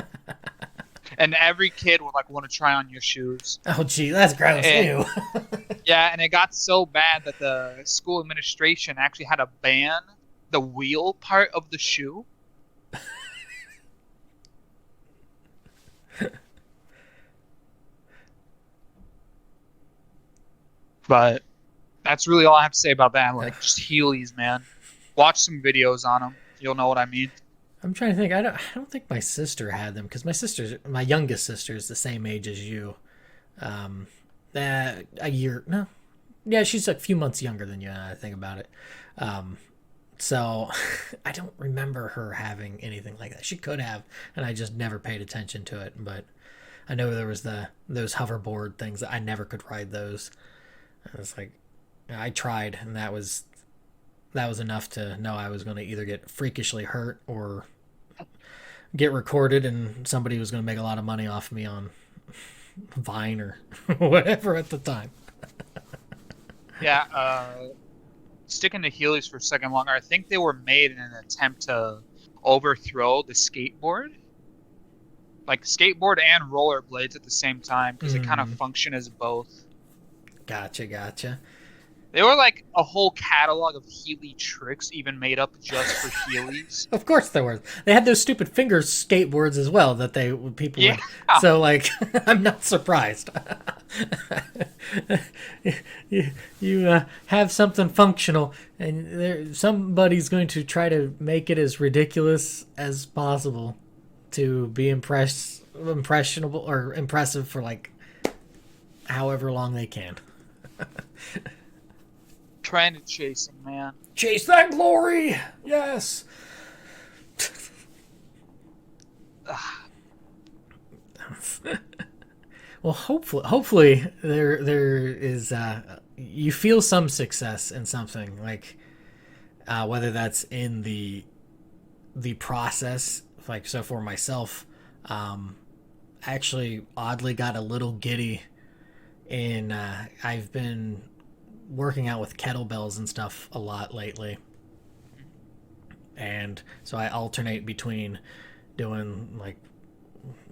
And every kid would like want to try on your shoes. Oh gee, that's gross. And, Ew. yeah, and it got so bad that the school administration actually had to ban the wheel part of the shoe. But that's really all I have to say about that. Like, just Heelys, man. Watch some videos on them. You'll know what I mean. I'm trying to think. I don't think my sister had them because my youngest sister is the same age as you. Um, a year, no, yeah, she's a few months younger than you. Now I think about it. So I don't remember her having anything like that. She could have, and I just never paid attention to it. But I know there was those hoverboard things that I never could ride those. I was like, I tried, and that was enough to know I was going to either get freakishly hurt or get recorded, and somebody was going to make a lot of money off me on Vine or whatever at the time. Yeah, sticking to Heelys for a second longer, I think they were made in an attempt to overthrow the skateboard. Like skateboard and rollerblades at the same time because they kind of function as both. Gotcha. They were like a whole catalog of Heely tricks even made up just for Heelys. Of course there were. They had those stupid finger skateboards as well that people Yeah. would. So like, I'm not surprised. you have something functional, and somebody's going to try to make it as ridiculous as possible to be impressionable or impressive for like however long they can. Trying to chase him, man. Chase that glory! Yes! Well, hopefully there is you feel some success in something like whether that's in the process. Like, so for myself, I actually oddly got a little giddy in I've been working out with kettlebells and stuff a lot lately, and so I alternate between doing like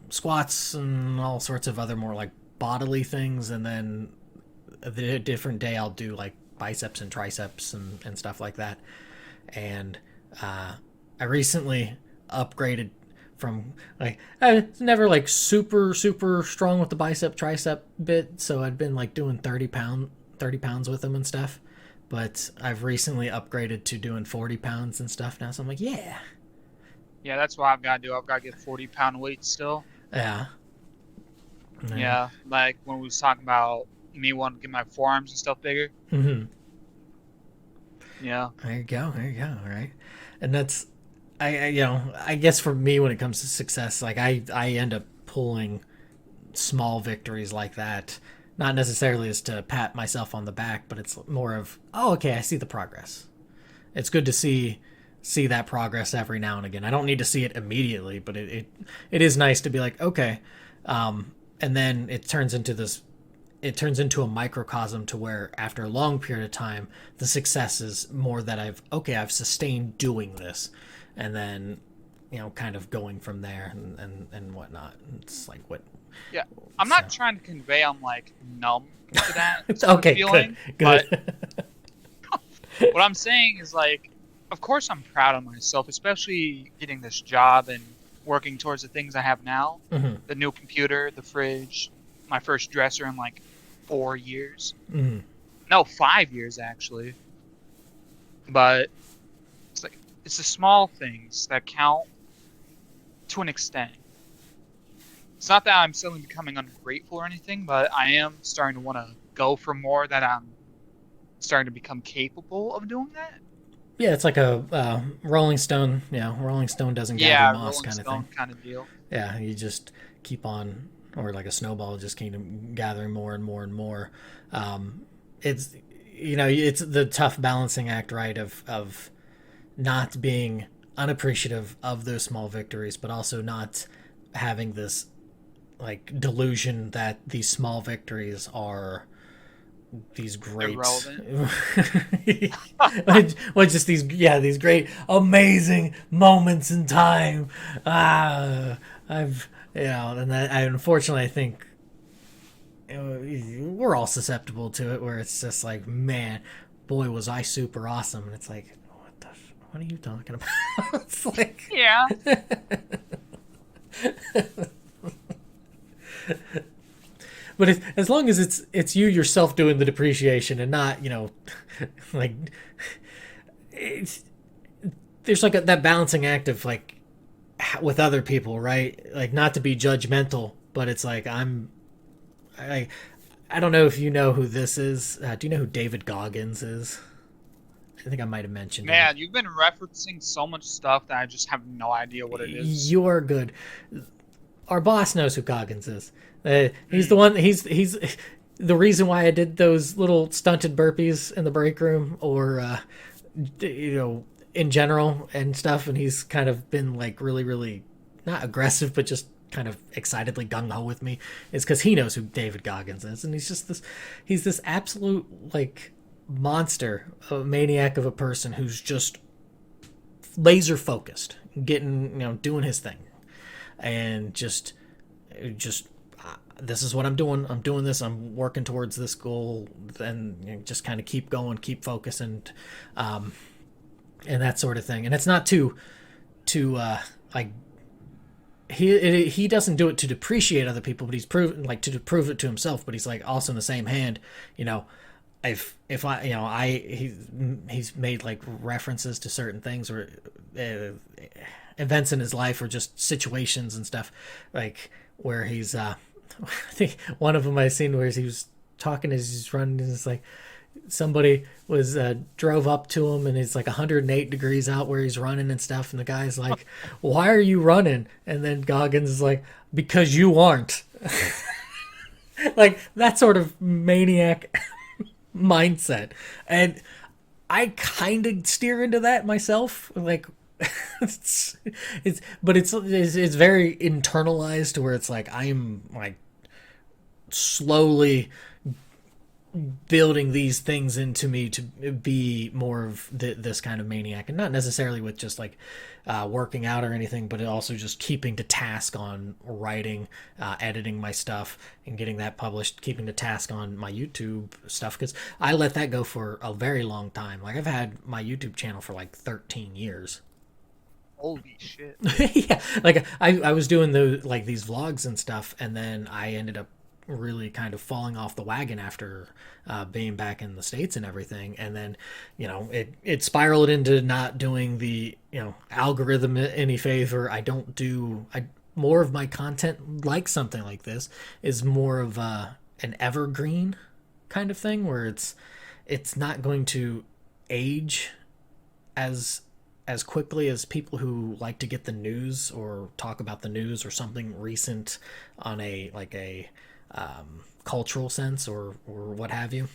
squats and all sorts of other more like bodily things, and then the different day I'll do like biceps and triceps and stuff like that. And I recently upgraded from like I was never like super strong with the bicep tricep bit, so I'd been like doing 30 pounds with them and stuff, but I've recently upgraded to doing 40 pounds and stuff now, so I'm like, yeah, Yeah, that's what I've got to do. I've got to get 40-pound weights still. yeah. Yeah, like when we was talking about me wanting to get my forearms and stuff bigger. Mm-hmm. Yeah. There you go, right? And that's I guess for me when it comes to success, like I end up pulling small victories like that, not necessarily as to pat myself on the back, but it's more of, oh, okay, I see the progress. It's good to see that progress every now and again. I don't need to see it immediately, but it is nice to be like, okay, and then it turns into a microcosm to where after a long period of time the success is more that I've sustained doing this, and then kind of going from there and whatnot. It's like what. Yeah, I'm So not trying to convey I'm like numb to that sort of okay, feeling, good. but what I'm saying is like, of course I'm proud of myself, especially getting this job and working towards the things I have now. Hmm. The new computer, the fridge, my first dresser in like 4 years. Hmm. No, 5 years actually. But it's like it's the small things that count to an extent. It's not that I'm suddenly becoming ungrateful or anything, but I am starting to want to go for more that I'm starting to become capable of doing that. Yeah, it's like a Rolling Stone. Rolling Stone doesn't gather Yeah, moss Rolling kind of thing. Stone kind of deal. Yeah, you just keep on, or like a snowball, just keep gathering more and more and more. It's it's the tough balancing act, right? Of not being unappreciative of those small victories, but also not having this like delusion that these small victories are these great Irrelevant. well just these great amazing moments in time. I've and that I unfortunately I think we're all susceptible to it, where it's just like, man, boy was I super awesome, and it's like, what are you talking about? It's like, Yeah. but as long as it's you yourself doing the depreciation and not like it's, there's like that balancing act of like with other people, right? Like not to be judgmental, but it's like I I don't know if you know who this is. Do you know who David Goggins is? I think I might have mentioned him. Man, you've been referencing so much stuff that I just have no idea what it is. You are good. Our boss knows who Goggins is. He's the Hmm. one. He's the reason why I did those little stunted burpees in the break room, or in general and stuff. And he's kind of been like really, really not aggressive, but just kind of excitedly gung ho with me. Is because he knows who David Goggins is, and he's just this. He's this absolute like monster, a maniac of a person who's just laser focused, getting doing his thing, and just this is what I'm doing. I'm doing this. I'm working towards this goal, and just kind of keep going, keep focusing, um, and that sort of thing. And it's not to like he doesn't do it to depreciate other people, but he's proven like to prove it to himself. But he's like also in the same hand, if I he's made like references to certain things or events in his life or just situations and stuff, like where he's I think one of them I seen where he was talking as he's running, and it's like somebody was drove up to him, and it's like 108 degrees out where he's running and stuff, and the guy's like, why are you running? And then Goggins is like, because you aren't. Like that sort of maniac mindset. And I kind of steer into that myself, like it's very internalized, where it's like I'm like slowly building these things into me to be more of this kind of maniac, and not necessarily with just like working out or anything, but also just keeping to task on writing, editing my stuff and getting that published, keeping to task on my YouTube stuff, because I let that go for a very long time. Like I've had my YouTube channel for like 13 years. Holy shit. Yeah, like I was doing like these vlogs and stuff, and then I ended up really kind of falling off the wagon after being back in the States and everything. And then it spiraled into not doing the algorithm any favor. I more of my content, like something like this, is more of an evergreen kind of thing, where it's not going to age as quickly as people who like to get the news or talk about the news or something recent on a cultural sense or what have you.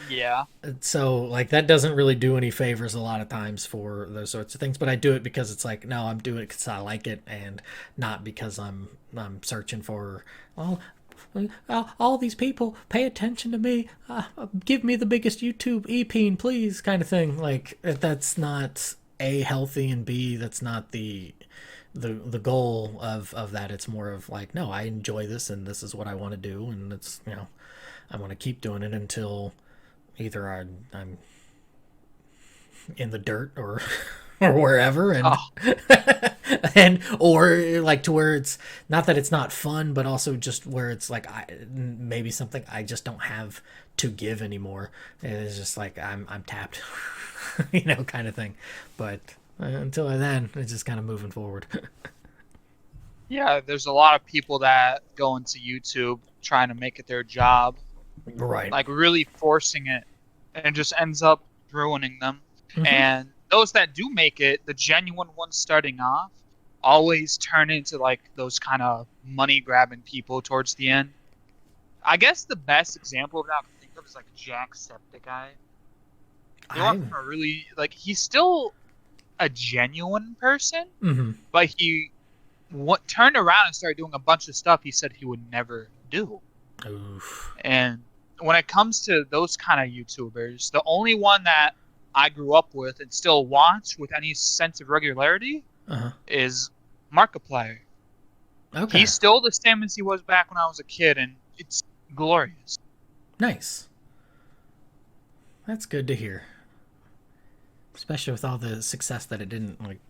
Yeah. So like that doesn't really do any favors a lot of times for those sorts of things, but I do it because it's like, no, I'm doing it because I like it, and not because I'm searching for, well, all these people pay attention to me, give me the biggest YouTube epeen please, kind of thing. Like that's not a healthy, and b, that's not the goal of that. It's more of like, no, I enjoy this and this is what I want to do, and it's, I want to keep doing it until either I'm in the dirt or or wherever, and Oh, and or like to where it's not that it's not fun, but also just where it's like maybe something I just don't have to give anymore. It's just like I'm tapped, kind of thing. But until then, it's just kind of moving forward. yeah. There's a lot of people that go into YouTube trying to make it their job, Right. like really forcing it, and it just ends up ruining them. Mm-hmm. And those that do make it, the genuine ones starting off, always turn into like those kind of money grabbing people towards the end. I guess the best example of that I can think of is like Jacksepticeye. He went I. from a really like he's still a genuine person, Mm-hmm. but he turned around and started doing a bunch of stuff he said he would never do. Oof. And when it comes to those kind of YouTubers, the only one that I grew up with and still watch with any sense of regularity Uh huh. is Markiplier. Okay. He's still the same as he was back when I was a kid, and it's glorious. Nice. That's good to hear, especially with all the success that it didn't like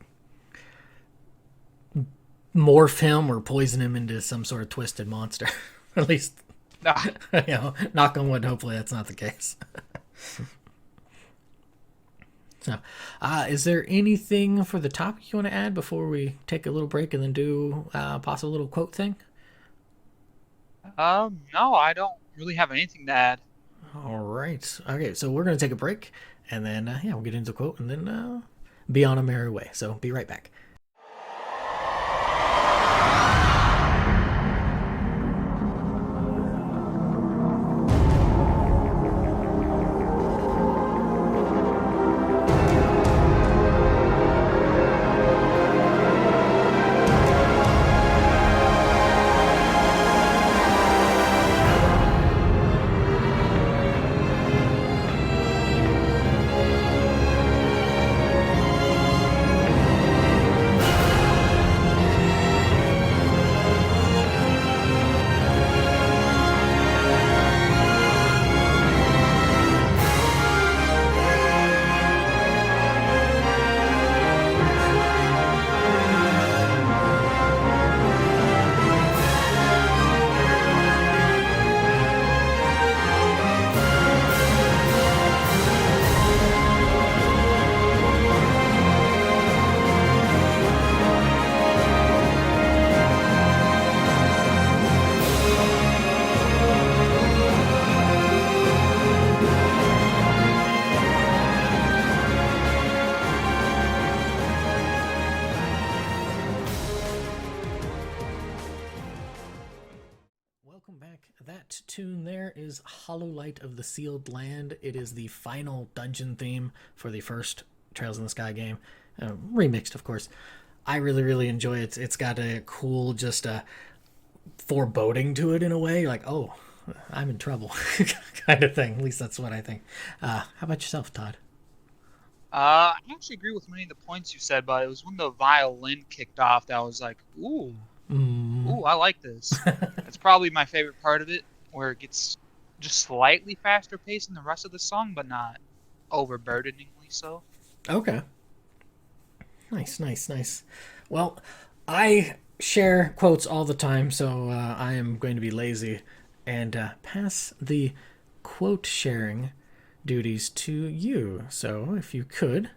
morph him or poison him into some sort of twisted monster. At least, Ah, knock on wood. Hopefully, that's not the case. So, is there anything for the topic you want to add before we take a little break and then do possible little quote thing? no, I don't really have anything to add. All right. Okay, so we're gonna take a break, and then yeah, we'll get into the quote, and then be on a merry way. So, be right back. Welcome back. That tune there is Hollow Light of the Sealed Land. It is the final dungeon theme for the first Trails in the Sky game, remixed, of course. I really, really enjoy it. It's got a cool, just a foreboding to it in a way, like, oh, I'm in trouble, kind of thing. At least that's what I think. How about yourself, Todd? I actually agree with many of the points you said, but it was when the violin kicked off that I was like, ooh, Mm, ooh, I like this. That's probably my favorite part of it, where it gets just slightly faster paced than the rest of the song, but not overburdeningly so. okay. Nice, nice, nice. Well, I share quotes all the time, so I am going to be lazy and pass the quote sharing duties to you. So, if you could,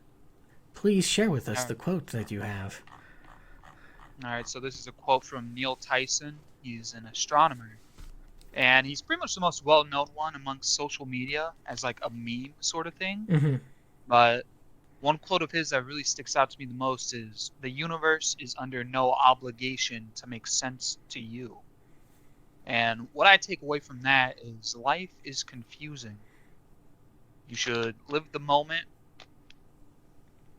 please share with us All the quote that you have. right, so this is a quote from Neil Tyson. He's an astronomer, and he's pretty much the most well-known one amongst social media as like a meme sort of thing. Mm-hmm. But one quote of his that really sticks out to me the most is, "The universe is under no obligation to make sense to you." And what I take away from that is life is confusing. You should live the moment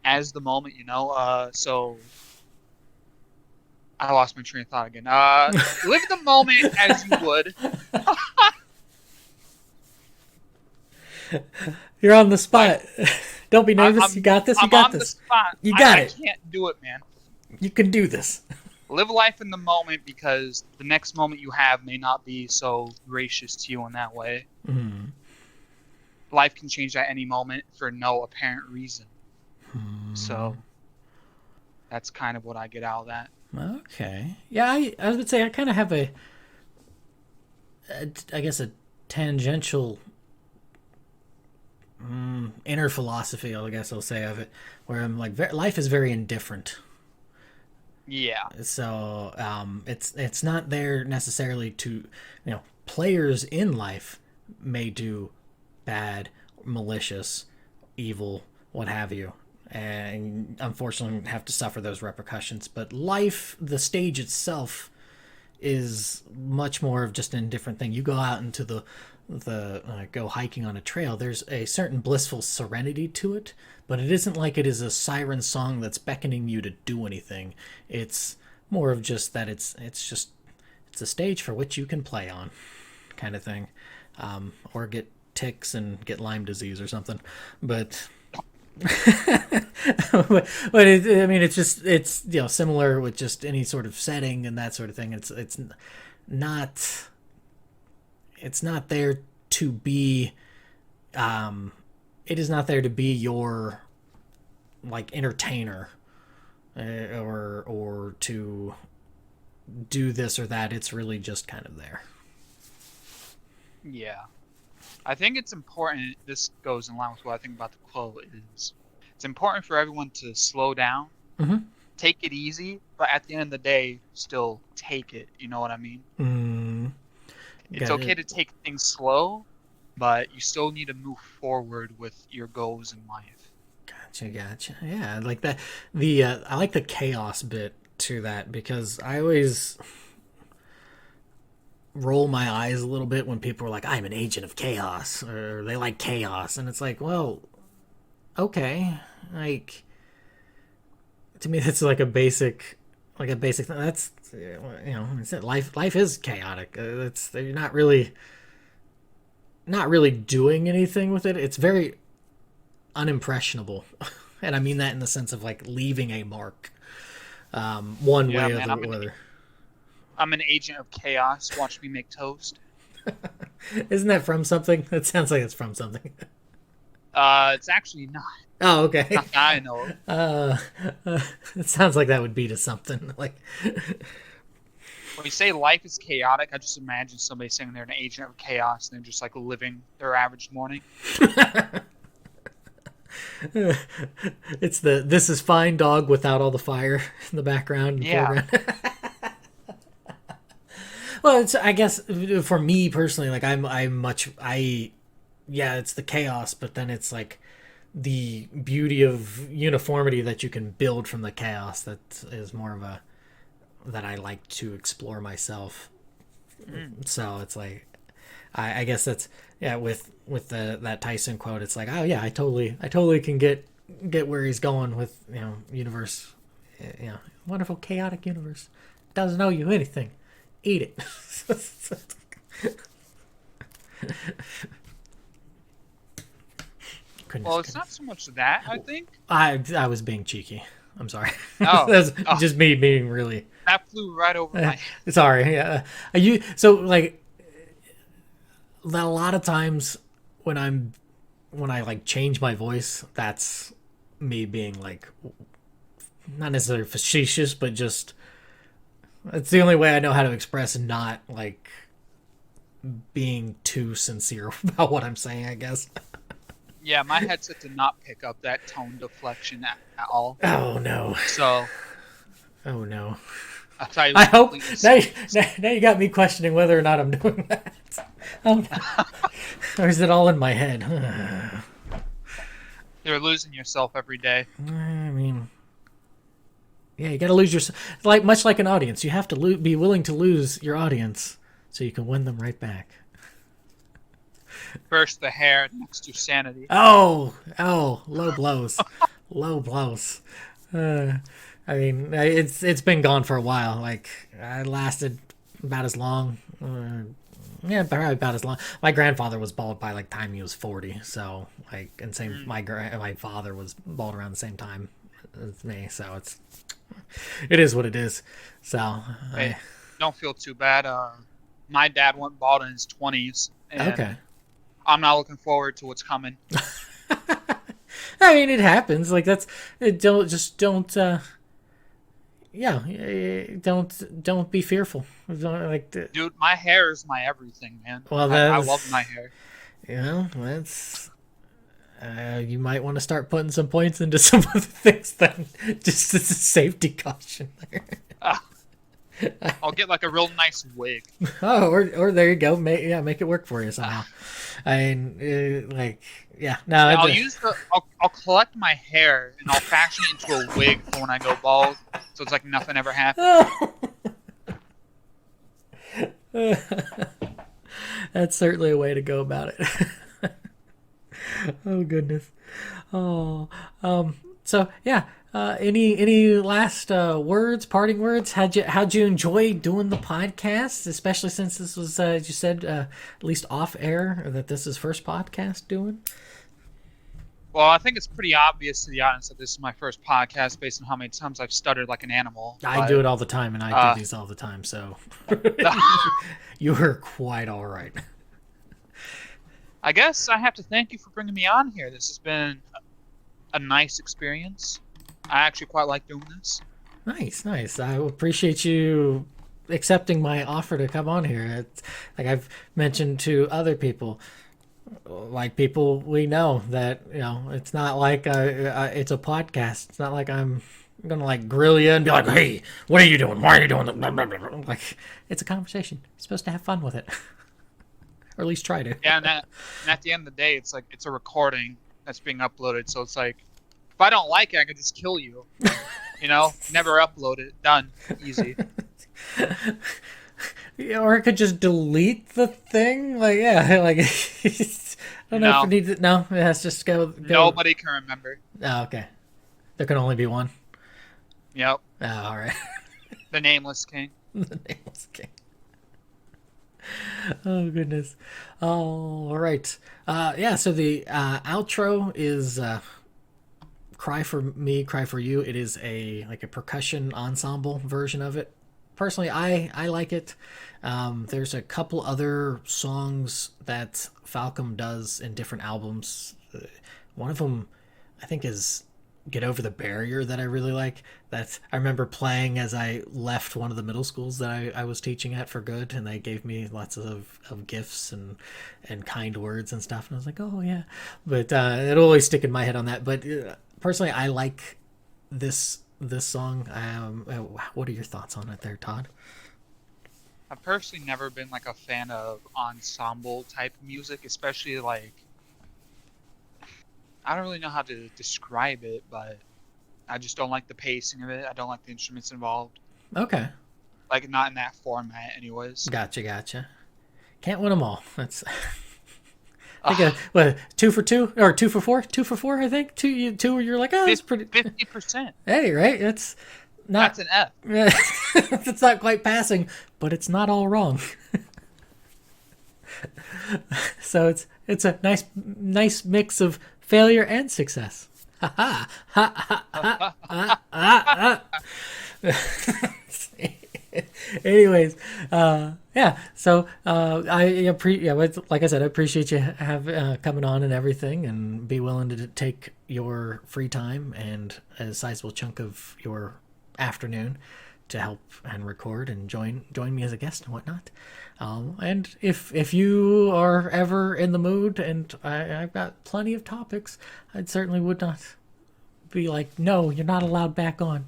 as the moment, so I lost my train of thought again. Live the moment as you would. You're on the Life. spot. Don't be nervous. You got this. You I'm got on the this. spot. You got I it. can't do it, man. You can do this. Live life in the moment because the next moment you have may not be so gracious to you in that way. Mm. Life can change at any moment for no apparent reason. So that's kind of what I get out of that. Okay. Yeah, I would say I kind of have I guess a tangential inner philosophy, I guess I'll say, of it, where I'm like, life is very indifferent. Yeah. So it's not there necessarily to, players in life may do bad, malicious, evil, what have you, and unfortunately have to suffer those repercussions. But life, the stage itself, is much more of just an indifferent thing. You go out into the go hiking on a trail. There's a certain blissful serenity to it, but it isn't like it is a siren song that's beckoning you to do anything. It's more of just that it's a stage for which you can play on, kind of thing, or get ticks and get Lyme disease or something. But but it's similar with just any sort of setting and that sort of thing. It's not there to be it is not there to be your like entertainer, or to do this or that. It's really just kind of there. Yeah. I think it's important, this goes in line with what I think about the quote, is it's important for everyone to slow down, Mm-hmm. take it easy, but at the end of the day, still take it. You know what I mean? It's okay to take things slow, but you still need to move forward with your goals in life. Gotcha. Yeah, like that. I like the chaos bit to that, because I always roll my eyes a little bit when people are like, "I'm an agent of chaos," or they like chaos, and it's like, well, okay, like to me that's like a basic thing. That's it's it. Life is chaotic. That's You're not really doing anything with it. It's very unimpressionable, and I mean that in the sense of like leaving a mark, one Yeah, way or man, the other. I'm an agent of chaos. Watch me make toast. Isn't that from something? It sounds like it's from something. It's actually not. Oh, okay. Not that I know of. It sounds like that would be to something like. When you say life is chaotic, I just imagine somebody saying they're an agent of chaos and they're just like living their average morning. It's the "this is fine" dog without all the fire in the background. Yeah. Well, it's, I guess for me personally, like it's the chaos, but then it's like the beauty of uniformity that you can build from the chaos. That is more of that I like to explore myself. So it's like, I guess that's, yeah, with that Tyson quote, it's like, oh yeah, I totally can get where he's going with, universe, wonderful chaotic universe, doesn't owe you anything, eat it. Well, it's not so much that, I think. I was being cheeky. I'm sorry. Oh. That's just me being really. That flew right over my head. Sorry. Yeah. So like a lot of times when I like change my voice, that's me being like not necessarily facetious, but just it's the only way I know how to express not like being too sincere about what I'm saying, I guess. Yeah, my headset did not pick up that tone deflection at all. Oh no. So. Oh no. I'll tell you. I hope now you got me questioning whether or not I'm doing that. Oh no. Or is it all in my head? You're losing yourself every day. I mean, yeah, you got to lose yourself. Much like an audience, you have to be willing to lose your audience so you can win them right back. First the hair, next to sanity. Oh, low blows, low blows. Uh, I mean, it's been gone for a while. Like I lasted about as long. Yeah, probably about as long. My grandfather was bald by like time he was 40. So like, and same my father was bald around the same time as me. So it is what it is. So Hey, don't feel too bad. My dad went bald in his 20s, and okay. I'm not looking forward to what's coming. I mean, it happens. Like that's don't. Yeah, don't be fearful. Don't, like, Dude, my hair is my everything, man. well, I love my that's hair. that's. You might want to start putting some points into some of the things then, just as a safety caution there. Ah, I'll get like a real nice wig. Oh, or there you go. Make it work for you somehow. I mean, like, yeah. No, Yeah, I'll collect my hair and I'll fashion it into a wig for when I go bald, so it's like nothing ever happened. That's certainly a way to go about it. Oh goodness. Oh, so yeah. Any last words, parting words? How'd you enjoy doing the podcast, especially since this was, as you said, at least off air, that this is first podcast doing? Well, I think it's pretty obvious to the audience that this is my first podcast based on how many times I've stuttered like an animal. I do it all the time, and I do these all the time, so you were quite all right. I guess I have to thank you for bringing me on here. This has been a nice experience. I actually quite like doing this. Nice. I appreciate you accepting my offer to come on here. It's, like I've mentioned to other people, like people we know, that it's not like it's a podcast. It's not like I'm gonna like grill you and be like, "Hey, what are you doing? Why are you doing that?" Like it's a conversation. You're supposed to have fun with it, or at least try to. Yeah, and at the end of the day, it's like it's a recording that's being uploaded. So it's like, if I don't like it, I could just kill you. Never upload it. Done. Easy. Yeah, or I could just delete the thing. Like, yeah, like I don't know if it needs it. No, it has to just go. Nobody can remember. Oh, okay. There can only be one. Yep. Oh, all right. The Nameless King. The Nameless King. Oh goodness. All right. Yeah. So the outro is "Cry for Me, Cry for You." It is a percussion ensemble version of it. Personally, I like it. There's a couple other songs that Falcom does in different albums. One of them, I think, is "Get Over the Barrier" that I really like. That I remember playing as I left one of the middle schools that I was teaching at for good, and they gave me lots of gifts and kind words and stuff. And I was like, oh yeah. But it'll always stick in my head on that. But personally, I like this song. What are your thoughts on it there, Todd? I've personally never been like a fan of ensemble type music, especially like, I don't really know how to describe it, but I just don't like the pacing of it. I don't like the instruments involved. Okay. Like, not in that format anyways. Gotcha. Can't win them all. That's I think what, 2 for 2 or 2 for 4? 2 for 4, I think. Two you're like, oh, that's pretty 50%. Hey, right? That's not That's an F. it's not quite passing, but it's not all wrong. So it's a nice mix of failure and success. Ha ha ha. Anyways, yeah. So like I said, I appreciate you coming on and everything, and be willing to take your free time and a sizable chunk of your afternoon to help and record and join me as a guest and whatnot. And if you are ever in the mood, and I've got plenty of topics, I certainly would not be like, no, you're not allowed back on.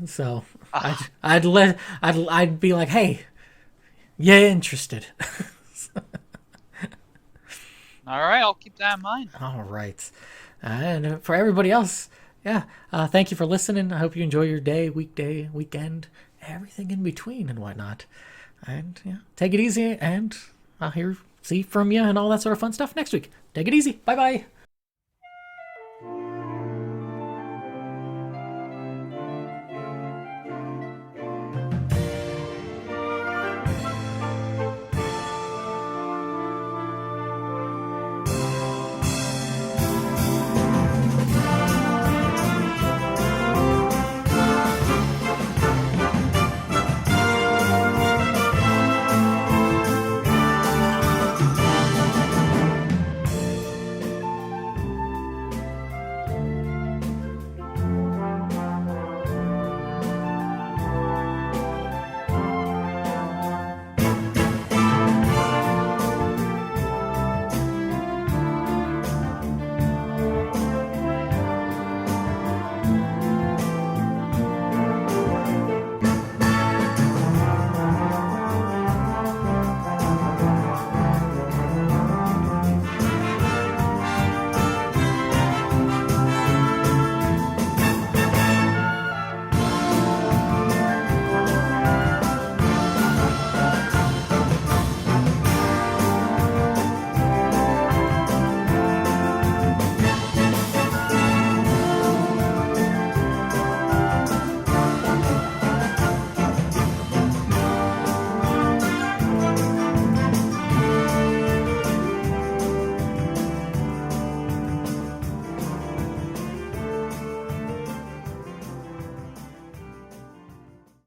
So I'd be like, hey, you interested? All right, I'll keep that in mind. All right. And for everybody else, yeah, thank you for listening. I hope you enjoy your day, weekday, weekend, everything in between and whatnot. And yeah, take it easy, and I'll see from you and all that sort of fun stuff next week. Take it easy. Bye bye.